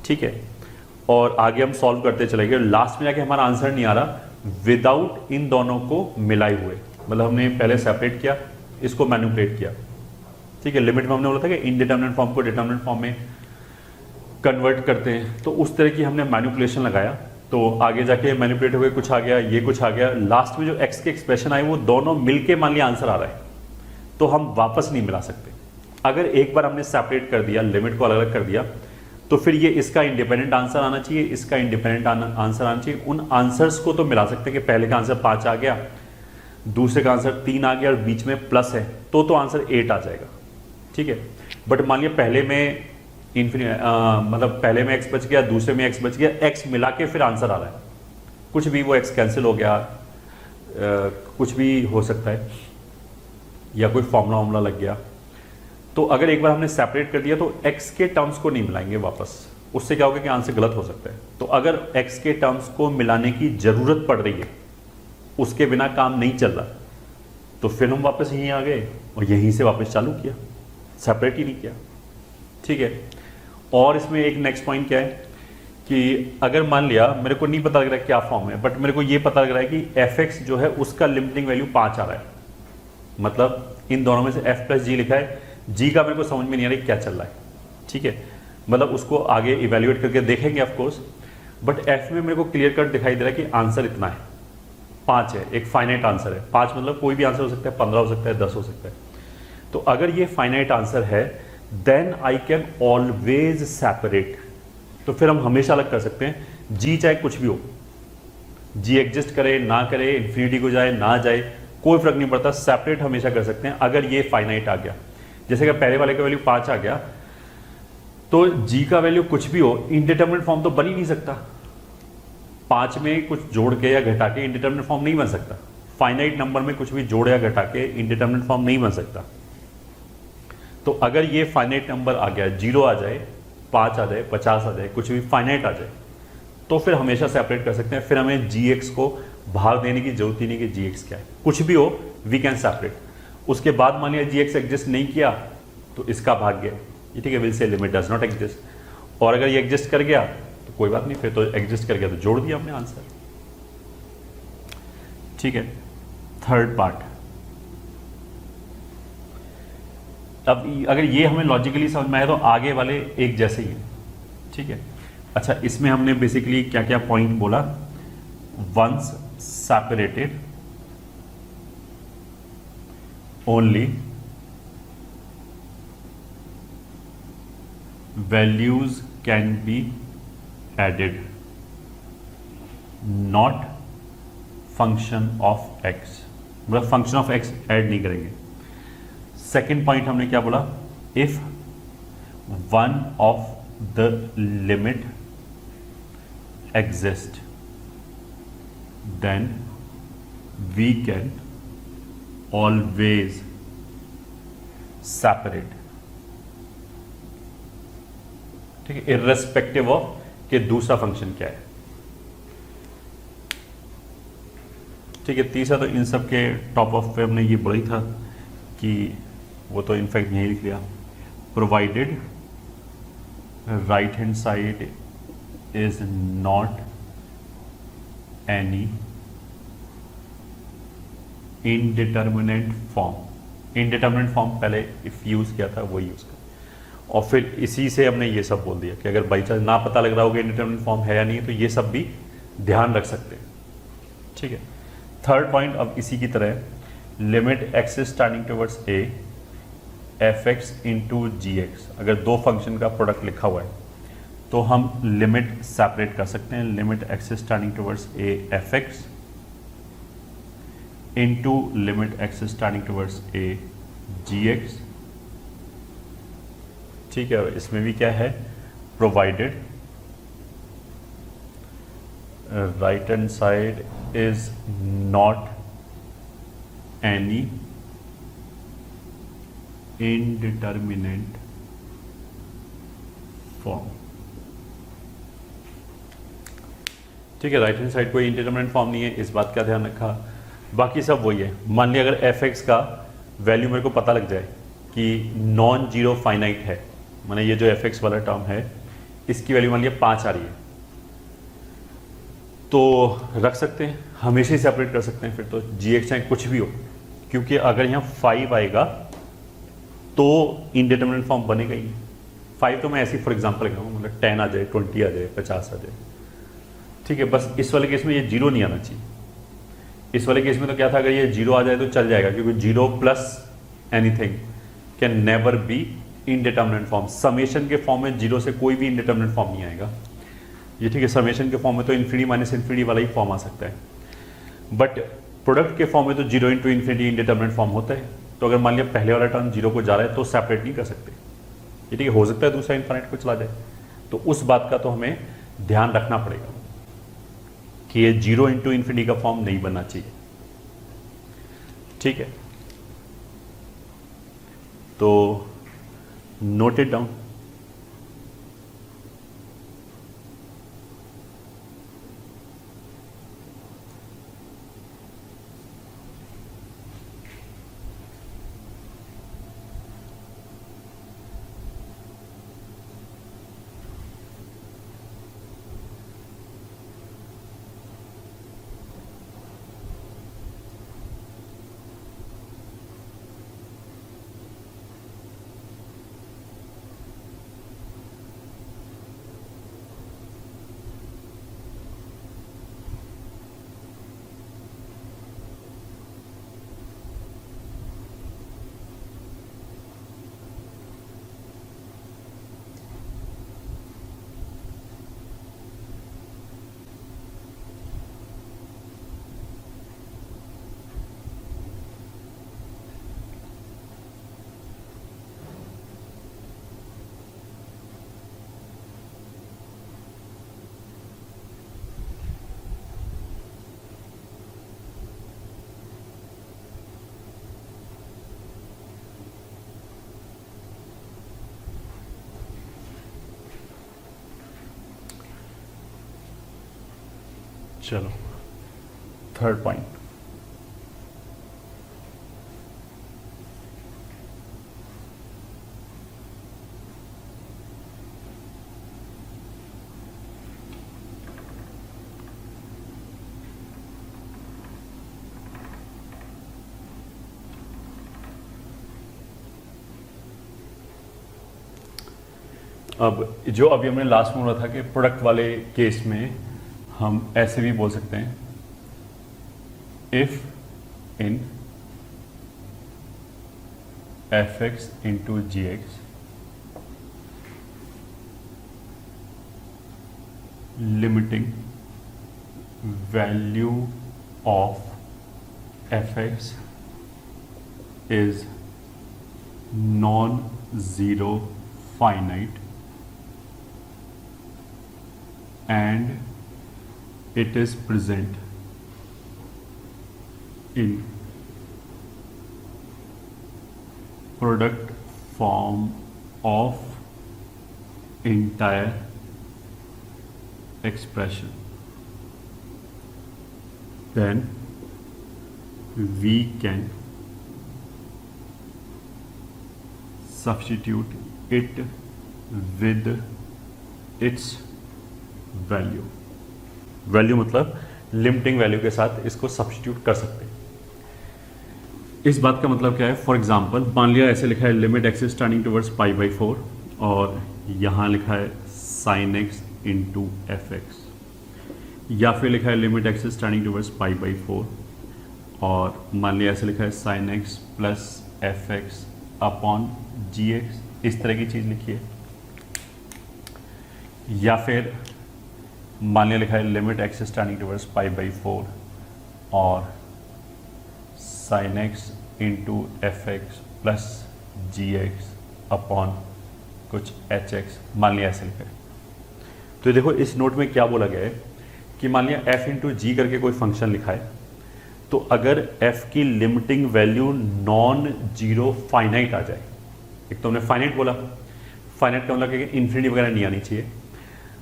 ठीक है, और आगे हम सॉल्व करते चले गए, लास्ट में जाके हमारा आंसर नहीं आ रहा विदाउट इन दोनों को मिलाए हुए, मतलब हमने पहले सेपरेट किया, इसको मैनिपुलेट किया। ठीक है, लिमिट में हमने बोला था कि इनडिटर्मिनेट फॉर्म को डिटर्मिनेट फॉर्म में कन्वर्ट करते हैं, तो उस तरह की हमने मैनिपुलेशन लगाया, तो आगे जाके मैनिपुलेट हो गए, कुछ आ गया, ये कुछ आ गया, लास्ट में जो एक्स के एक्सप्रेशन आए वो दोनों मिलके मान लिया आंसर आ रहा है, तो हम वापस नहीं मिला सकते। अगर एक बार हमने सेपरेट कर दिया, लिमिट को अलग अलग कर दिया, तो फिर ये इसका इंडिपेंडेंट आंसर आना चाहिए, इसका इंडिपेंडेंट आंसर आना चाहिए। उन आंसर्स को तो मिला सकते हैं कि पहले का आंसर 5 आ गया, दूसरे का आंसर 3 आ गया और बीच में प्लस है, तो आंसर 8 आ जाएगा। ठीक है, बट मान लिया पहले में मतलब पहले में x बच गया, दूसरे में x बच गया, x मिला के फिर आंसर आ रहा है, कुछ भी वो x कैंसिल हो गया, कुछ भी हो सकता है, या कोई फॉर्मूला वॉर्मूला लग गया, तो अगर एक बार हमने सेपरेट कर दिया तो x के टर्म्स को नहीं मिलाएंगे वापस, उससे क्या होगा कि आंसर गलत हो सकता है। तो अगर x के टर्म्स को मिलाने की जरूरत पड़ रही है, उसके बिना काम नहीं चल रहा, तो फिर हम वापस यहीं आ गए और यहीं से वापस चालू किया, सेपरेट ही नहीं किया। ठीक है, और इसमें एक नेक्स्ट पॉइंट क्या है कि अगर मान लिया मेरे को नहीं पता लग रहा है क्या फॉर्म है, बट मेरे को ये पता लग रहा है कि f(x) जो है उसका लिमिटिंग वैल्यू 5 आ रहा है, मतलब इन दोनों में से f प्लस जी लिखा है, जी का मेरे को समझ में नहीं आ रही क्या चल रहा है। ठीक है, मतलब उसको आगे इवेल्युएट करके देखेंगे ऑफ कोर्स, बट f में मेरे को क्लियर कट दिखाई दे रहा है कि आंसर इतना है, 5 है, एक फाइनाइट आंसर है। 5 मतलब कोई भी आंसर हो सकता है, 15 हो सकता है, 10 हो सकता है। तो अगर ये फाइनाइट आंसर है, then I can always separate, तो फिर हम हमेशा अलग कर सकते हैं, जी चाहे कुछ भी हो, जी एग्जिस्ट करे ना करे, इन्फिनिटी को जाए ना जाए, कोई फर्क नहीं पड़ता, सेपरेट हमेशा कर सकते हैं अगर ये फाइनाइट आ गया। जैसे कि पहले वाले का वैल्यू 5 आ गया, तो जी का वैल्यू कुछ भी हो, इनडिटर्मिनेट फॉर्म तो बन ही नहीं सकता, 5 में कुछ जोड़ के या घटा के इंडिटरमिनेट फॉर्म नहीं बन सकता। फाइनाइट नंबर में कुछ भी जोड़ या घटा के इंडिटरमिनेट फॉर्म नहीं बन सकता। तो अगर ये फाइनाइट नंबर आ गया, 0 आ जाए, 5 आ जाए, 50 आ जाए, कुछ भी फाइनाइट आ जाए, तो फिर हमेशा सेपरेट कर सकते हैं। फिर हमें gx को भाग देने की जरूरत ही नहीं कि gx क्या है, कुछ भी हो वी कैन सेपरेट। उसके बाद मान लिया gx एग्जिस्ट नहीं किया तो इसका भाग गया, ये ठीक है, will say limit does not exist. और अगर ये एग्जिस्ट कर गया तो कोई बात नहीं, फिर तो एग्जिस्ट कर गया तो जोड़ दिया हमने आंसर। ठीक है, थर्ड पार्ट। अब अगर ये हमें लॉजिकली समझ में आए तो आगे वाले एक जैसे ही हैं। ठीक है, अच्छा इसमें हमने बेसिकली क्या क्या पॉइंट बोला, once separated only values can be added, not function of x, मतलब फंक्शन ऑफ एक्स ऐड नहीं करेंगे। सेकेंड पॉइंट हमने क्या बोला, if one of the limit exist then we can always separate। ठीक है, irrespective of कि दूसरा फंक्शन क्या है। ठीक है, तीसरा तो इन सब के टॉप ऑफ पे हमने ये बोला ही था कि वो तो इनफैक्ट यही लिख लिया, provided right hand side is not any indeterminate form। indeterminate form पहले if यूज किया था वो यूज कर, और फिर इसी से हमने ये सब बोल दिया कि अगर बाई चांस ना पता लग रहा होगा indeterminate form है या नहीं, तो ये सब भी ध्यान रख सकते हैं। ठीक है, थर्ड पॉइंट अब इसी की तरह, limit x is tending towards a fx into gx। अगर दो फंक्शन का प्रोडक्ट लिखा हुआ है तो हम लिमिट सेपरेट कर सकते हैं, limit x is tending towards a fx into limit x is tending towards a gx। ठीक है, इसमें भी क्या है, provided right hand side is not any indeterminate form. ठीक है, राइट हैंड साइड कोई इंडिटरमिनेट फॉर्म नहीं है, इस बात का ध्यान रखा। बाकी सब वही है। मान लिया अगर fx का वैल्यू मेरे को पता लग जाए कि नॉन जीरो फाइनाइट है, माने ये जो fx वाला टर्म है इसकी वैल्यू मान लिया 5 आ रही है, तो रख सकते हैं, हमेशा ही सेपरेट कर सकते हैं। फिर तो gx चाहे कुछ भी हो, क्योंकि अगर यहाँ 5 आएगा तो इंडिटरमिनेट फॉर्म बनेगा ही। 5 तो मैं ऐसे फॉर एग्जाम्पल कहूँ, मतलब 10 आ जाए, 20 आ जाए, 50 आ जाए। ठीक है, बस इस वाले केस में ये 0 नहीं आना चाहिए। इस वाले केस में तो क्या था, अगर ये 0 आ जाए तो चल जाएगा, क्योंकि 0 plus anything can never be indeterminate form. Summation के फॉर्म में 0 से कोई भी इनडिटरमिनेट फॉर्म नहीं आएगा ये। ठीक है, समेशन के फॉर्म में तो इन्फिनिटी माइनस इन्फिनिटी वाला ही फॉर्म आ सकता है, बट प्रोडक्ट के फॉर्म में तो 0 इंटू इन्फिनिटी इनडिटरमिनेट फॉर्म होता है। तो अगर मान लिया पहले वाला टर्म 0 को जा रहा है तो सेपरेट नहीं कर सकते ये। ठीक है, हो सकता है दूसरा इन्फिनिट को चला जाए, तो उस बात का तो हमें ध्यान रखना पड़ेगा कि ये 0 इंटू इन्फिनिटी का फॉर्म नहीं बनना चाहिए। ठीक है, तो नोट इट डाउन। चलो थर्ड पॉइंट, अब जो अभी हमने लास्ट में बोला था कि प्रोडक्ट वाले केस में हम ऐसे भी बोल सकते हैं, if in f x into g x limiting value of f x is non zero finite and it is present in product form of entire expression, then we can substitute it with its value. Value मतलब limiting value के साथ इसको substitute कर सकते हैं। इस बात का मतलब क्या है, फॉर एग्जांपल मान लिया ऐसे लिखा है limit x is turning towards pi by 4 और यहाँ लिखा है sine x into f x, या फिर लिखा है limit x is turning towards pi by 4 और मान लिया ऐसे लिखा है sine x plus f x upon g x, इस तरह की चीज़ लिखी है। या फिर मान लिया लिखा है limit x is turning towards pi by 4 और sine x into f x plus g x upon कुछ एच एक्स, मान लिया ऐसे लिखा है। तो देखो इस नोट में क्या बोला गया है कि मान लिया एफ इंटू जी करके कोई फंक्शन लिखा है, तो अगर एफ की limiting value non zero finite आ जाए, एक तो हमने फाइनाइट बोला, फाइनाइट का मतलब कि इन्फिनिटी वगैरह नहीं आनी चाहिए,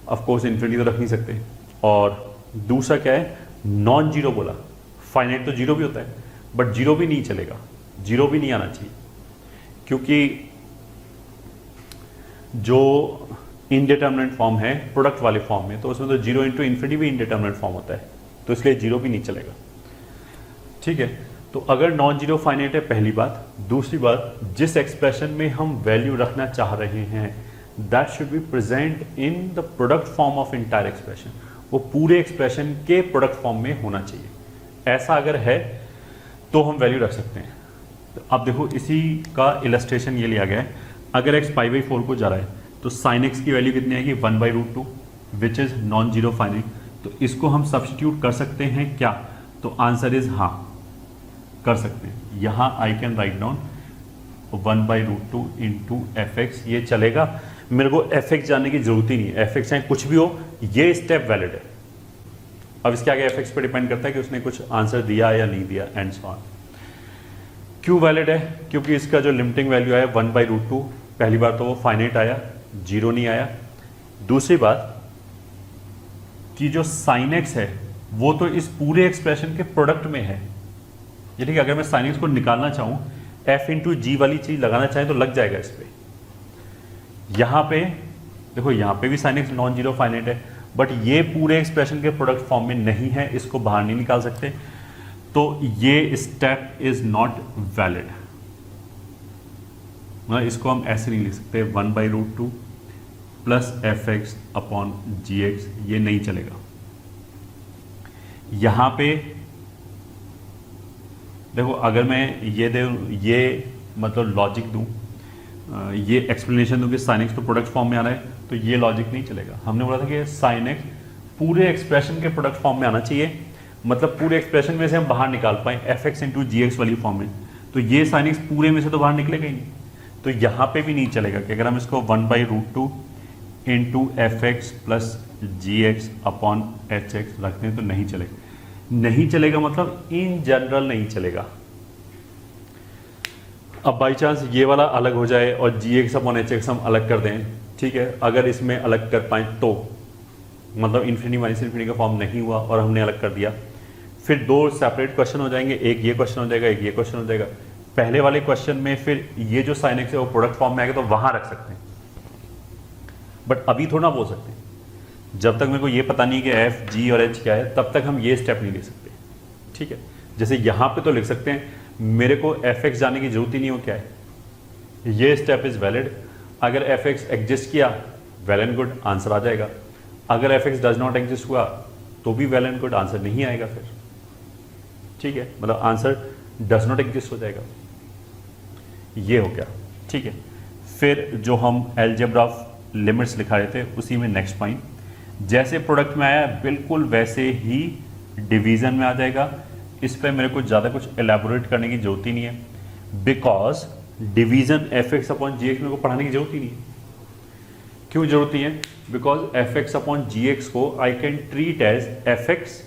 ऑफ कोर्स इन्फिनिटी तो रख नहीं सकते, और दूसरा क्या है नॉन जीरो बोला, फाइनाइट तो जीरो भी होता है बट जीरो भी नहीं चलेगा, जीरो भी नहीं आना चाहिए, क्योंकि जो इनडिटर्मिनेट फॉर्म है प्रोडक्ट वाले फॉर्म में, तो उसमें तो जीरो इंटू इन्फिनिटी भी इनडिटर्मिनेट फॉर्म होता है, तो इसलिए जीरो भी नहीं चलेगा। ठीक है, तो अगर नॉन जीरो फाइनाइट है पहली बात, दूसरी बात जिस एक्सप्रेशन में हम वैल्यू रखना चाह रहे हैं that should be present in the product form of entire expression, वो पूरे एक्सप्रेशन के प्रोडक्ट फॉर्म में होना चाहिए। ऐसा अगर है तो हम वैल्यू रख सकते हैं। तो अब देखो इसी का इलस्ट्रेशन ये लिया गया है, अगर x पाई बाई 4 को जा रहा है तो साइन x की वैल्यू कितनी आएगी 1/√2 which is non zero finite, तो इसको हम सब्स्टिट्यूट कर सकते हैं क्या, तो आंसर इज हाँ कर सकते हैं। यहाँ I can write down 1/√2 into f x, ये चलेगा, मेरे को एफ एक्स जानने की जरूरत ही नहीं है, एफ एक्स चाहे कुछ भी हो ये स्टेप वैलिड है। अब इसके आगे एफ एक्स पे डिपेंड करता है कि उसने कुछ आंसर दिया या नहीं दिया एंड सो ऑन। क्यों वैलिड है, क्योंकि इसका जो लिमिटिंग वैल्यू है 1/√2, पहली बार तो वो फाइनाइट आया, जीरो नहीं आया। दूसरी बात कि जो साइन एक्स है वो तो इस पूरे एक्सप्रेशन के प्रोडक्ट में है, ये ठीक है, अगर मैं साइन एक्स को निकालना चाहूँ एफ इंटू जी वाली चीज लगाना चाहें तो लग जाएगा इस पर। यहाँ पे देखो यहाँ पे भी sine x non zero finite है, बट ये पूरे एक्सप्रेशन के प्रोडक्ट फॉर्म में नहीं है, इसको बाहर नहीं निकाल सकते, तो ये स्टेप इज नॉट वैलिड। इसको हम ऐसे नहीं लिख सकते 1/√2 plus f x upon g x, ये नहीं चलेगा। यहाँ पे देखो अगर मैं ये मतलब लॉजिक दूं, ये एक्सप्लेनेशन दूं कि साइन एक्स तो प्रोडक्ट फॉर्म में आना है, तो ये लॉजिक नहीं चलेगा। हमने बोला था कि साइन एक्स पूरे एक्सप्रेशन के प्रोडक्ट फॉर्म में आना चाहिए, मतलब पूरे एक्सप्रेशन में से हम बाहर निकाल पाए F x into g x वाली फॉर्म में, तो ये साइन एक्स पूरे में से तो बाहर निकलेगा ही नहीं, तो यहाँ पे भी नहीं चलेगा कि अगर हम इसको 1/√2 into f x plus g x upon H x रखते हैं तो नहीं चलेगा। नहीं चलेगा मतलब इन जनरल नहीं चलेगा। अब बाई चांस ये वाला अलग हो जाए और जी एक्स अपॉन एच एक्स हम अलग कर दें, ठीक है, अगर इसमें अलग कर पाए मतलब इन्फिनिटी माइनस इन्फिनिटी का फॉर्म नहीं हुआ और हमने अलग कर दिया, फिर दो सेपरेट क्वेश्चन हो जाएंगे, एक ये क्वेश्चन हो जाएगा, एक ये क्वेश्चन हो जाएगा। पहले वाले क्वेश्चन में फिर ये जो साइन एक्स है वो प्रोडक्ट फॉर्म में आएगा तो वहां रख सकते हैं, बट अभी थोड़ा बोल सकते हैं। जब तक मेरे को ये पता नहीं कि एफ जी और एच क्या है तब तक हम ये स्टेप नहीं ले सकते, ठीक है। जैसे यहाँ पे तो लिख सकते हैं मेरे को एफ एक्स जाने की जरूरत ही नहीं हो क्या है, ये स्टेप इज वैलिड। अगर एफ एक्स एग्जिस्ट किया वेल एंड गुड, आंसर आ जाएगा। अगर F x does not exist हुआ तो भी वेल एंड गुड, आंसर नहीं आएगा फिर, ठीक है। मतलब आंसर डज नॉट एग्जिस्ट हो जाएगा, ये हो गया, ठीक है। फिर जो हम अलजेब्रा ऑफ लिमिट्स लिखा रहे थे उसी में नेक्स्ट पॉइंट, जैसे प्रोडक्ट में आया बिल्कुल वैसे ही डिवीजन में आ जाएगा। इस पर मेरे को ज़्यादा कुछ एलैबोरेट करने की जरूरत ही नहीं है, because division f x upon g x मेरे को पढ़ाने की जरूरत ही नहीं है। क्यों जरूरत नहीं है? Because f x upon g x को I can treat as f x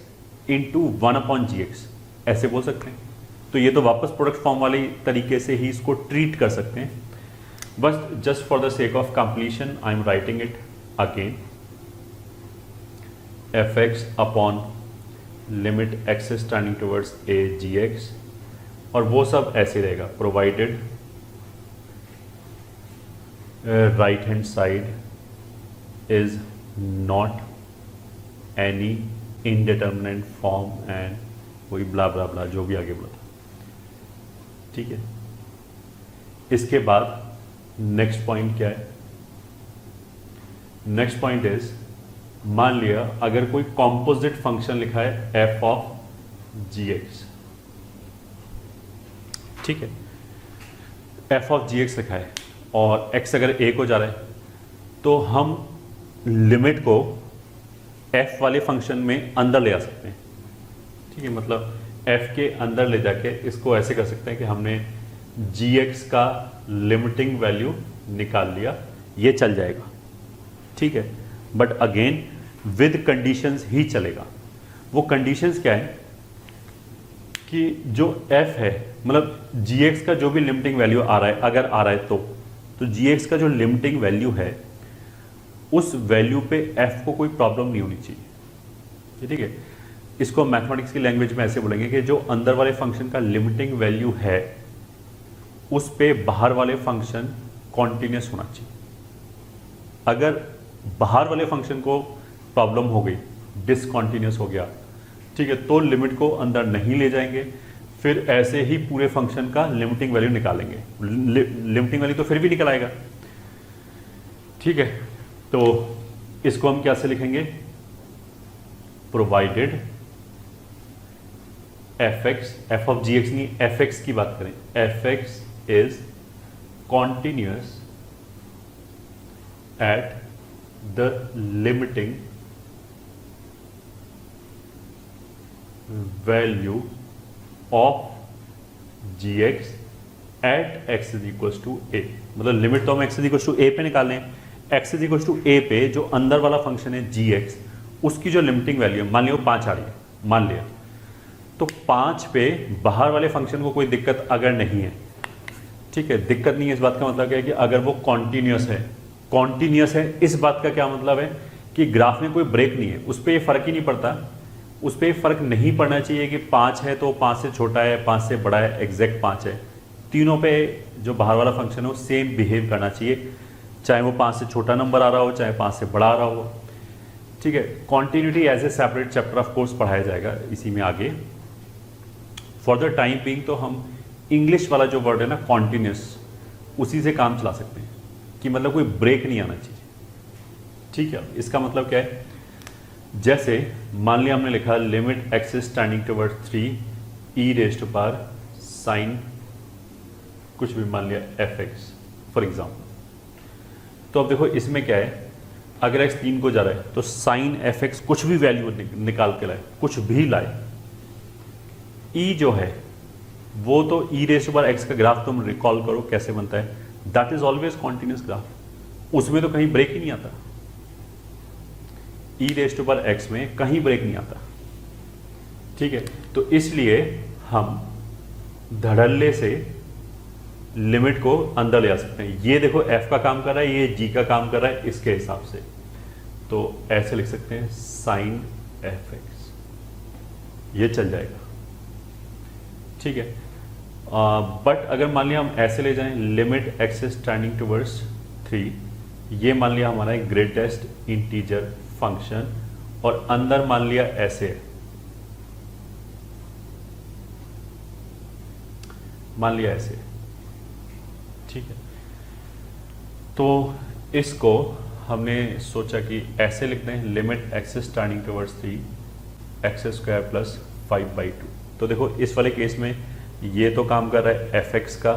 into 1 upon g x, ऐसे बोल सकते हैं। तो ये तो वापस प्रोडक्ट फॉर्म वाली तरीके से ही इसको ट्रीट कर सकते हैं। बस just for the sake of completion I am writing it again, f x upon limit x is turning towards a g x, और वो सब ऐसे रहेगा, provided right hand side is not any indeterminate form and वही blah ब्ला ब्ला जो भी आगे बोला था, ठीक है। इसके बाद नेक्स्ट पॉइंट क्या है? नेक्स्ट पॉइंट इज, मान लिया अगर कोई कॉम्पोजिट फंक्शन लिखा है एफ ऑफ जी एक्स, ठीक है, एफ ऑफ जी एक्स लिखा है और एक्स अगर ए को जा रहा है तो हम लिमिट को एफ वाले फंक्शन में अंदर ले आ सकते हैं, ठीक है। मतलब एफ के अंदर ले जाके इसको ऐसे कर सकते हैं कि हमने जी एक्स का लिमिटिंग वैल्यू निकाल लिया, ये चल जाएगा, ठीक है। बट अगेन विद कंडीशंस ही चलेगा। वो कंडीशंस क्या है कि जो एफ है, मतलब जी एक्स का जो भी लिमिटिंग वैल्यू आ रहा है, अगर आ रहा है तो जी एक्स का जो लिमिटिंग वैल्यू है उस वैल्यू पे एफ को कोई प्रॉब्लम नहीं होनी चाहिए, ठीक है। इसको मैथमेटिक्स की लैंग्वेज में ऐसे बोलेंगे कि जो अंदर वाले फंक्शन का लिमिटिंग वैल्यू है उस पे बाहर वाले फंक्शन कॉन्टिन्यूस होना चाहिए। अगर बाहर वाले फंक्शन को प्रॉब्लम हो गई, डिसकॉन्टिन्यूस हो गया, ठीक है, तो लिमिट को अंदर नहीं ले जाएंगे, फिर ऐसे ही पूरे फंक्शन का लिमिटिंग वैल्यू निकालेंगे। लिमिटिंग वैल्यू तो फिर भी निकल आएगा, ठीक है। तो इसको हम क्या से लिखेंगे? Provided f x, f of g x नहीं, एफ एक्स की बात करें, f x is continuous at the limiting value of g x at x is equal to a. मतलब लिमिट तो हम x is equal to a पे निकालें, x is equal to a पे जो अंदर वाला फंक्शन है जी एक्स, उसकी जो लिमिटिंग वैल्यू है, मान लिया 5 आ रही है, मान लिया, तो 5 पे बाहर वाले फंक्शन को कोई दिक्कत अगर नहीं है, ठीक है, दिक्कत नहीं है, इस बात का मतलब क्या है कि अगर वो कॉन्टिन्यूस है, कॉन्टिन्यूस है, इस बात का क्या मतलब है कि ग्राफ में कोई ब्रेक नहीं है, उस पर ये फर्क ही नहीं पड़ता, उस पर फर्क नहीं पड़ना चाहिए कि 5 है तो 5 से छोटा है, 5 से बड़ा है, एग्जैक्ट 5 है। तीनों पे जो बाहर वाला फंक्शन है वो सेम बिहेव करना चाहिए, चाहे वो 5 से छोटा नंबर आ रहा हो, चाहे 5 से बड़ा आ रहा हो, ठीक है। Continuity as a separate chapter of course पढ़ाया जाएगा इसी में आगे। फॉर द टाइम बीइंग तो हम इंग्लिश वाला जो वर्ड है ना कॉन्टिन्यूस, उसी से काम चला सकते हैं कि मतलब कोई ब्रेक नहीं आना चाहिए, ठीक है। इसका मतलब क्या है? जैसे मान लिया हमने लिखा limit x is tending toward 3 e raise to power sine कुछ भी, मान लिया एफ एक्स फॉर एग्जाम्पल। तो अब देखो इसमें क्या है, अगर एक्स 3 को जा रहा है तो साइन एफ एक्स कुछ भी वैल्यू निकाल के लाए, कुछ भी लाए, ई जो है वो तो e raise to power x का ग्राफ तुम रिकॉल करो कैसे बनता है, that is always continuous graph, उसमें तो कहीं ब्रेक ही नहीं आता, e raise to power x में कहीं ब्रेक नहीं आता, ठीक है। तो इसलिए हम धड़ल्ले से लिमिट को अंदर ले आ सकते हैं। ये देखो एफ का काम कर रहा है, ये जी का काम कर रहा है, इसके हिसाब से तो ऐसे लिख सकते हैं साइन एफ एक्स, ये चल जाएगा, ठीक है। बट अगर मान लिया हम ऐसे ले जाएं, limit x is tending towards 3, ये मान लिया हमारा एक ग्रेटेस्ट इंटीजर फंक्शन, और अंदर मान लिया ऐसे, मान लिया ऐसे, ठीक है। तो इसको हमने सोचा कि ऐसे लिखते हैं, limit x is tending towards 3 x square plus 5/2। तो देखो इस वाले केस में ये तो काम कर रहा है एफ एक्स का,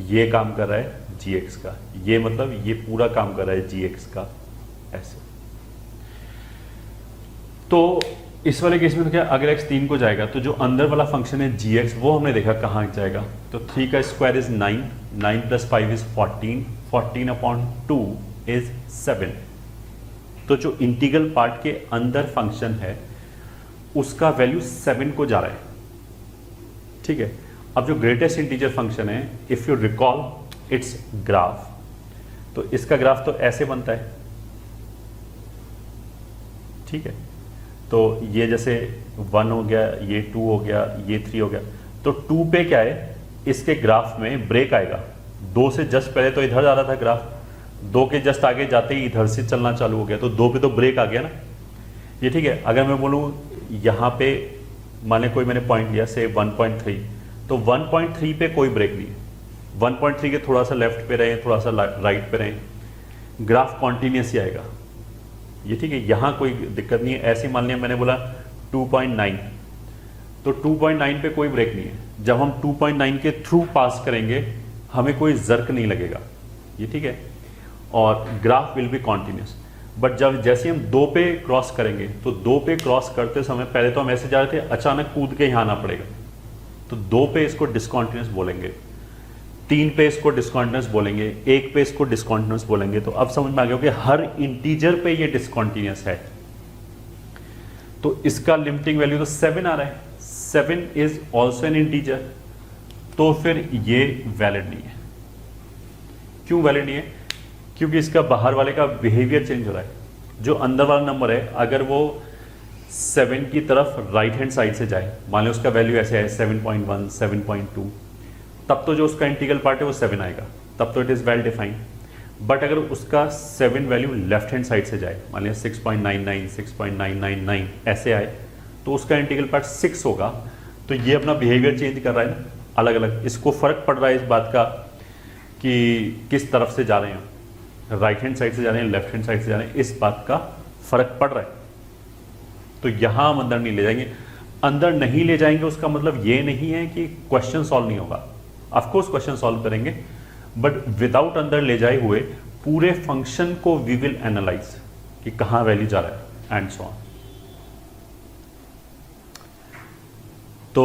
ये काम कर रहा है जी एक्स का, ये मतलब ये पूरा काम कर रहा है जी एक्स का, ऐसे। तो इस वाले केस में तो क्या, अगर x 3 को जाएगा तो जो अंदर वाला फंक्शन है जी एक्स, वो हमने देखा कहाँ जाएगा, तो 3 का square is 9, 9 plus 5 is 14, 14/2 is 7। तो जो इंटीग्रल पार्ट के अंदर फंक्शन है उसका वैल्यू 7 को जा रहा है, ठीक है। अब जो ग्रेटेस्ट इंटीजर फंक्शन है, if you recall it's graph, तो इसका ग्राफ तो ऐसे बनता है, ठीक है। तो ये जैसे 1 हो गया, ये 2 हो गया, ये 3 हो गया, तो 2 पे क्या है, इसके ग्राफ में ब्रेक आएगा। 2 से जस्ट पहले तो इधर जा रहा था ग्राफ, 2 के जस्ट आगे जाते ही इधर से चलना चालू हो गया, तो 2 पे तो ब्रेक आ गया ना, ये ठीक है। अगर मैं बोलूँ यहाँ पे माने कोई मैंने पॉइंट लिया से 1.3, तो 1.3 पे कोई ब्रेक नहीं है, 1.3 के थोड़ा सा लेफ्ट पे रहे, थोड़ा सा राइट पे रहे, ग्राफ कॉन्टिन्यूस ही आएगा, ये ठीक है, यहाँ कोई दिक्कत नहीं है। ऐसे मान लिया मैंने बोला 2.9, तो 2.9 पे कोई ब्रेक नहीं है, जब हम 2.9 के थ्रू पास करेंगे हमें कोई जर्क नहीं लगेगा, ये ठीक है, और graph will be continuous. But जब जैसे हम 2 पे क्रॉस करेंगे, तो 2 पे क्रॉस करते समय पहले तो हम ऐसे जा रहे थे, अचानक कूद के यहाँ आना पड़ेगा, तो 2 पे इसको डिसकॉन्टिन्यूस बोलेंगे, 3 पे इसको डिसकॉन्टिन्यूस बोलेंगे, 1 पे इसको डिसकॉन्टिन्यूस बोलेंगे। तो अब समझ में आ गया कि हर इंटीजर पे ये डिसकॉन्टिन्यूस है, तो इसका लिमिटिंग वैल्यू तो 7 आ रहा है, 7 इज ऑल्सो एन इंटीजर, तो फिर ये वैलिड नहीं है। क्यों वैलिड नहीं है? क्योंकि इसका बाहर वाले का बिहेवियर चेंज हो रहा है। जो अंदर वाला नंबर है, अगर वो 7 की तरफ राइट हैंड साइड से जाए, मान लो उसका वैल्यू ऐसे है 7.1, 7.2, तब तो जो उसका इंटीग्रल पार्ट है वो 7 आएगा, तब तो it is well defined. But अगर उसका 7 वैल्यू लेफ्ट हैंड साइड से जाए, मान लिया 6.99, 6.999 ऐसे आए, तो उसका इंटीग्रल पार्ट 6 होगा। तो ये अपना बिहेवियर चेंज कर रहा है ना, अलग अलग। इसको फर्क पड़ रहा है इस बात का कि किस तरफ से जा रहे हैं, राइट हैंड साइड से जा रहे हैं, लेफ्ट हैंड साइड से जा रहे हैं, इस बात का फर्क पड़ रहा है। तो यहां हम अंदर नहीं ले जाएंगे। अंदर नहीं ले जाएंगे उसका मतलब ये नहीं है कि क्वेश्चन सॉल्व नहीं होगा, ऑफकोर्स क्वेश्चन सॉल्व करेंगे, बट विदाउट अंदर ले जाए हुए पूरे फंक्शन को वी विल एनालाइज कि कहां वैल्यू जा रहा है एंड सो ऑन। तो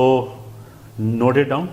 नोट इट डाउन।